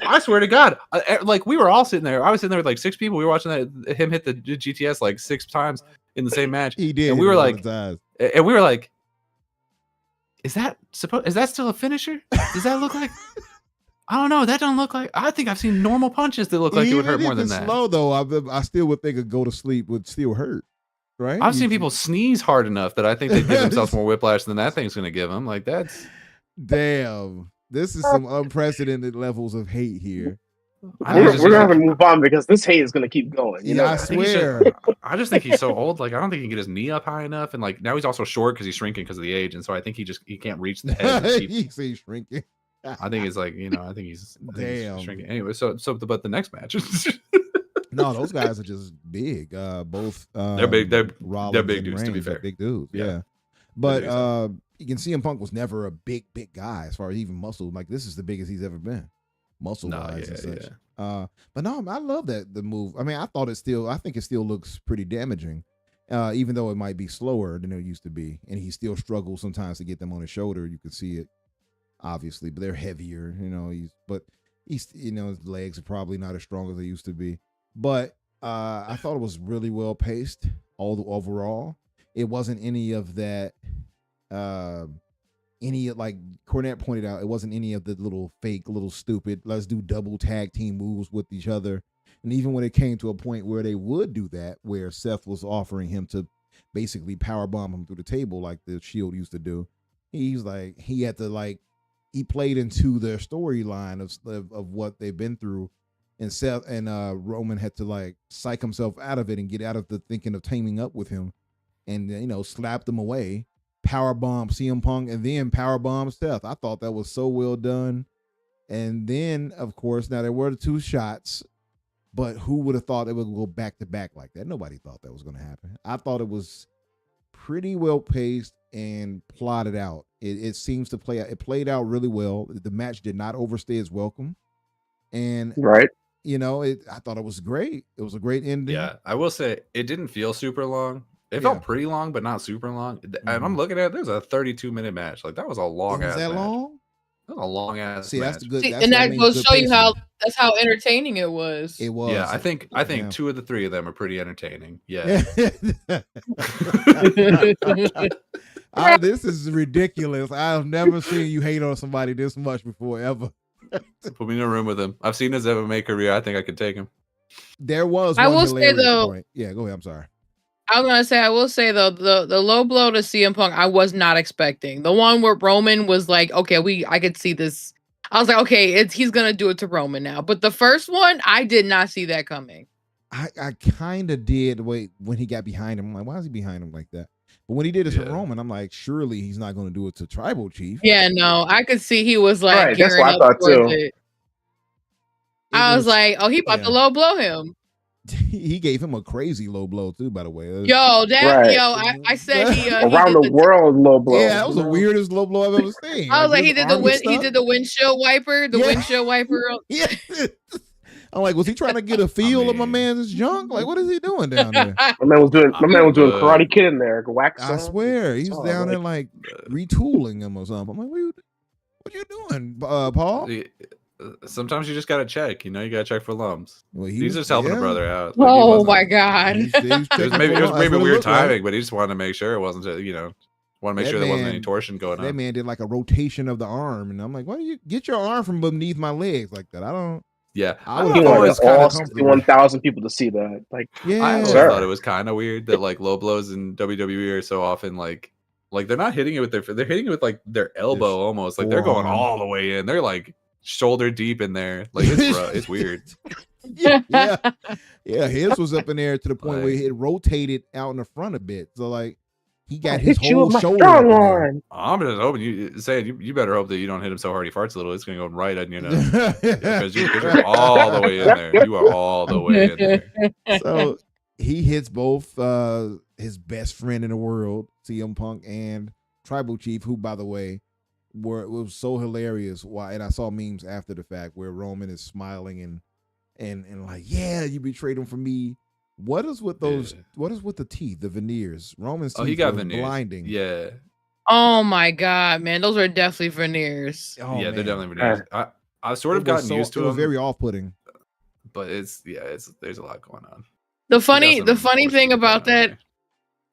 I swear to God, like we were all sitting there. I was sitting there with like 6 people. We were watching him hit the GTS like 6 times in the same match. He did, and we were like, is that still a finisher? Does that look like? I don't know. That don't look like. I think I've seen normal punches that look like it would hurt more than that. Slow though, I still would think a go to sleep would still hurt. Right? I've seen people sneeze hard enough that I think they give themselves more whiplash than that thing's going to give them. Like that's damn. This is some unprecedented levels of hate here. We're gonna have to move on because this hate is gonna keep going. You know? I swear. I just think he's so old. Like I don't think he can get his knee up high enough, and like now he's also short because he's shrinking because of the age, and so I think he can't reach the head. He's shrinking. I think it's like I think he's shrinking. Anyway, but the next match. No, those guys are just big. Both they're big. They're Rollins big and dudes. To be Reigns are fair, big dudes. Yeah. But you can see CM Punk was never a big guy as far as even muscle. Like this is the biggest he's ever been, muscle wise and such. But no, I love the move. I mean, I think it still looks pretty damaging, even though it might be slower than it used to be, and he still struggles sometimes to get them on his shoulder. You can see it, obviously, but they're heavier, he's his legs are probably not as strong as they used to be. But I thought it was really well paced overall. It wasn't any of that. Like Cornette pointed out, it wasn't any of the little fake, little stupid, let's do double tag team moves with each other. And even when it came to a point where they would do that, where Seth was offering him to basically powerbomb him through the table like the Shield used to do, he's like, he had to like, he played into their storyline of what they've been through, and Seth and Roman had to like psych himself out of it and get out of the thinking of teaming up with him, and slap them away, powerbomb CM Punk, and then powerbomb Seth. I thought that was so well done. And then of course, now there were the 2 shots, but who would have thought they would go back to back like that? Nobody thought that was going to happen. I thought it was pretty well paced and plotted out. It seems to play out. It played out really well. The match did not overstay its welcome, and right. I thought it was great. It was a great ending. Yeah, I will say it didn't feel super long. It felt pretty long, but not super long. And I'm looking at it, there's a 32-minute match. Like that was a long ass. Was that match. long? That was a long ass. See, match. that's the good. And that goes to show you that's how entertaining it was. It was. Yeah, I think 2 of the 3 of them are pretty entertaining. Yeah. This is ridiculous. I've never seen you hate on somebody this much before, ever. Put me in a room with him. I've seen his MMA career. I think I could take him. There was. I will say though. Point. Yeah, go ahead. I'm sorry. I will say though, the low blow to CM Punk, I was not expecting. The one where Roman was like, okay, I could see this. I was like, okay, he's gonna do it to Roman now. But the first one, I did not see that coming. I kind of did. Wait, when he got behind him, I'm like, why is he behind him like that? But when he did it to Roman, I'm like, surely he's not going to do it to Tribal Chief. Yeah, no, I could see he was like, right, that's what I thought too. I was like, oh, he about to low blow him. He gave him a crazy low blow too, by the way. I said he around the world low blow. Yeah, that was the weirdest low blow I've ever seen. I was like, he did the windshield wiper, windshield wiper. Yeah. I'm like, was he trying to get a feel of my man's junk? Like, what is he doing down there? My man was doing Karate Kid in there. I swear, he's down there like retooling him or something. I'm like, what you doing, Paul? Sometimes you just gotta check. You gotta check for lumps. Well, he's just helping a brother out. Like, my god! It was maybe weird timing, but he just wanted to make sure it wasn't. Want to make sure there wasn't any torsion going on. That man did like a rotation of the arm, and I'm like, why do you get your arm from beneath my legs like that? I don't. Yeah, I wanted all 61,000 people to see that. Like, I always thought it was kind of weird that like low blows in WWE are so often like they're not hitting it with they're hitting it with like their elbow almost. Like they're going all the way in. They're like shoulder deep in there. Like it's weird. yeah. His was up in there to the point where it rotated out in the front a bit. So like he got his whole shoulder. I'm just hoping you better hope that you don't hit him so hard he farts a little. It's gonna go right on your nose because you're all the way in there. You are all the way in there. So he hits both his best friend in the world, CM Punk, and Tribal Chief, who, by the way, it was so hilarious. Why? And I saw memes after the fact where Roman is smiling and like, yeah, you betrayed him for me. What is with those? Yeah. What is with the teeth, the veneers? Roman's teeth he got veneers. Blinding. Yeah. Oh my god, man, those are definitely veneers. Oh, yeah, they're definitely veneers. I've sort of gotten used to them. It was very off-putting. But there's a lot going on. The funny thing about that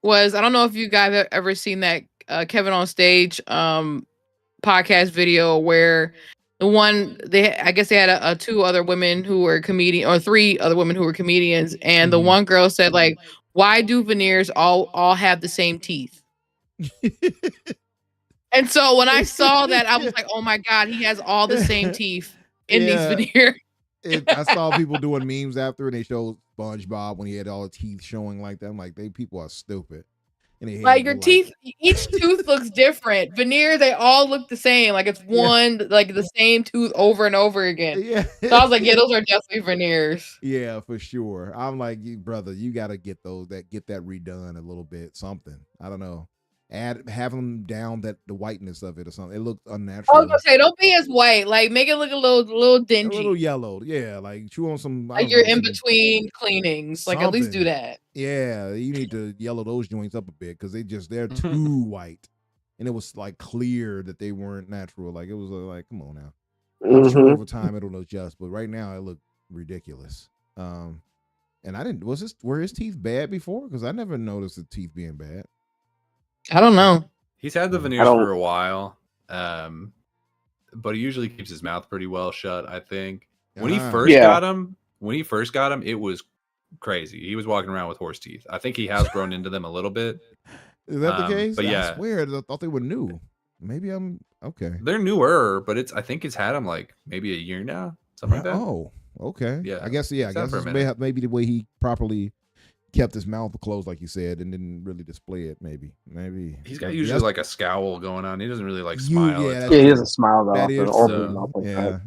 was, I don't know if you guys have ever seen that Kevin on Stage podcast video where I guess they had 2 other women who were comedian, or 3 other women who were comedians, and the one girl said like, why do veneers all have the same teeth? And so when I saw that, I was like, oh my god, he has all the same teeth in these veneers. I saw people doing memes after, and they showed SpongeBob when he had all the teeth showing like that. I'm like, people are stupid. Like your teeth, each tooth looks different. Veneers, they all look the same. Like it's one, like the same tooth over and over again. Yeah. So I was like, yeah, those are definitely veneers. Yeah, for sure. I'm like, brother, you got to get that redone a little bit. Something. I don't know. have them down the whiteness of it or something. It looked I unnatural. was gonna say, don't be as white. Like, make it look a little A dingy. little yellow, yeah. Like chew on some. I Like don't you're know, in some- between cleanings. Like, at least do something. that. Yeah, you need to yellow those joints up a bit because they're Mhm. too white, and it was like clear that they weren't natural. Like it was like, come on now. I'm sure over time it'll adjust, but right now it looked ridiculous. And were his teeth bad before? Because I never noticed the teeth being bad. I don't know. He's had the veneers for a while, but he usually keeps his mouth pretty well shut. I think when he first got him, it was crazy. He was walking around with horse teeth. I think he has grown into them a little bit. Is that the case? But yeah, I swear I thought they were new. Maybe I'm okay. They're newer, but I think it's had them like maybe a year now, something like that. Oh, okay. Yeah, I guess it's maybe the way he properly kept his mouth closed, like you said, and didn't really display it. Maybe he's got usually like a scowl going on. He doesn't really like smile. Yeah, he doesn't smile though. That is yeah.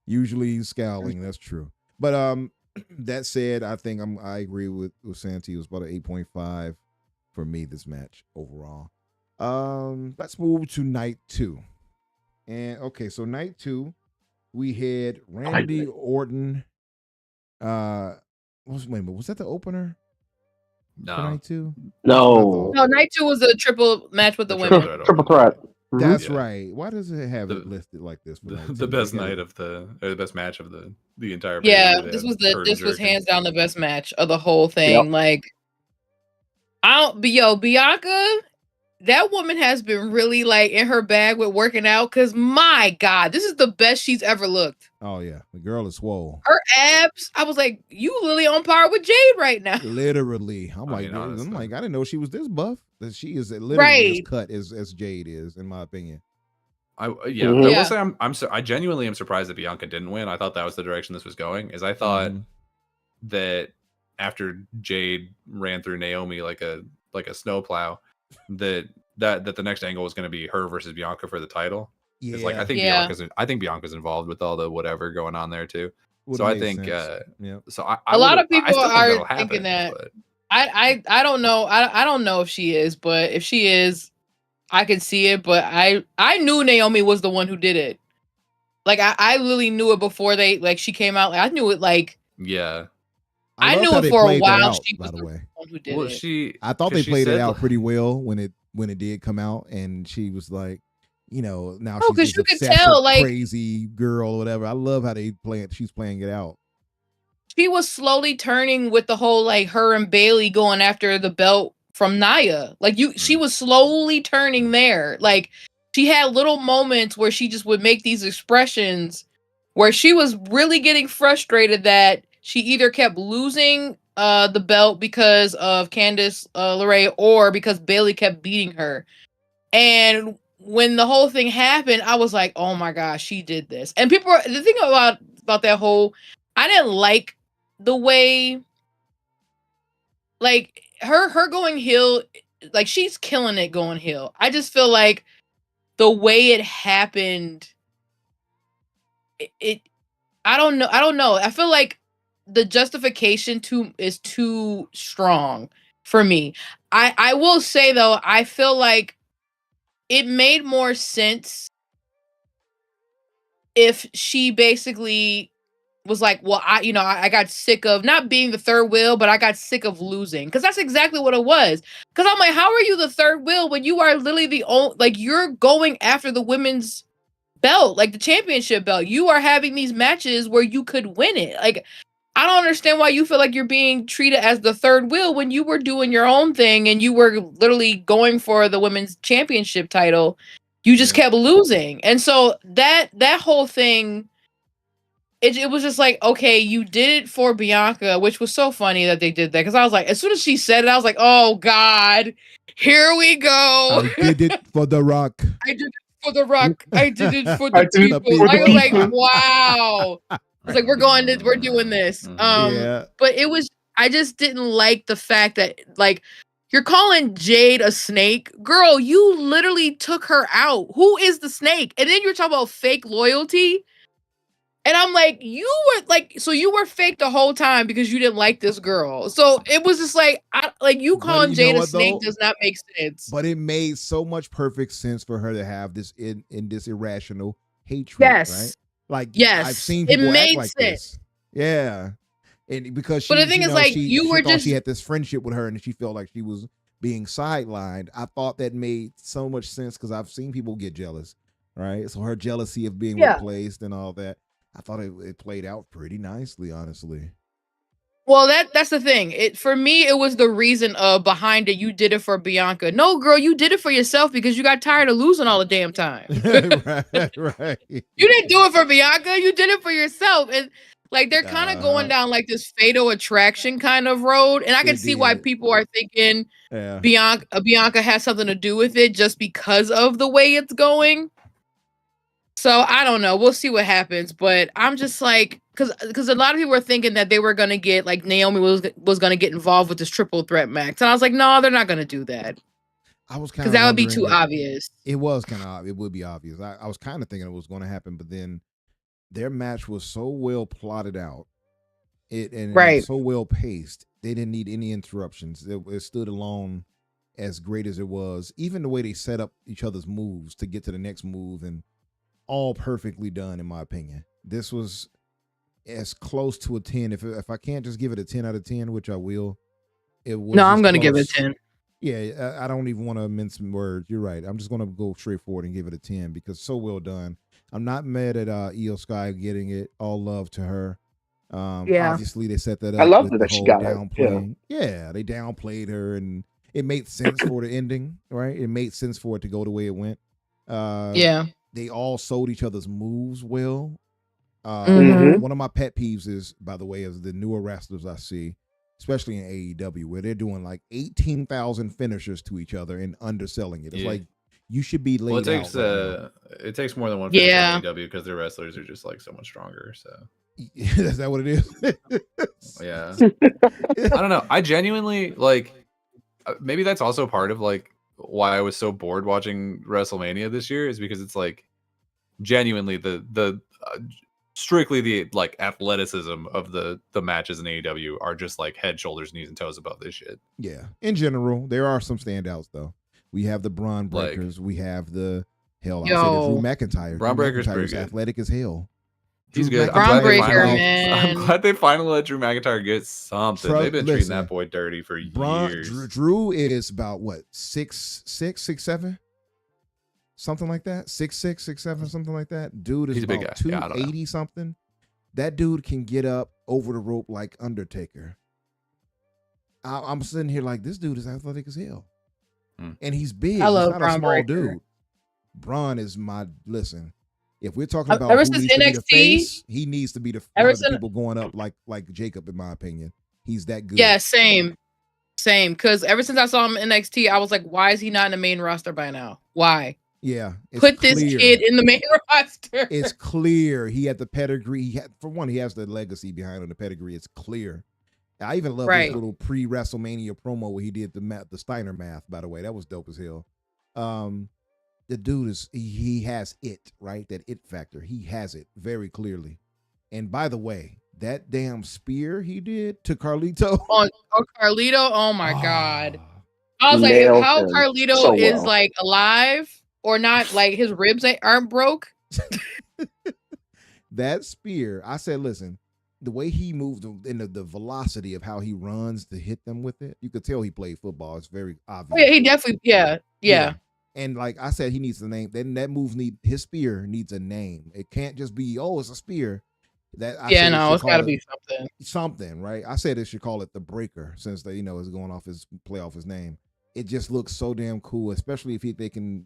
Usually he's scowling. That's true. But that said, I think I agree with Santi. It was about an 8.5 for me this match overall. Let's move to night 2. And okay, so night 2, we had Randy Orton. Was that the opener? No. For night 2? No. No, night 2 was a triple match with the women. Triple threat. That's right. Why does it have it listed like this? For the best night of the best match of the entire. Yeah, this was hands down the best match of the whole thing. Yep. Like, Bianca, that woman has been really like in her bag with working out. Cause my God, this is the best she's ever looked. Oh yeah, the girl is swole. Her abs, I was like, you literally on par with Jade right now. Literally, I'm like, I didn't know she was this buff. That she is literally as cut as Jade is, in my opinion. I will say I genuinely am surprised that Bianca didn't win. I thought that was the direction this was going. Is I thought that after Jade ran through Naomi like a snowplow, that the next angle was going to be her versus Bianca for the title. Yeah, it's like I think Bianca's involved with all the whatever going on there too. So I think so a lot of people are thinking that. But I don't know. I don't know if she is, but if she is, I can see it. But I knew Naomi was the one who did it. Like I literally knew it before she came out. Like, I knew it I knew it for a while. She was the one who did it. I thought they played it out pretty well when it did come out, and she was like, now she's you could obsessed tell, with crazy girl or whatever. I love how she's playing it out. She was slowly turning with the whole her and Bailey going after the belt from Nia. She was slowly turning there. Like, she had little moments where she just would make these expressions where she was really getting frustrated that she either kept losing the belt because of Candice LeRae or because Bailey kept beating her. And when the whole thing happened, I was like, oh my gosh, she did this. And the thing about that whole, I didn't like the way, her going heel, she's killing it going heel. I just feel like the way it happened, I don't know. I feel like the justification is too strong for me. I will say though, I feel like it made more sense if she basically was like, well, I got sick of not being the third wheel, but I got sick of losing. Because that's exactly what it was. Because I'm like, how are you the third wheel when you are literally the only, you're going after the women's belt, the championship belt. You are having these matches where you could win it. I don't understand why you feel like you're being treated as the third wheel when you were doing your own thing and you were literally going for the women's championship title. You just kept losing. And so that whole thing, it was just like, okay, you did it for Bianca, which was so funny that they did that. Because I was like, as soon as she said it, I was like, oh God, here we go. I did it for The Rock. I did it for The Rock. I did it for the people. I was like, wow. It's like, we're doing this. But I just didn't like the fact that you're calling Jade a snake. Girl, you literally took her out. Who is the snake? And then you're talking about fake loyalty. And I'm like, so you were fake the whole time because you didn't like this girl. So it was just like, you But calling you know Jade a what, snake though? does not make sense. But it made so much perfect sense for her to have this in this irrational hatred, right? Yes. Like I've Yes. seen It people act made like sense. this. Yeah. And because But the thing is, like, she you were thought just she had this friendship with her and she felt like she was being sidelined. I thought that made so much sense because I've seen people get jealous, right? So her jealousy of being Yeah. replaced and all that, I thought it played out pretty nicely, honestly. Well, that's the thing. For me, it was the reason behind it. You did it for Bianca. No, girl, you did it for yourself because you got tired of losing all the damn time. right. You didn't do it for Bianca. You did it for yourself. And like they're kind of going down like this fatal attraction kind of road. And I can see why people are thinking Bianca has something to do with it just because of the way it's going. So I don't know. We'll see what happens. But I'm just like, because a lot of people were thinking that they were gonna get like Naomi was gonna get involved with this triple threat match, and I was like, no, they're not gonna do that. I was kind because of that would be too obvious. It was kind of it would be obvious. I was kind of thinking it was going to happen, but then their match was so well plotted out, and so well paced. They didn't need any interruptions. It stood alone as great as it was. Even the way they set up each other's moves to get to the next move, and all perfectly done, in my opinion. This was as close to a 10. If I can't just give it a 10 out of 10, which I will, it was. No, I'm gonna give it a 10. Yeah, I don't even want to mince some words. You're right. I'm just going to go straight forward and give it a 10 because so well done. I'm not mad at Io Sky getting it. All love to her. Obviously, they set that up. I love with that the she whole got it. downplaying. Yeah, they downplayed her, and it made sense for the ending, right? It made sense for it to go the way it went. They all sold each other's moves well. One of my pet peeves is, by the way, is the newer wrestlers I see, especially in AEW, where they're doing like 18,000 finishers to each other and underselling it. It's like you should be laid out. It takes more than one finisher in AEW because their wrestlers are just like so much stronger. So is that what it is? Yeah. I don't know. I genuinely like. Maybe that's also part of like why I was so bored watching WrestleMania this year, is because it's like genuinely the strictly the like athleticism of the matches in AEW are just like head, shoulders, knees, and toes above this shit. Yeah, in general, there are some standouts though. We have the Braun Breakers. We have the I'll say the Drew McIntyre. Braun Breaker's pretty good. Athletic as hell. He's good. Braun Breaker, I'm glad they finally let Drew McIntyre get something. They've been treating that boy dirty for years. Drew is about what, 6'7", something like that. 6'6", 6'7", something like that. Dude is He's about 280 something. That dude can get up over the rope like Undertaker. I'm sitting here like, this dude is athletic as hell, and he's big. I love he's not Braun a small Breaker. dude. Braun is my if we're talking about ever who since needs to be the NXT, face, he needs to be the one of the people going up like Jacob, in my opinion. He's that good. Yeah, same. Because ever since I saw him in NXT, I was like, why is he not in the main roster by now? Why? Yeah, put this kid in the main roster. It's clear he had the pedigree. For one, he has the legacy behind him. The pedigree, it's clear. I even love his little pre-WrestleMania promo where he did the Steiner math. By the way, that was dope as hell. The dude he has it, right? That it factor. He has it very clearly. And by the way, that damn spear he did to Carlito. Carlito, oh my God. I was like, how Carlito is like alive or not, like his ribs aren't broke. That spear, I said, listen, the way he moved and the velocity of how he runs to hit them with it, you could tell he played football. It's very obvious. Oh, yeah, he definitely, yeah. And like I said, he needs a name. Then that move his spear needs a name. It can't just be, it's a spear. It's got to be something, right? I said it should call it the Breaker, since they is going off play off his name. It just looks so damn cool, especially if they can.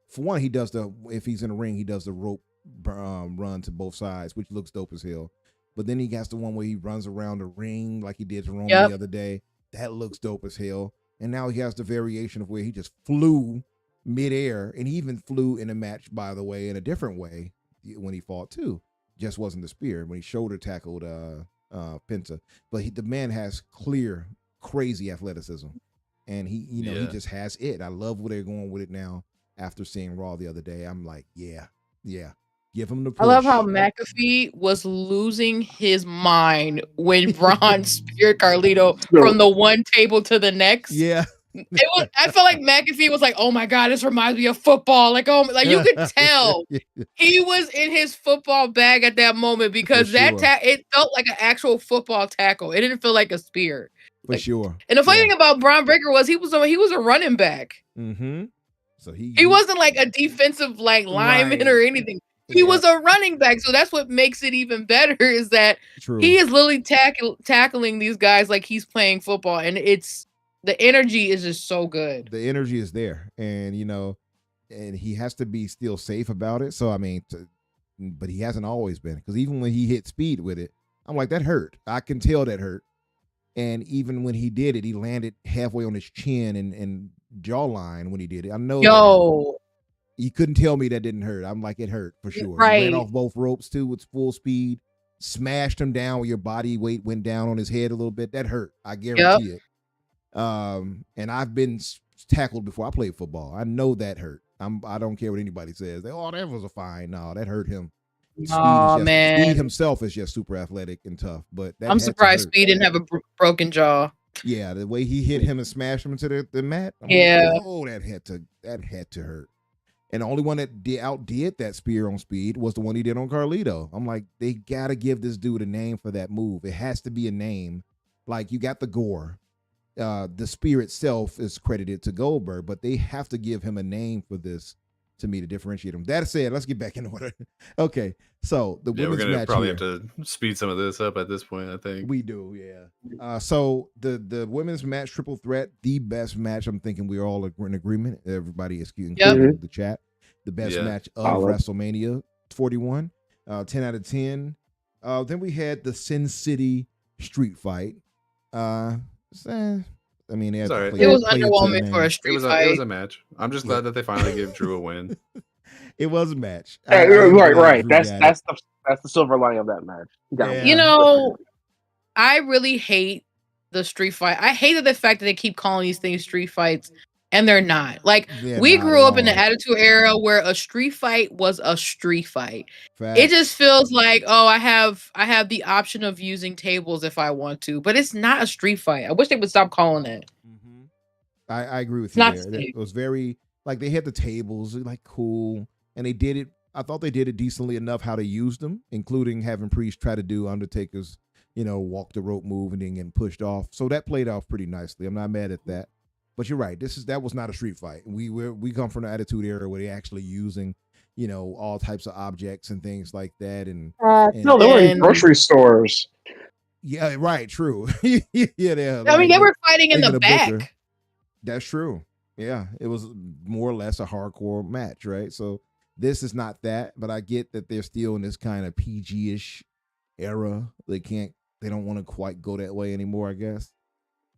For one, if he's in the ring, he does the rope run to both sides, which looks dope as hell. But then he got the one where he runs around the ring like he did to Roman the other day. That looks dope as hell. And now he has the variation of where he just flew midair, and he even flew in a match, by the way, in a different way when he fought too. Just wasn't the spear when he shoulder tackled Penta. But the man has clear, crazy athleticism, and he just has it. I love where they're going with it now. After seeing Raw the other day, I'm like, yeah, Give him the push. I love how McAfee was losing his mind when Braun speared Carlito from the one table to the next. Yeah. I felt like McAfee was like, "Oh my god, this reminds me of football." Like, oh, like you could tell he was in his football bag at that moment because it felt like an actual football tackle. It didn't feel like a spear. For sure. And the funny thing about Braun Breaker was he was a running back. Mm-hmm. So he wasn't like a defensive lineman or anything. He was a running back, so that's what makes it even better. Is that he is literally tackling these guys like he's playing football, and the energy is just so good. The energy is there, and and he has to be still safe about it. So I mean, but he hasn't always been, because even when he hit speed with it, I'm like, that hurt. I can tell that hurt. And even when he did it, he landed halfway on his chin and jawline when he did it. I know. You couldn't tell me that didn't hurt. I'm like, it hurt for sure. Right. He ran off both ropes too with full speed, smashed him down where your body weight went down on his head a little bit. That hurt. I guarantee it. And I've been tackled before I played football. I know that hurt. I don't care what anybody says. That was a fine. No, that hurt him. Man. Speed himself is just super athletic and tough. But I'm surprised Speed didn't have a broken jaw. Yeah, the way he hit him and smashed him into the mat. Like, that had to hurt. And the only one that outdid that spear on Speed was the one he did on Carlito. I'm like, they got to give this dude a name for that move. It has to be a name. Like, you got the gore. The spear itself is credited to Goldberg, but they have to give him a name for this to me to differentiate him. That said, let's get back in order. Okay, so the women's match. We're gonna probably have to speed some of this up at this point. I think we do. Yeah. So the women's match, triple threat, the best match. I'm thinking we're all in agreement. Everybody is including the chat. The best match of WrestleMania 41. 10 out of 10. Then we had the Sin City street fight. I mean, it was underwhelming for a street fight. It was a match. I'm just glad that they finally gave Drew a win. It was a match. Right. That's the silver lining of that match. Yeah. I really hate the street fight. I hated the fact that they keep calling these things street fights, and they're not. Like, we grew up in the Attitude Era where a street fight was a street fight. Fact. It just feels like, I have the option of using tables if I want to, but it's not a street fight. I wish they would stop calling it. Mm-hmm. I agree with you there. It was very, like, they had the tables, like, cool, and they did it. I thought they did it decently enough how they used them, including having Priest try to do Undertaker's, walk the rope move and then getting pushed off. So that played off pretty nicely. I'm not mad at that. But you're right. That was not a street fight. We come from the Attitude Era where they're actually using, all types of objects and things like that. No, they were in grocery stores. Yeah, right. True. Yeah, they were fighting in the back. Booker. That's true. Yeah, it was more or less a hardcore match, right? So this is not that, but I get that they're still in this kind of PG-ish era. They don't want to quite go that way anymore, I guess.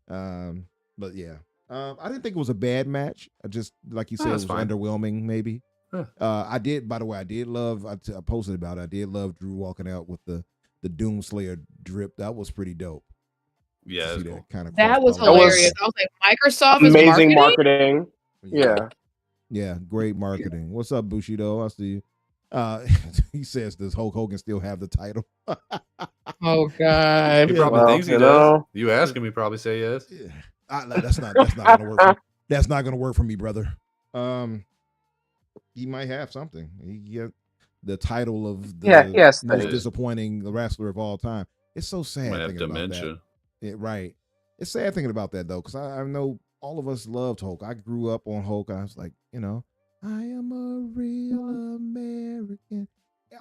But yeah. I didn't think it was a bad match. I just, like you said, it was underwhelming, maybe. Huh. I did love, I posted about it, I did love Drew walking out with the Doomslayer drip. That was pretty dope. Yeah, cool. That was hilarious. I was like, Microsoft is amazing marketing. Yeah. Yeah, great marketing. What's up, Bushido? I see you. He says, does Hulk Hogan still have the title? Oh, God. He probably thinks he does. You ask him, he probably say yes. Yeah. That's not gonna work. That's not gonna work for me, brother. He might have something. He get the title of the most disappointing wrestler of all time. It's so sad. Might have dementia. About that. Right. It's sad thinking about that though, because I know all of us loved Hulk. I grew up on Hulk. I was like, I am a real American.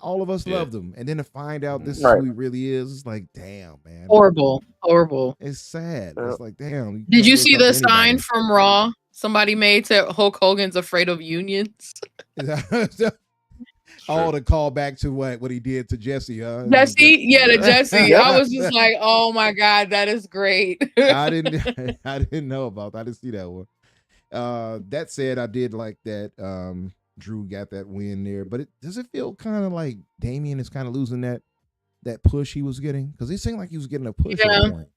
All of us loved him, and then to find out this is who he really is, it's like, damn, man, horrible. It's sad. It's like, damn. Did you see the sign from Raw somebody made to Hulk Hogan's afraid of unions? Oh, to call back to what he did to Jesse, huh? Jesse, to Jesse. I was just like, oh my God, that is great. I didn't know about that. I didn't see that one. That said, I did like that. Drew got that win there, but does it feel kind of like Damian is kind of losing that push he was getting? Because it seemed like he was getting a push at one point.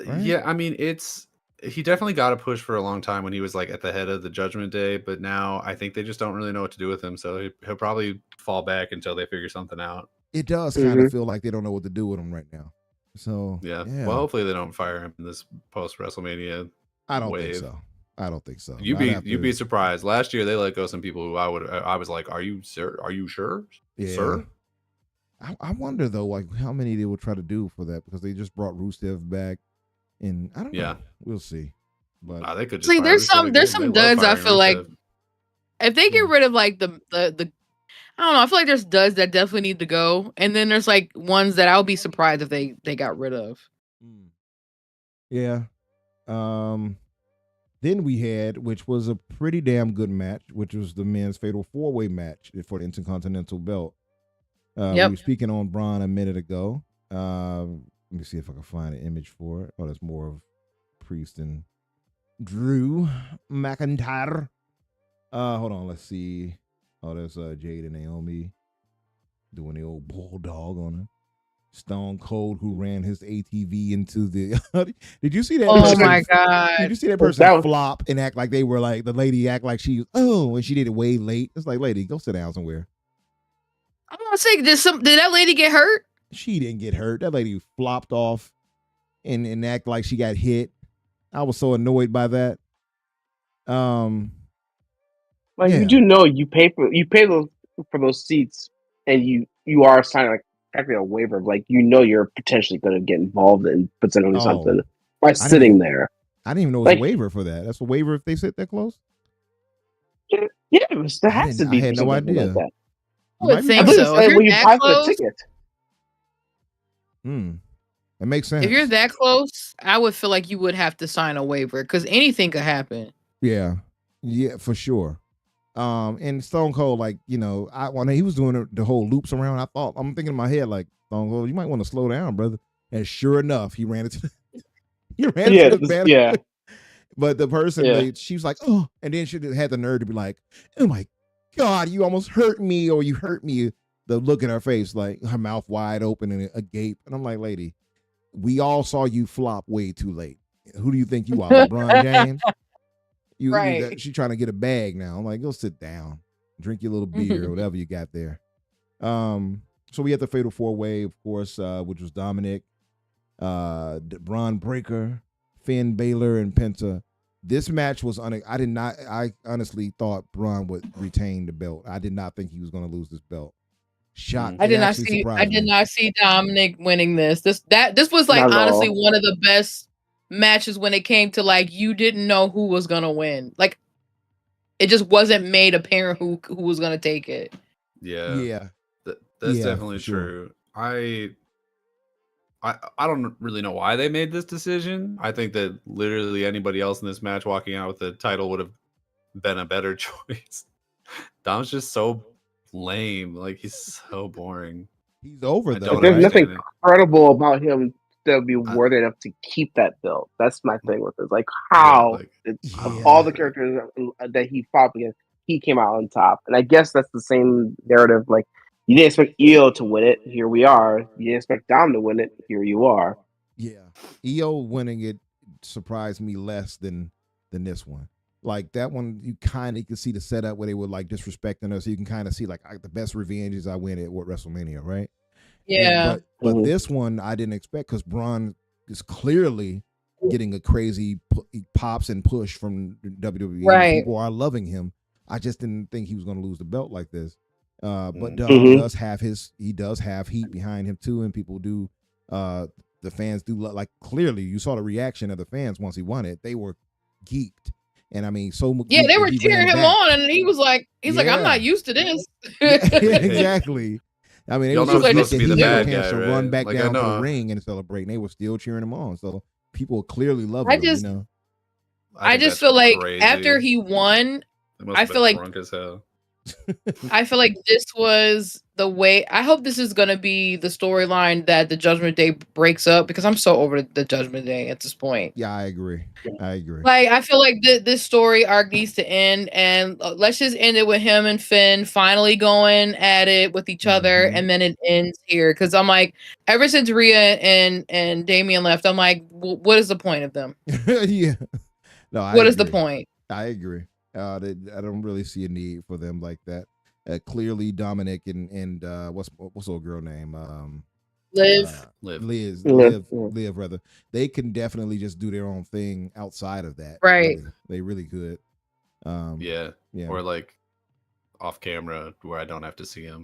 Right? Yeah, I mean, it's he definitely got a push for a long time when he was like at the head of the Judgment Day, but now I think they just don't really know what to do with him. So he'll probably fall back until they figure something out. It does kind of feel like they don't know what to do with him right now. So yeah. Well, hopefully they don't fire him in this post WrestleMania. I don't wave. think so. I don't think so. You'd be surprised. Last year they let go some people who I was like, are you sure? Are you sure, sir? I wonder though, like how many they would try to do for that because they just brought Rusev back, and I don't know. We'll see. But they could just see. There's some duds I feel like if they get rid of like the I don't know. I feel like there's duds that definitely need to go, and then there's like ones that I'll be surprised if they got rid of. Yeah. Then we had, which was a pretty damn good match, which was the men's fatal 4-way match for the Intercontinental belt. We were speaking on Braun a minute ago. Let me see if I can find an image for it. Oh, that's more of Priest and Drew McIntyre. Hold on, let's see. Oh, there's Jade and Naomi doing the old bulldog on her. Stone Cold, who ran his ATV into the. Did you see that? Oh my god! Did you see that person flop and act like they were like the lady act like she and she did it way late? It's like, lady, go sit down somewhere. I'm gonna say, did that lady get hurt? She didn't get hurt. That lady flopped off and act like she got hit. I was so annoyed by that. Like you do know you pay for those seats, and you are signing like actually a waiver. Like you're potentially going to get involved in potentially something by sitting there. I didn't even know it was a waiver for that. That's a waiver if they sit that close. Yeah, there has to be. I had no idea. Like that. I would think so. If you're that close, it makes sense. If you're that close, I would feel like you would have to sign a waiver because anything could happen. Yeah, for sure. And Stone Cold, like, when he was doing the whole loops around, I'm thinking in my head, like, Stone Cold, you might want to slow down, brother. And sure enough, he ran into the banner. Yeah. But the person, she was like, oh, and then she had the nerve to be like, oh my God, you almost hurt me, or you hurt me. The look in her face, like her mouth wide open and agape. And I'm like, lady, we all saw you flop way too late. Who do you think you are, LeBron James? She's trying to get a bag now. I'm like, go sit down, drink your little beer or whatever you got there. So we had the Fatal 4-Way, of course, which was Dominic, Braun Breaker, Finn Balor, and Penta. This match was I honestly thought Braun would retain the belt. I did not think he was going to lose this belt. I did not see Dominic winning this. This was like honestly one of the best matches when it came to like you didn't know who was gonna win. Like it just wasn't made apparent who was gonna take it. Yeah. That's definitely true. I don't really know why they made this decision. I think that literally anybody else in this match walking out with the title would have been a better choice. Dom's just so lame. Like he's so boring. He's over though. There's nothing credible about him that would be worthy enough to keep that belt. That's my thing with it. Like how of all the characters that he fought against, he came out on top. And I guess that's the same narrative. Like you didn't expect Io to win it. Here we are. You didn't expect Dom to win it. Here you are. Yeah, Io winning it surprised me less than this one. Like that one, you could see the setup where they were like disrespecting us. So you can kind of see like the best revenge is I win at WrestleMania, right? Yeah. But this one I didn't expect because Braun is clearly getting a crazy pops and push from WWE. Right. People are loving him. I just didn't think he was going to lose the belt like this. But Dom does have heat behind him too, and people do. The fans do like clearly. You saw the reaction of the fans once he won it. They were geeked. And I mean, they were cheering him on, and he was like, I'm not used to this. Exactly. I mean, it was supposed to be the bad guy, to right? run back down to the ring and celebrate. And they were still cheering him on. So people clearly love him. I just feel like after he won, I feel like drunk as hell. I feel like this was the way. I hope this is gonna be the storyline that the Judgment Day breaks up, because I'm so over the Judgment Day at this point. Yeah, I agree. I agree. Like, I feel like this story arc needs to end, and let's just end it with him and Finn finally going at it with each other, Mhm. and then it ends here. Because I'm like, ever since Rhea and Damien left, I'm like, what is the point of them? Yeah. No, I What is the agree. point? I agree. I don't really see a need for them like that. Clearly, Dominic and what's old girl name? Liv. Liv. Liv rather. They can definitely just do their own thing outside of that. Right. Really. They really could. Yeah. Yeah. Or like off camera where I don't have to see him.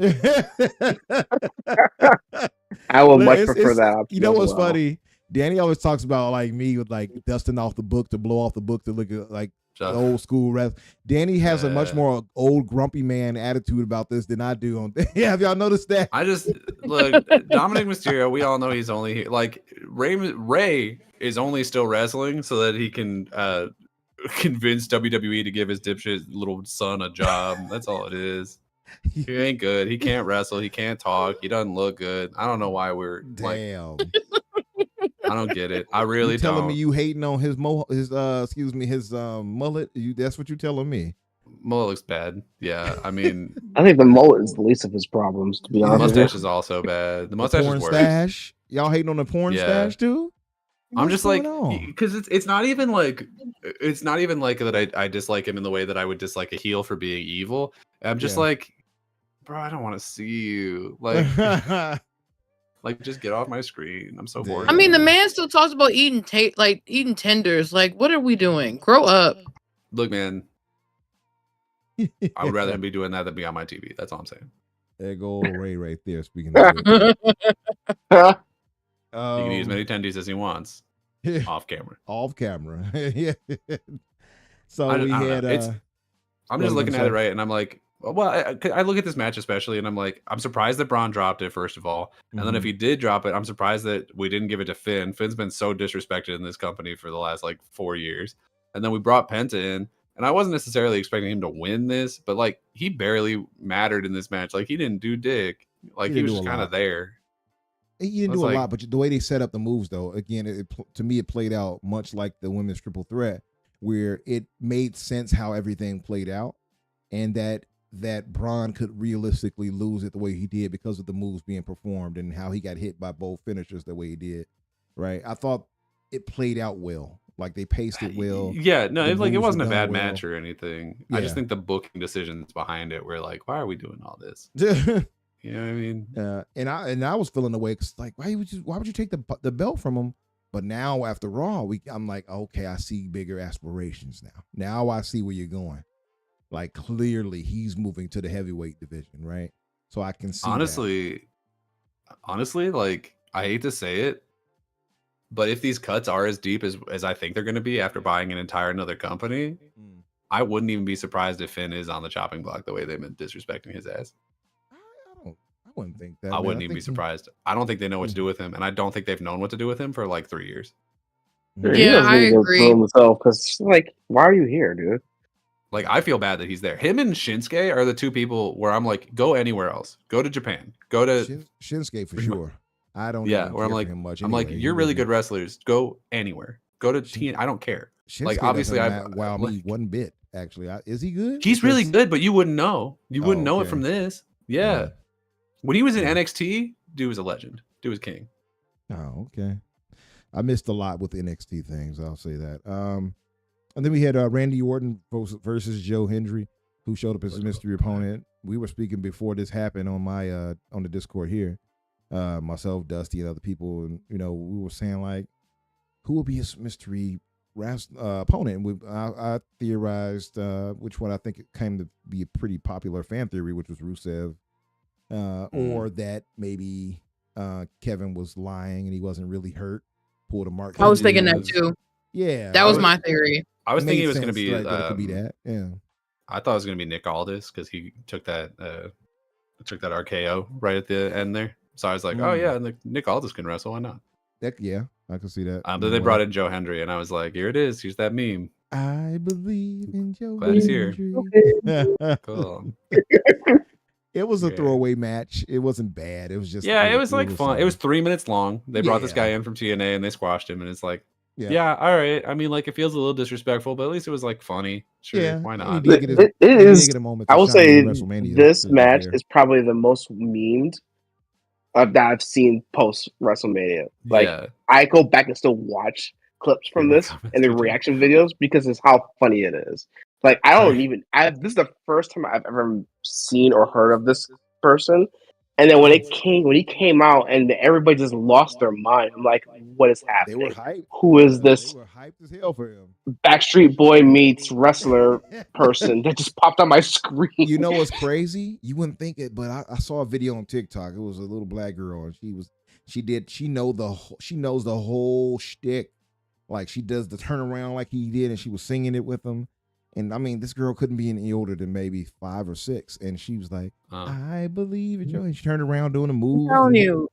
I would much It's- prefer it's- that option. You know as what's well. funny? Danny always talks about like me with like dusting off the book to blow off the book to look at like the old school rest. Danny has a much more old grumpy man attitude about this than I do. On have y'all noticed that? I just look Dominic Mysterio. We all know he's only here. Like Ray is only still wrestling so that he can convince WWE to give his dipshit little son a job. That's all it is. He ain't good. He can't wrestle. He can't talk. He doesn't look good. I don't know why we're like. Damn. I don't get it. I really You telling don't. me you hating on his his mullet? That's what you telling me. Mullet looks bad. Yeah, I mean, I think the mullet is the least of his problems, to be Yeah. the honest with you. mustache is also bad. The mustache porn is worse. stash. Y'all hating on the porn Yeah. stash too? I'm What's just like, going on? because it's not even like that I dislike him in the way that I would dislike a heel for being evil. I'm just Yeah. like, bro, I don't want to see you. Like, like just get off my screen. I'm so bored. I mean, the man still talks about eating eating tenders. Like, what are we doing? Grow up. Look, man, I would rather him be doing that than be on my TV. That's all I'm saying. There go old Ray right there. Speaking of it. He can eat as many tendies as he wants off camera. Off camera. Yeah. So I we don't know. had. I'm what just was looking I at gonna it right, and I'm like, well, I look at this match especially, and I'm like, I'm surprised that Braun dropped it first of all, and then if Mhm. he did drop it, I'm surprised that we didn't give it to Finn. Finn's been so disrespected in this company for the last like 4 years, and then we brought Penta in, and I wasn't necessarily expecting him to win this, but like he barely mattered in this match. Like he didn't do dick. Like He he didn't was do just a kind lot. of there. He didn't I was do a like- lot, but the way they set up the moves, though, again, to me, it played out much like the women's triple threat, where it made sense how everything played out, and that Braun could realistically lose it the way he did because of the moves being performed and how he got hit by both finishers the way he did. Right? I thought it played out well. Like they paced it well. Yeah, no, The it moves wasn't were a bad done well. match or anything. I just Yeah. think the booking decisions behind it were like, why are we doing all this? You know what I mean? And I was feeling the way, 'cause like why would you take the belt from him? But now after Raw, I'm like, okay, I see bigger aspirations now. Now I see where you're going. Like clearly he's moving to the heavyweight division, right? So I can see honestly, like I hate to say it, but if these cuts are as deep as I think they're going to be after buying an entire another company, that. I wouldn't even be surprised if Finn is on the chopping block the way they've been disrespecting his ass. I wouldn't think that. I man. wouldn't even be think he- surprised. I don't think they know what to do with him, and I don't think they've known what to do with him for like 3 years. He Yeah, doesn't I need to agree. throw himself because, like, why are you here, dude? Like I feel bad that he's there. Him and Shinsuke are the two people where I'm like, go anywhere else. Go to Japan. Go to Shinsuke for sure. I don't. yeah. even Where I'm care for like, him much I'm like, anyway. you're He really doesn't- good wrestlers. Go anywhere. Go to TN. I don't care. Shinsuke like, obviously, doesn't wow me like- one bit. Actually, is he good? He's really Because- good, but you wouldn't know. You Oh, wouldn't know it okay. from this. Yeah. Yeah. When he was in Yeah. NXT, dude was a legend. Dude was king. Oh, okay. I missed a lot with the NXT things. I'll say that. And then we had Randy Orton versus Joe Hendry, who showed up as a mystery opponent. We were speaking before this happened on my on the Discord here. Myself, Dusty, and other people, and we were saying like, who will be his mystery opponent? And I theorized which one I think it came to be a pretty popular fan theory, which was Rusev, or that maybe Kevin was lying and he wasn't really hurt. Pulled a Mark. I was Henry thinking that was- too. Yeah, That was was- my theory. I was Made thinking it was going to sense, be. right, that it could be that. Yeah. I thought it was going to be Nick Aldis because he took that RKO right at the end there. So I was like, oh Mm. yeah, Nick Aldis can wrestle. Why not? Yeah, I can see that. But then they brought in Joe Hendry, and I was like, here it is. Here's that meme. I believe in your Glad he's here. victory. Cool. It was a Yeah. throwaway match. It wasn't bad. It was just Yeah, it was like fun. It was funny. 3 minutes long. They brought this guy Yeah. in from TNA and they squashed him, and it's like, Yeah. yeah, all right. I mean, like, it feels a little disrespectful, but at least it was like funny. Sure, Yeah, why and he not? did get his, It he did is. get a moment I to will shine say in WrestleMania. this to be match fair. is probably the most memed that I've seen post WrestleMania. Like Yeah. I go back and still watch clips from People this comments and the do too. reaction videos because it's how funny it is. Like I don't Right. even. This is the first time I've ever seen or heard of this person. And then when he came out and everybody just lost their mind. I'm like, what is They were happening? hyped. Who is They this were hyped as hell for him. Backstreet Boy meets wrestler person that just popped on my screen? You know what's crazy? You wouldn't think it, but I saw a video on TikTok. It was a little black girl, and she knows the whole shtick. Like she does the turnaround like he did, and she was singing it with him. And I mean, this girl couldn't be any older than maybe 5 or 6, and she was like, "I believe it, Joe." And she turned around doing a move. I'm telling you.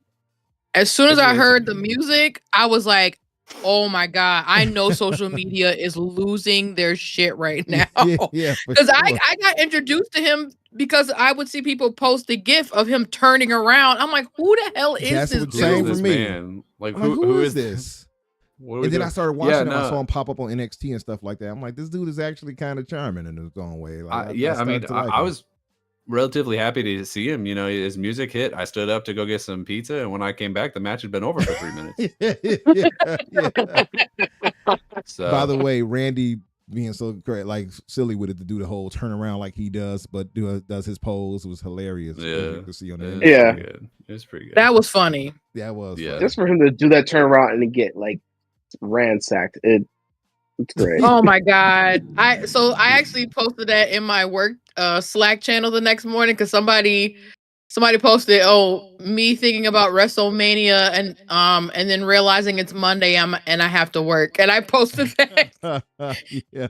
As soon as It I is. heard the music, I was like, oh my God, I know social media is losing their shit right now. yeah, for Because sure. I got introduced to him because I would see people post a gif of him turning around. I'm like, who the hell is That's this what Who same is dude? for this me. man? Like, I'm like, who is this? What are we And then doing? I started watching him. I no. saw him pop up on NXT and stuff like that. I'm like, this dude is actually kind of charming in his own way. Like, I mean, started to like I him. was relatively happy to see him. You know, his music hit. I stood up to go get some pizza, and when I came back, the match had been over for 3 minutes. yeah. So, By the way, Randy being so great, like silly with it to do the whole turnaround like he does, but does his pose was hilarious. yeah, You can see on the it was internet. Yeah. pretty good. It was pretty good. That was funny. That was Yeah. funny. Just for him to do that turnaround and to get like ransacked, it's great. Oh my God. I actually posted that in my work Slack channel the next morning because somebody posted, me thinking about WrestleMania and then realizing it's Monday and I have to work. And I posted that. yeah.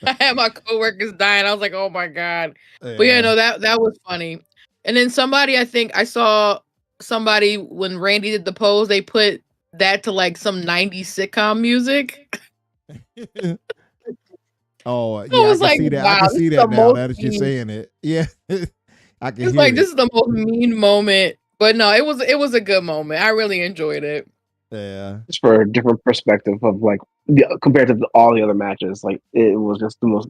I had my coworkers dying. I was like, oh my God. But yeah, no, that was funny. And then I think I saw somebody when Randy did the pose, they put that to like some 90s sitcom music. Oh, yeah, I I was can like, see that. I wow, can this see is that the now. most Now that you're mean. saying it, yeah, I can It's hear like it. this is the most mean moment. But no, it was a good moment. I really enjoyed it. Yeah, Just for a different perspective of like compared to all the other matches, like it was just the most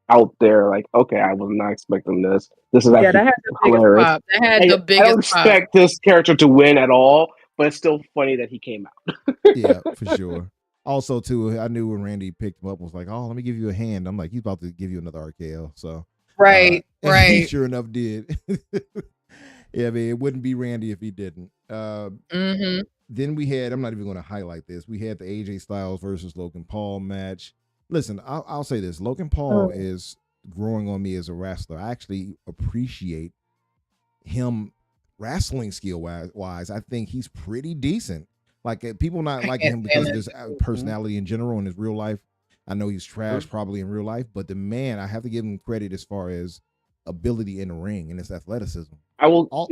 out there. Like, okay, I was not expecting this. This is Yeah, actually that had the biggest hilarious. pop. That had I the don't biggest pop. expect this character to win at all, but it's still funny that he came out. yeah, for sure. Also, too, I knew when Randy picked him up, was like, "Oh, let me give you a hand." I'm like, he's about to give you another RKO. So, Right, he right. sure enough did. Yeah, I mean, it wouldn't be Randy if he didn't. Mm-hmm. Then we had, I'm not even going to highlight this. We had the AJ Styles versus Logan Paul match. Listen, I'll say this. Logan Paul is growing on me as a wrestler. I actually appreciate him wrestling skill wise. I think he's pretty decent. Like people not liking him because of his personality in general and his real life. I know he's trash probably in real life, but the man, I have to give him credit as far as ability in the ring and his athleticism. I will Also,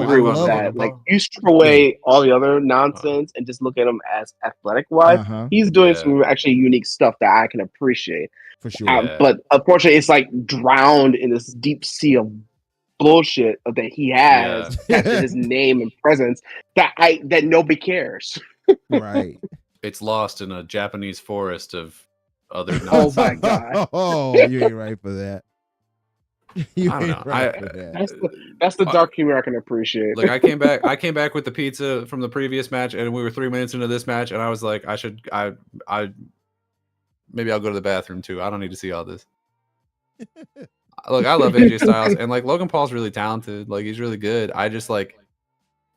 agree I with love that. him. Like you strip away all the other nonsense and just look at him as athletic wise. He's doing some actually unique stuff that I can appreciate. For sure. But unfortunately, it's like drowned in this deep sea of bullshit that he has attached to his name and presence that nobody cares. Right. It's lost in a Japanese forest of other Oh nonsense. my god. Oh, you ain't right for that. You I don't ain't know. right for that. That's the dark humor I can appreciate. Like I came back with the pizza from the previous match, and we were 3 minutes into this match, and I was like, I maybe I'll go to the bathroom too. I don't need to see all this. Look, I love AJ Styles, and like Logan Paul's really talented. Like he's really good. I just I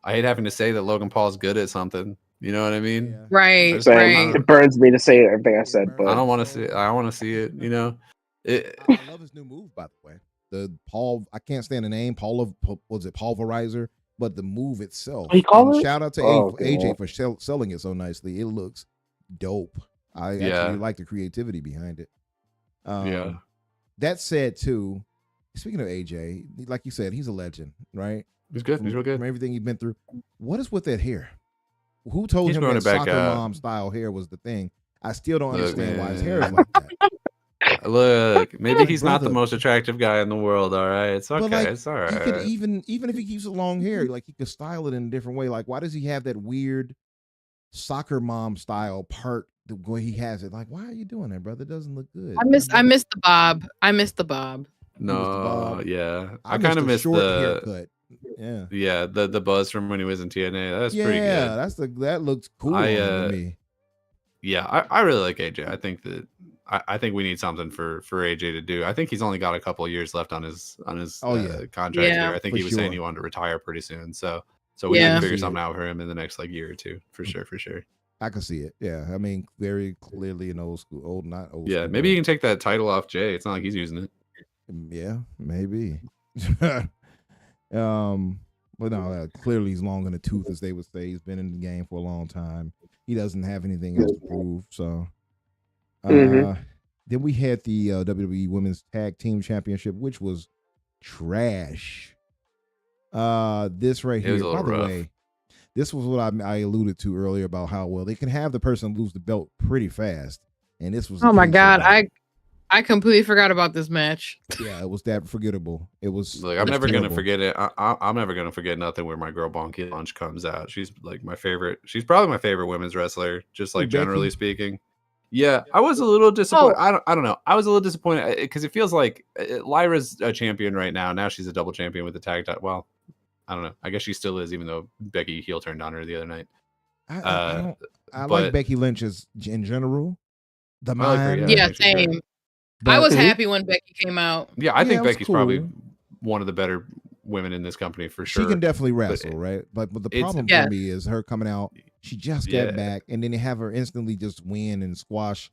hate having to say that Logan Paul's good at something. You know what I mean? Yeah. Right, Same. It burns me to say everything I said, but I don't want to see. I want to see it. You know. I love his new move, by the way. The Paul, I can't stand the name. Pulverizer? But the move itself. What do you call it? Shout out to AJ for selling it so nicely. It looks dope. I actually like the creativity behind it. That said, too, speaking of AJ, like you said, he's a legend, right? He's good. He's real good. From everything he's been through. What is with that hair? Who told him that soccer mom style hair was the thing? I still don't Look, understand why his man. hair is like that. Look, maybe he's not the Brother. most attractive guy in the world. All right, it's okay. But like, It's all he could right. even if he keeps it long hair, like he could style it in a different way. Like, why does he have that weird soccer mom style part the way he has it? Like, why are you doing that, brother? It doesn't look good. I miss the bob. I miss the bob. No, Bob. yeah, I kind of missed missed short the haircut. Yeah, the buzz from when he was in TNA. That's pretty yeah, good. that looks cool I, on him to me. Yeah, I really like AJ. I think that I think we need something for AJ to do. I think he's only got a couple of years left on his contract Yeah, here. I think for he was saying he sure. wanted to retire pretty soon. So we need Yeah. to figure See something it. out for him in the next like year or two for sure. I can see it. Yeah, I mean, very clearly an not old. Yeah, school, maybe he can take that title off Jay. It's not like he's using it. Yeah, maybe. But no, clearly he's long in the tooth, as they would say. He's been in the game for a long time. He doesn't have anything else to prove. So, then we had the WWE Women's Tag Team Championship, which was trash. This right It was here, a by little the rough. way, this was what I alluded to earlier about how well they can have the person lose the belt pretty fast, and this was. the Oh my case of god, that. I completely forgot about this match. Yeah, it was that forgettable. It was. Like, it I'm was never gonna terrible. forget it. I'm never gonna forget nothing where my girl Bonky Lunch comes out. She's like my favorite. She's probably my favorite women's wrestler, just like Becky? generally speaking. Yeah, I was a little disappointed. Oh. I don't know. I was a little disappointed because it feels like Lyra's a champion right now. Now she's a double champion with the tag title. Well, I don't know. I guess she still is, even though Becky heel turned on her the other night. I like but- Becky Lynch as in general. The I like her, mind, Yeah, I think she's great. same. but I was happy when Becky came out. Yeah, I Yeah, think it was Becky's probably cool. one of the better women in this company for sure. she can definitely wrestle, right? But the it's- problem Yeah. for me is her coming out. She just Yeah. got back, and then they have her instantly just win and squash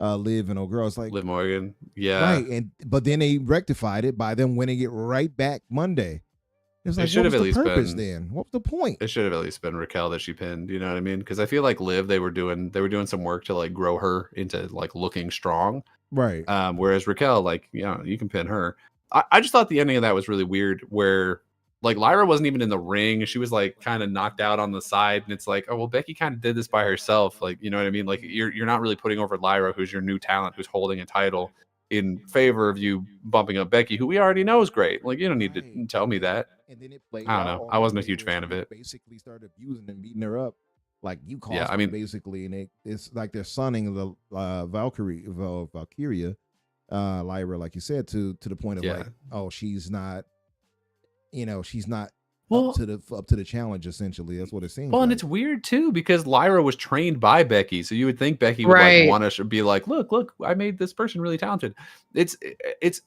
Liv and old girls. Like, Liv Morgan. Yeah. right, but then they rectified it by them winning it right back Monday. It's It like, should what was have the at least purpose been- then? What was the point? It should have at least been Raquel that she pinned. You know what I mean? Because I feel like Liv, they were doing some work to like grow her into like looking strong. Right. Whereas Raquel, like, you know, you can pin her. I just thought the ending of that was really weird, where like Lyra wasn't even in the ring. She was like kind of knocked out on the side, and it's like, oh well, Becky kind of did this by herself. Like, you know what I mean? Like you're not really putting over Lyra, who's your new talent, who's holding a title, in favor of you bumping up Becky, who we already know is great. Like, you don't need to tell me that. And then it played I don't out know. on I wasn't a Monday huge where fan she of it. Basically started abusing and beating her up, like you caused. Yeah, I me, mean- basically, and it's like they're sunning the Valkyria, Lyra, like you said, to the point of Yeah. like, oh, she's not, she's not Well- up to the challenge. Essentially, that's what it seems. Well, and like. it's weird too because Lyra was trained by Becky, so you would think Becky would Right. like want to be like, look, I made this person really talented. It's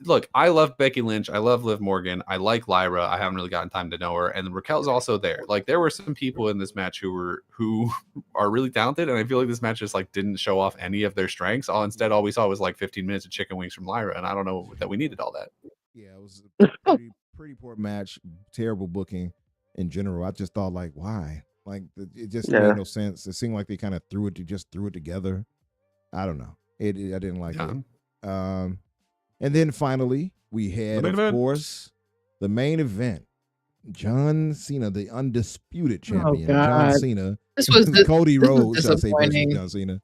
look, I love Becky Lynch, I love Liv Morgan, I like Lyra. I haven't really gotten time to know her, and Raquel's also there. Like, there were some people in this match who are really talented, and I feel like this match just like didn't show off any of their strengths. Instead, all we saw was like 15 minutes of chicken wings from Lyra, and I don't know that we needed all that. Yeah, it was a pretty poor match. Terrible booking in general. I just thought, like, why? Like, it just Yeah. made no sense. It seemed like they kind of threw it together. I don't know. I didn't like Yeah. it. And then finally we had, The main of event. course, the main event. John Cena, the undisputed champion. John God. Cena. This was Cody this was Rhodes, shall I say, versus disappointing. John Cena.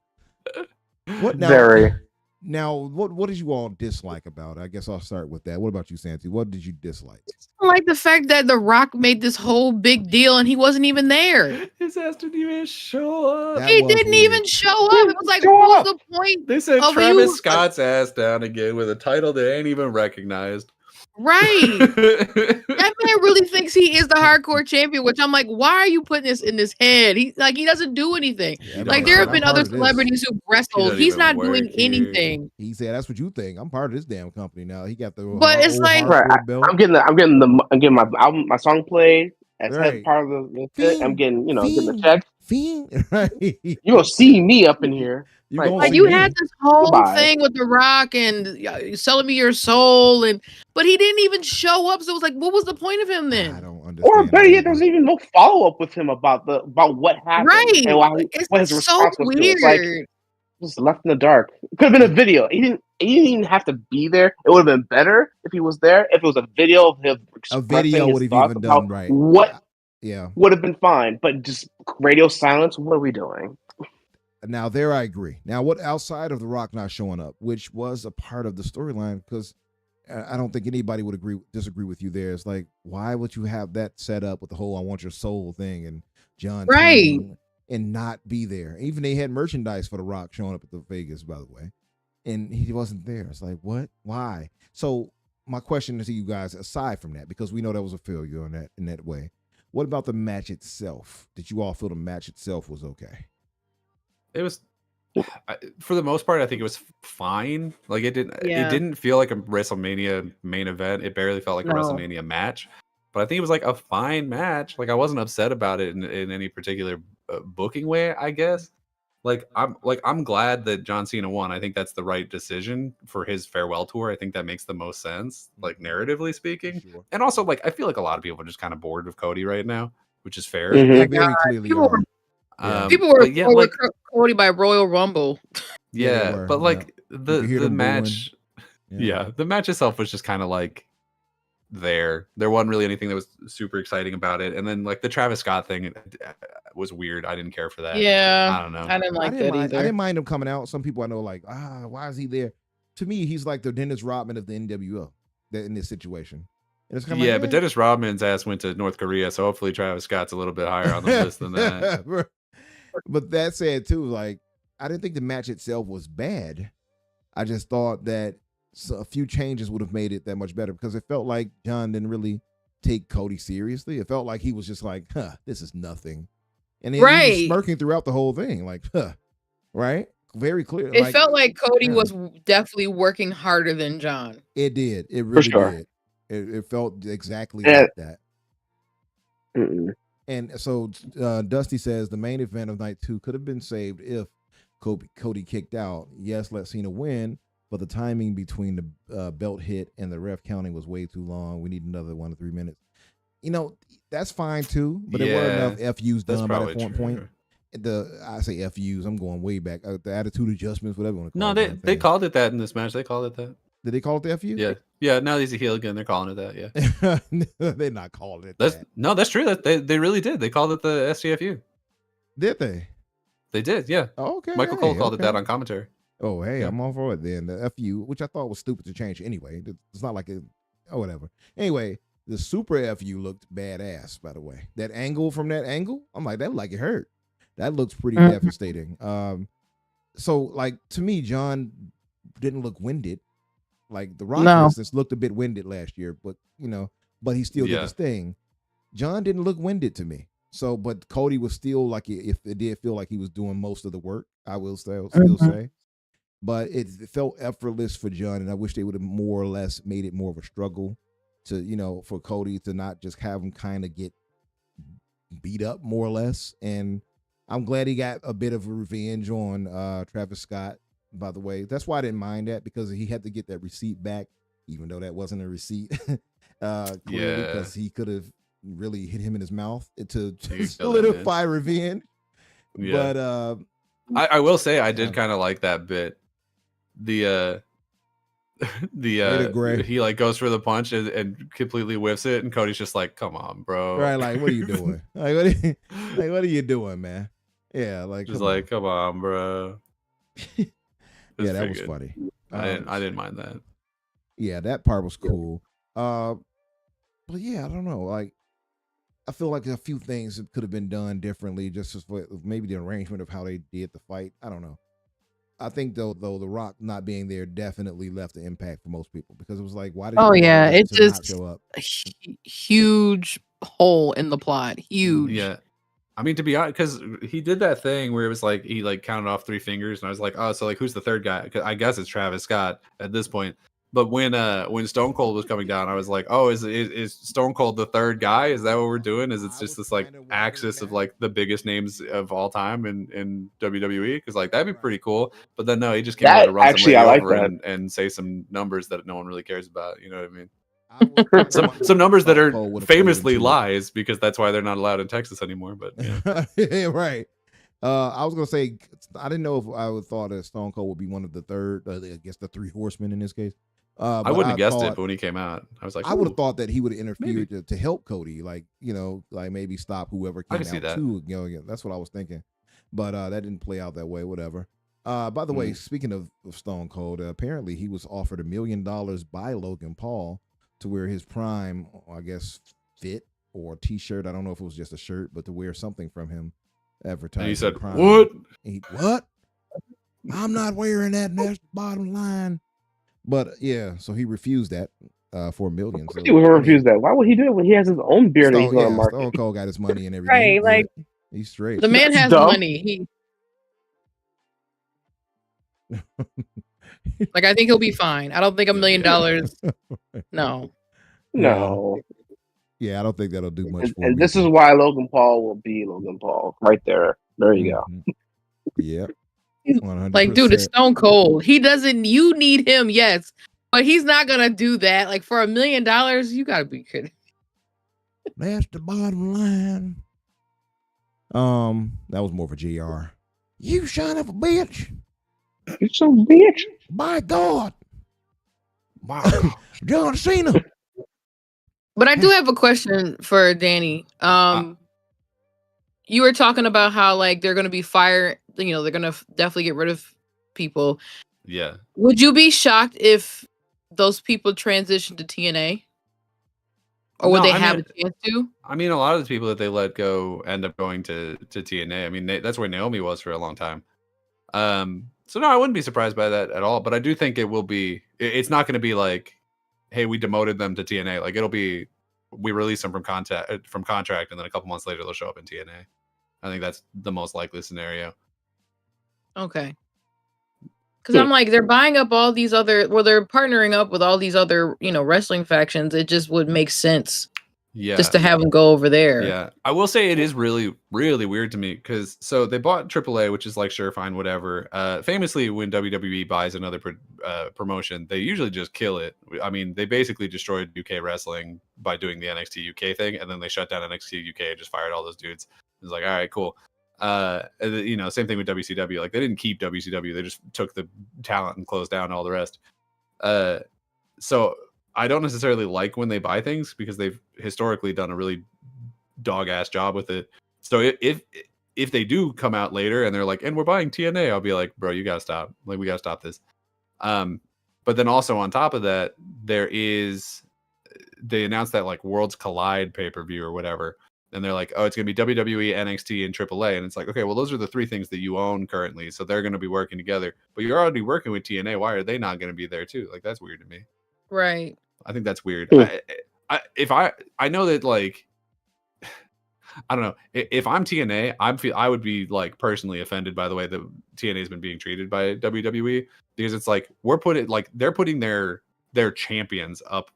What now? Very. Now, what did you all dislike about it? I guess I'll start with that. What about you, Santi? What did you dislike? I like the fact that The Rock made this whole big deal and he wasn't even there. His ass didn't even show up. That He was didn't weird. even show up. It was like, Show what was up. the point? They sent Oh, Travis you- Scott's ass down again with a title they ain't even recognized. Right. That man really thinks he is the hardcore champion, which I'm like, why are you putting this in his head? He doesn't do anything. Yeah, Like, don't there know. have been I'm other part of this. celebrities who wrestled. doesn't He's even not work doing here. anything. He said, "That's what you think. I'm part of this damn company now." He got the But it's old like- hardcore Right, belt. I'm getting my album, my song played as Right. part of the fit. I'm getting, getting the Fiend. check. Fiend, right? You gonna see me up in here. You Right. gonna Like, see you me. had this whole Goodbye. thing with The Rock and selling me your soul, but he didn't even show up. So it was like, what was the point of him I then? don't understand. Or better that yet, there's either. even no follow up with him about what happened Right. and why, It's what his so response was to it. weird. It's like just left in the dark. It could have been a video. He didn't even have to be there. It would have been better if he was there. If it was a video of him A expressing video his would have thoughts even about done right. what Yeah, would have been fine, but just radio silence. What are we doing? Now there I agree. Now what outside of The Rock not showing up, which was a part of the storyline, because I don't think anybody would disagree with you there. It's like, why would you have that set up with the whole "I want your soul" thing and John Right. turning and not be there? Even they had merchandise for The Rock showing up at the Vegas, by the way, and he wasn't there. It's like, what? Why? So my question to you guys, aside from that, because we know that was a failure in that way, what about the match itself? Did you all feel the match itself was okay? It was, for the most part, I think it was fine. Like it Yeah. didn't feel like a WrestleMania main event. It barely felt like a No. WrestleMania match. But I think it was like a fine match. Like I wasn't upset about it in any particular booking way, I guess. I'm glad that John Cena won. I think that's the right decision for his farewell tour. I think that makes the most sense, like narratively speaking. Sure. And also, like, I feel like a lot of people are just kind of bored of Cody right now, which is fair. Mhm. They My very God, clearly people are. were people were but yeah, bored like with Cody by Royal Rumble. Yeah, they yeah, were, but like You could hear the them booing. match, yeah, the match itself was just kind of like there wasn't really anything that was super exciting about it. And then like the Travis Scott thing was weird. I didn't care for that. Yeah, I don't know. I didn't like that I either. didn't mind him coming out. Some people I know like, why is he there? To me, he's like the Dennis Rodman of the NWO in this situation. And it's kind of Yeah, like, but Dennis Rodman's ass went to North Korea, so hopefully Travis Scott's a little bit higher on the list than that. But that said too, like, I didn't think the match itself was bad. I just thought that a few changes would have made it that much better, because it felt like John didn't really take Cody seriously. It felt like he was just like, this is nothing. And then he was Right. smirking throughout the whole thing, like, right? Very clear. It felt like Cody yeah. was definitely working harder than John. It did. It really sure. did. It felt exactly Yeah. like that. Mm-mm. And so Dusty says the main event of night 2 could have been saved if Cody kicked out. Yes, let Cena win, but the timing between the belt hit and the ref counting was way too long. We need another 1 to 3 minutes. You know, that's fine too, but there were enough FUs That's done by probably that point. true. I say FUs, I'm going way back. The attitude adjustments, whatever you want to No, call it. they called it that in this match. They called it that. Did they call it the FU? Yeah. Now he's a heel again. They're calling it that. Yeah. They're not calling it That's true. They really did. They called it the SCFU. Did they? They did. Yeah. Oh, okay. Michael Cole called it that on commentary. Oh, hey, Yeah. I'm all for it then. The FU, which I thought was stupid to change anyway. It's not like whatever. Anyway, the super FU looked badass, by the way. That angle from that angle, I'm like, that like it hurt. That looks pretty devastating. So like to me, John didn't look winded. Like The Rock, for instance, looked a bit winded last year, but but he still did his thing. John didn't look winded to me. So, but Cody was still like, if it did feel like he was doing most of the work, I will still say. But it felt effortless for John, and I wish they would have more or less made it more of a struggle to, for Cody to not just have him kind of get beat up more or less. And I'm glad he got a bit of a revenge on Travis Scott, by the way. That's why I didn't mind that, because he had to get that receipt back, even though that wasn't a receipt. Clearly, because he could have really hit him in his mouth to solidify revenge. Yeah. But I will say I did kind of like that bit. The he like goes for the punch and completely whiffs it, and Cody's just like, come on, bro. Right, like, what are you doing? what are you doing, man? Yeah, like, just like, come on, bro. Yeah, that was funny. I didn't mind that. Yeah, that part was cool. But yeah, I don't know. Like, I feel like a few things could have been done differently, just as for maybe the arrangement of how they did the fight. I don't know. I think though The Rock not being there definitely left an impact for most people, because it was like, why did It to not just show up? a huge hole in the plot. Huge. Yeah. I mean, to be honest, because he did that thing where it was like he like counted off 3 fingers, and I was like, oh, so like who's the third guy? 'Cause I guess it's Travis Scott at this point. But when Stone Cold was coming down, I was like, oh, is Stone Cold the third guy? Is that what we're doing? Is it's just this like axis of like the biggest names of all time in WWE? Because like that'd be pretty cool. But then no, he just came out to run somebody over and say some numbers that no one really cares about. You know what I mean? Some numbers that are famously lies, because that's why they're not allowed in Texas anymore. But yeah, right. I was gonna say, I didn't know if I would thought that Stone Cold would be one of the third, I guess the 3 horsemen in this case. I wouldn't have guessed it, but when he came out, I was like, I would have thought that he would have interfered to help Cody, like, like maybe stop whoever came out too. That's what I was thinking. but that didn't play out that way. Whatever. By the way, speaking of Stone Cold, apparently he was offered $1 million by Logan Paul to wear his Prime, I guess, fit or T-shirt. I don't know if it was just a shirt, but to wear something from him advertising. And he said, Prime. "What? What? I'm not wearing that. That's the bottom line." But yeah, so he refused that for $1 million. So, He would refuse that. Why would he do it when he has his own beer that he's going to market? Stone Cold got his money and everything. Right, like he's straight. The man has dumb. money. He like I think he'll be fine. I don't think $1 million. No. No. Yeah, I don't think that'll do much for And him. this is why Logan Paul will be Logan Paul. Right there. There you go. Yeah. 100%. Like, dude, it's Stone Cold. He doesn't. You need him, yes, but he's not gonna do that. Like for $1 million, you gotta be kidding. That's the bottom line. That was more of a JR. You son of a bitch. You some bitch. My God. John Cena. But I do have a question for Danny. You were talking about how like they're gonna be fired. You know, they're gonna definitely get rid of people. Yeah. Would you be shocked if those people transition to TNA? Or would No, they I have mean- a chance to? I mean, a lot of the people that they let go end up going to TNA. I mean, that's where Naomi was for a long time. So no, I wouldn't be surprised by that at all. But I do think it will be. It's not going to be like, hey, we demoted them to TNA. Like it'll be, we release them from contract, and then a couple months later they'll show up in TNA. I think that's the most likely scenario. Okay. Because I'm like, they're buying up all these other, well, they're partnering up with all these other, you know, wrestling factions. It just would make sense Yeah. just to have them go over there. Yeah, I will say it is really, really weird to me because so they bought AAA, which is like sure, fine, whatever. Famously, when WWE buys another promotion, they usually just kill it. I mean, they basically destroyed UK wrestling by doing the NXT UK thing, and then they shut down NXT UK and just fired all those dudes. It was like, all right, cool. You know, same thing with WCW. Like they didn't keep WCW; they just took the talent and closed down all the rest. So I don't necessarily like when they buy things because they've historically done a really dog ass job with it. So if they do come out later and they're like, and we're buying TNA, I'll be like, bro, you gotta stop. Like we gotta stop this. But then also on top of that, they announced that like Worlds Collide pay-per-view or whatever. And they're like, oh, it's gonna be WWE, NXT, and AAA. And it's like, okay, well, those are the three things that you own currently. So they're gonna be working together. But you're already working with TNA. Why are they not gonna be there too? Like that's weird to me. Right. I think that's weird. Cool. I know that like I don't know if I'm TNA, I would be like personally offended by the way that TNA has been being treated by WWE because it's like they're putting their champions up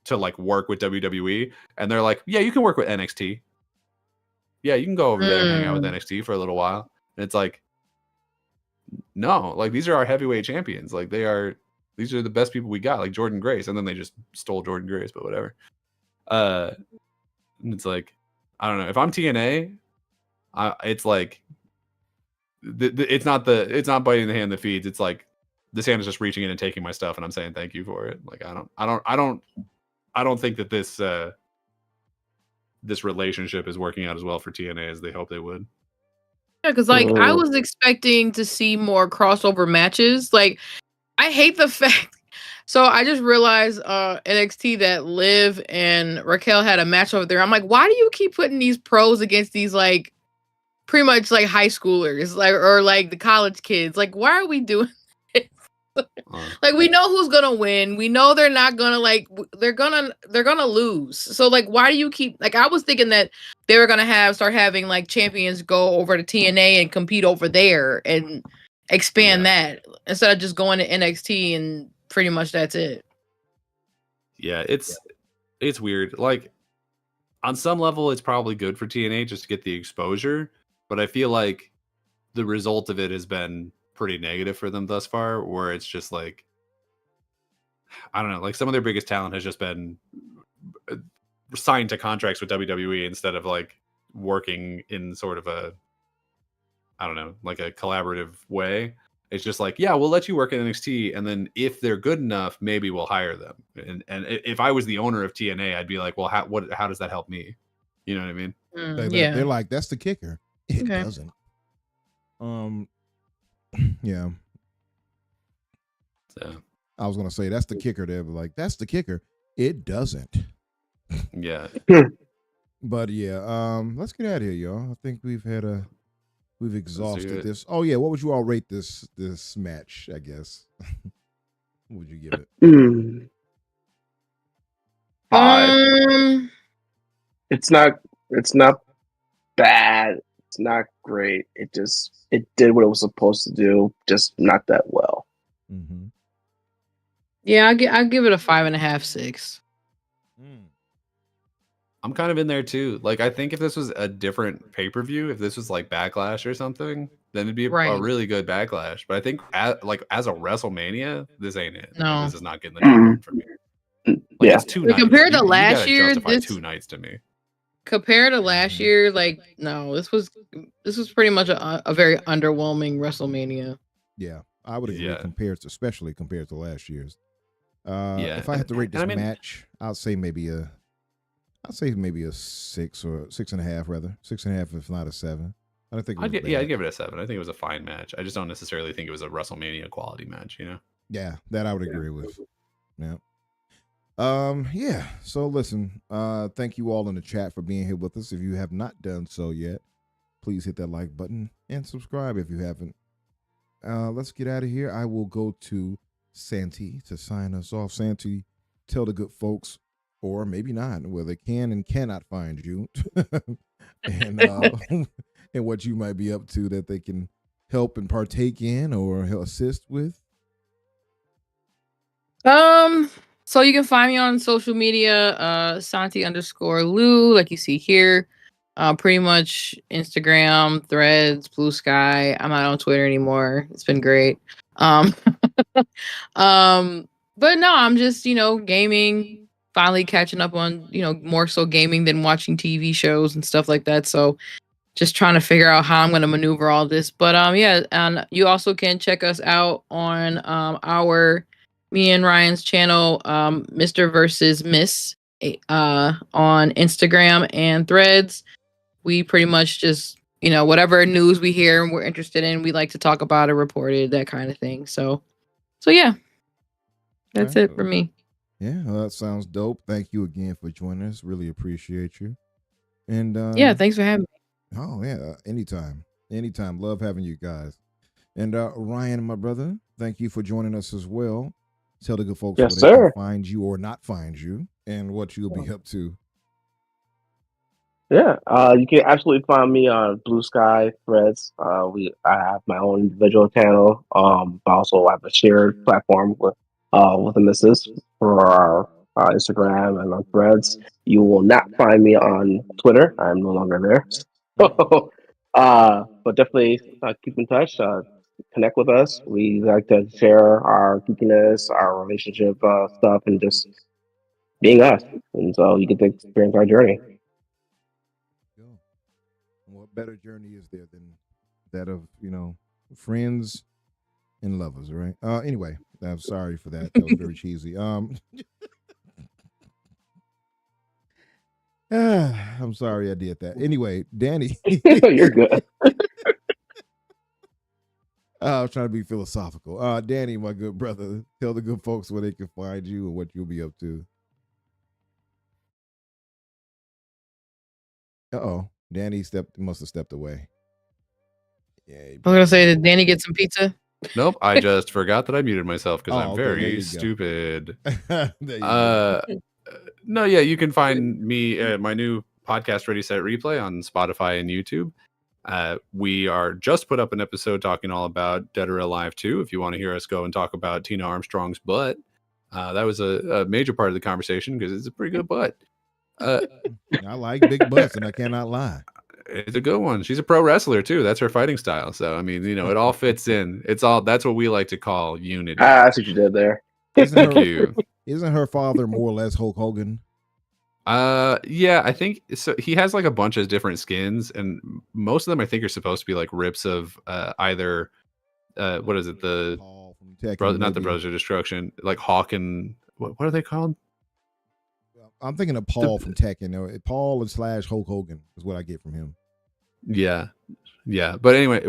to like work with WWE and they're like, yeah, you can work with NXT. Yeah, you can go over there and hang out with NXT for a little while. And it's like, no, like these are our heavyweight champions. Like these are the best people we got, like Jordan Grace, and then they just stole Jordan Grace, but whatever. And it's like, I don't know. If I'm TNA, it's like, it's not biting the hand that feeds. It's like this hand is just reaching in and taking my stuff, and I'm saying thank you for it. Like I don't think that this relationship is working out as well for TNA as they hope they would. Yeah, because like I was expecting to see more crossover matches. Like I hate the fact. So I just realized NXT that Liv and Raquel had a match over there. I'm like, why do you keep putting these pros against these like pretty much like high schoolers, like or like the college kids? Like, why are we doing this? Like we know who's gonna win. We know they're not gonna like they're gonna lose. So like why do you keep like I was thinking that they were gonna start having like champions go over to TNA and compete over there and expand that instead of just going to NXT and pretty much that's it. Yeah, it's weird. Like on some level it's probably good for TNA just to get the exposure, but I feel like the result of it has been pretty negative for them thus far, where it's just like, I don't know, like some of their biggest talent has just been signed to contracts with WWE instead of like working in sort of a, I don't know, like a collaborative way. It's just like, yeah, we'll let you work at NXT, and then if they're good enough, maybe we'll hire them. And if I was the owner of TNA, I'd be like, well, how does that help me? You know what I mean? They're like, that's the kicker. It doesn't. Um, yeah, So I was gonna say that's the kicker there, but like that's the kicker. It doesn't. yeah, But yeah, let's get out of here, y'all. I think we've exhausted it. this. Oh yeah, what would you all rate this match? I guess. What would you give it? Hmm. 5. Um, It's not. It's not bad. It's not great. It did what it was supposed to do, just not that well. Mm-hmm. yeah, I'll give it a 5.5, 6. I'm kind of in there too. Like, I think if this was a different pay per view, if this was like Backlash or something, then it'd be a Right. really good Backlash. But I think as a WrestleMania, this ain't it. Like, No. this is not getting the job done for me. Like, Yeah. it's 2 Like, nights. compared to You last gotta year, justify this 2 nights to me. compared to last Mhm. year, like no, this was pretty much a very underwhelming WrestleMania. Yeah, I would agree. Yeah. Especially compared to last year's. Yeah, If I had to rate this and I mean- match, I'd say maybe a 6 or 6.5 rather. 6.5 if not a 7. I don't think it was bad. I'd give it a 7. I think it was a fine match. I just don't necessarily think it was a WrestleMania quality match, you know? Yeah, that I would agree with. Yeah. Yeah. So listen, thank you all in the chat for being here with us. If you have not done so yet, please hit that like button and subscribe if you haven't. Let's get out of here. I will go to Santi to sign us off. Santi, tell the good folks, or maybe not, where they can and cannot find you, and and what you might be up to that they can help and partake in or assist with. So you can find me on social media, Santi_Lou, like you see here. Pretty much Instagram, Threads, Blue Sky. I'm not on Twitter anymore. It's been great. Um, but no, I'm just, gaming, finally catching up on, more so gaming than watching TV shows and stuff like that. So just trying to figure out how I'm going to maneuver all this. But yeah, and you also can check us out on me and Ryan's channel, Mr. versus Miss, on Instagram and Threads. We pretty much just, whatever news we hear and we're interested in, we like to talk about it, report it, that kind of thing. So yeah, that's it for me. Yeah, well, that sounds dope. Thank you again for joining us. Really appreciate you. And Yeah, thanks for having me. Oh yeah, anytime. Love having you guys. And Ryan, my brother, thank you for joining us as well. Tell the good folks Yes, where they sir. can find you or not find you, and what you'll be up to. Yeah, you can absolutely find me on Blue Sky, Threads. I have my own individual channel. But also I have a shared platform with the missus for our Instagram and on Threads. You will not find me on Twitter. I'm no longer there. But definitely keep in touch. Connect with us. We like to share our geekiness, our relationship stuff, and just being us. And so you get to experience our journey. What better journey is there than that of friends and lovers, right? Anyway, I'm sorry for that. That was very cheesy. I'm sorry I did that. Anyway, Danny, You're good. I was trying to be philosophical. Danny, my good brother, tell the good folks where they can find you and what you'll be up to. Danny must have stepped away. Yeah. I was gonna say, did Danny get some pizza? Nope, I just forgot that I muted myself because I'm okay, there very you go. stupid. There you go. No, yeah, you can find me my new podcast Ready Set Replay on Spotify and YouTube. We are just put up an episode talking all about Dead or Alive 2. If you want to hear us go and talk about Tina Armstrong's butt, that was a major part of the conversation because it's a pretty good butt. I like big butts, and I cannot lie. It's a good one. She's a pro wrestler too. That's her fighting style. So I mean, it all fits in. That's what we like to call unity. That's what you did there. Thank you. Isn't her father more or less Hulk Hogan? Yeah, I think so. He has like a bunch of different skins, and most of them I think are supposed to be like rips of either what is it, the Paul from Tekken, not the maybe. Brothers of Destruction, like Hawk and what are they called? I'm thinking of Paul from Tekken. Paul / Hulk Hogan is what I get from him. Yeah. But anyway,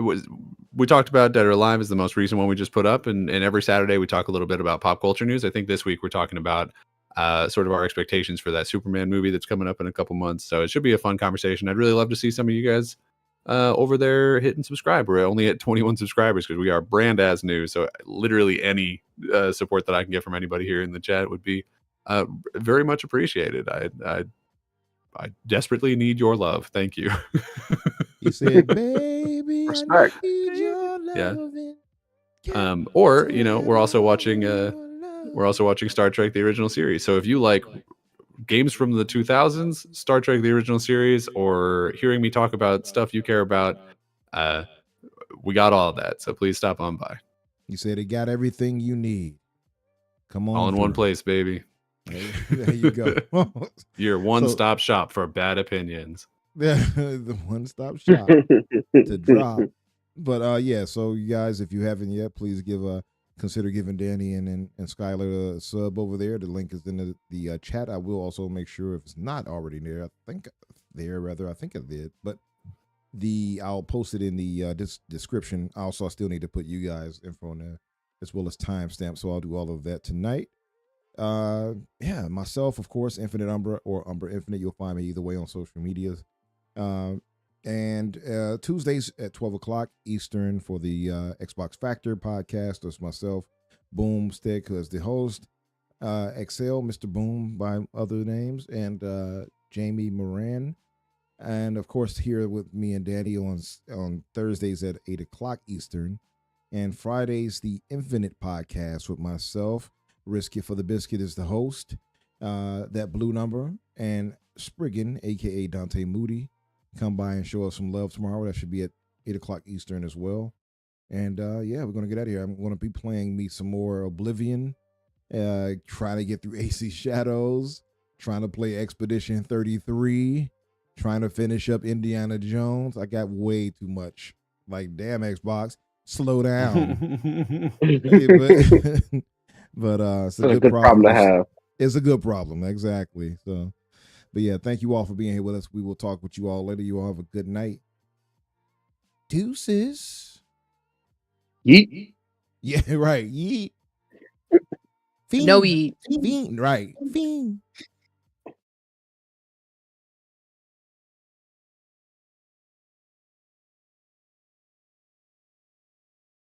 we talked about Dead or Alive is the most recent one we just put up, and every Saturday we talk a little bit about pop culture news. I think this week we're talking about sort of our expectations for that Superman movie that's coming up in a couple months. So it should be a fun conversation. I'd really love to see some of you guys over there hit and subscribe. We're only at 21 subscribers because we are brand as new. So literally any support that I can get from anybody here in the chat would be very much appreciated. I desperately need your love. Thank you. He said, "Baby, Respect. I need your Yeah. loving." Or we're also watching Star Trek: The Original Series. So if you like games from the 2000s, Star Trek: The Original Series, or hearing me talk about stuff you care about, we got all of that. So please stop on by. He said, "It got everything you need. Come on, All in one through." place, baby. There you go. Your one-stop shop for bad opinions. The one-stop shop to drop. But yeah, so you guys, if you haven't yet, please consider giving Danny and Skylar a sub over there. The link is in the chat. I will also make sure if it's not already there. I think I did, but I'll post it in the description. Also, I still need to put you guys info on there as well as timestamp. So I'll do all of that tonight. Yeah, myself, of course, Infinite Umbra or Umbra Infinite. You'll find me either way on social medias. And Tuesdays at 12 o'clock Eastern for the Xbox Factor podcast. That's myself, Boomstick, as the host, Excel, Mr. Boom by other names, and Jamie Moran. And of course, here with me and Daddy on Thursdays at 8 o'clock Eastern. And Fridays, the Infinite podcast with myself. Risky for the Biscuit is the host. That blue number. And Spriggan, a.k.a. Dante Moody. Come by and show us some love tomorrow. That should be at 8 o'clock Eastern as well. And yeah, we're going to get out of here. I'm going to be playing me some more Oblivion. Trying to get through AC Shadows. Trying to play Expedition 33. Trying to finish up Indiana Jones. I got way too much. Like, damn, Xbox. Slow down. But it's a good problem to have. It's a good problem, exactly. So, but yeah, thank you all for being here with us. We will talk with you all later. You all have a good night. Deuces. Yeet. Yeah, right. Yeet. Fiend. No eat. Fiend. Right. Fiend.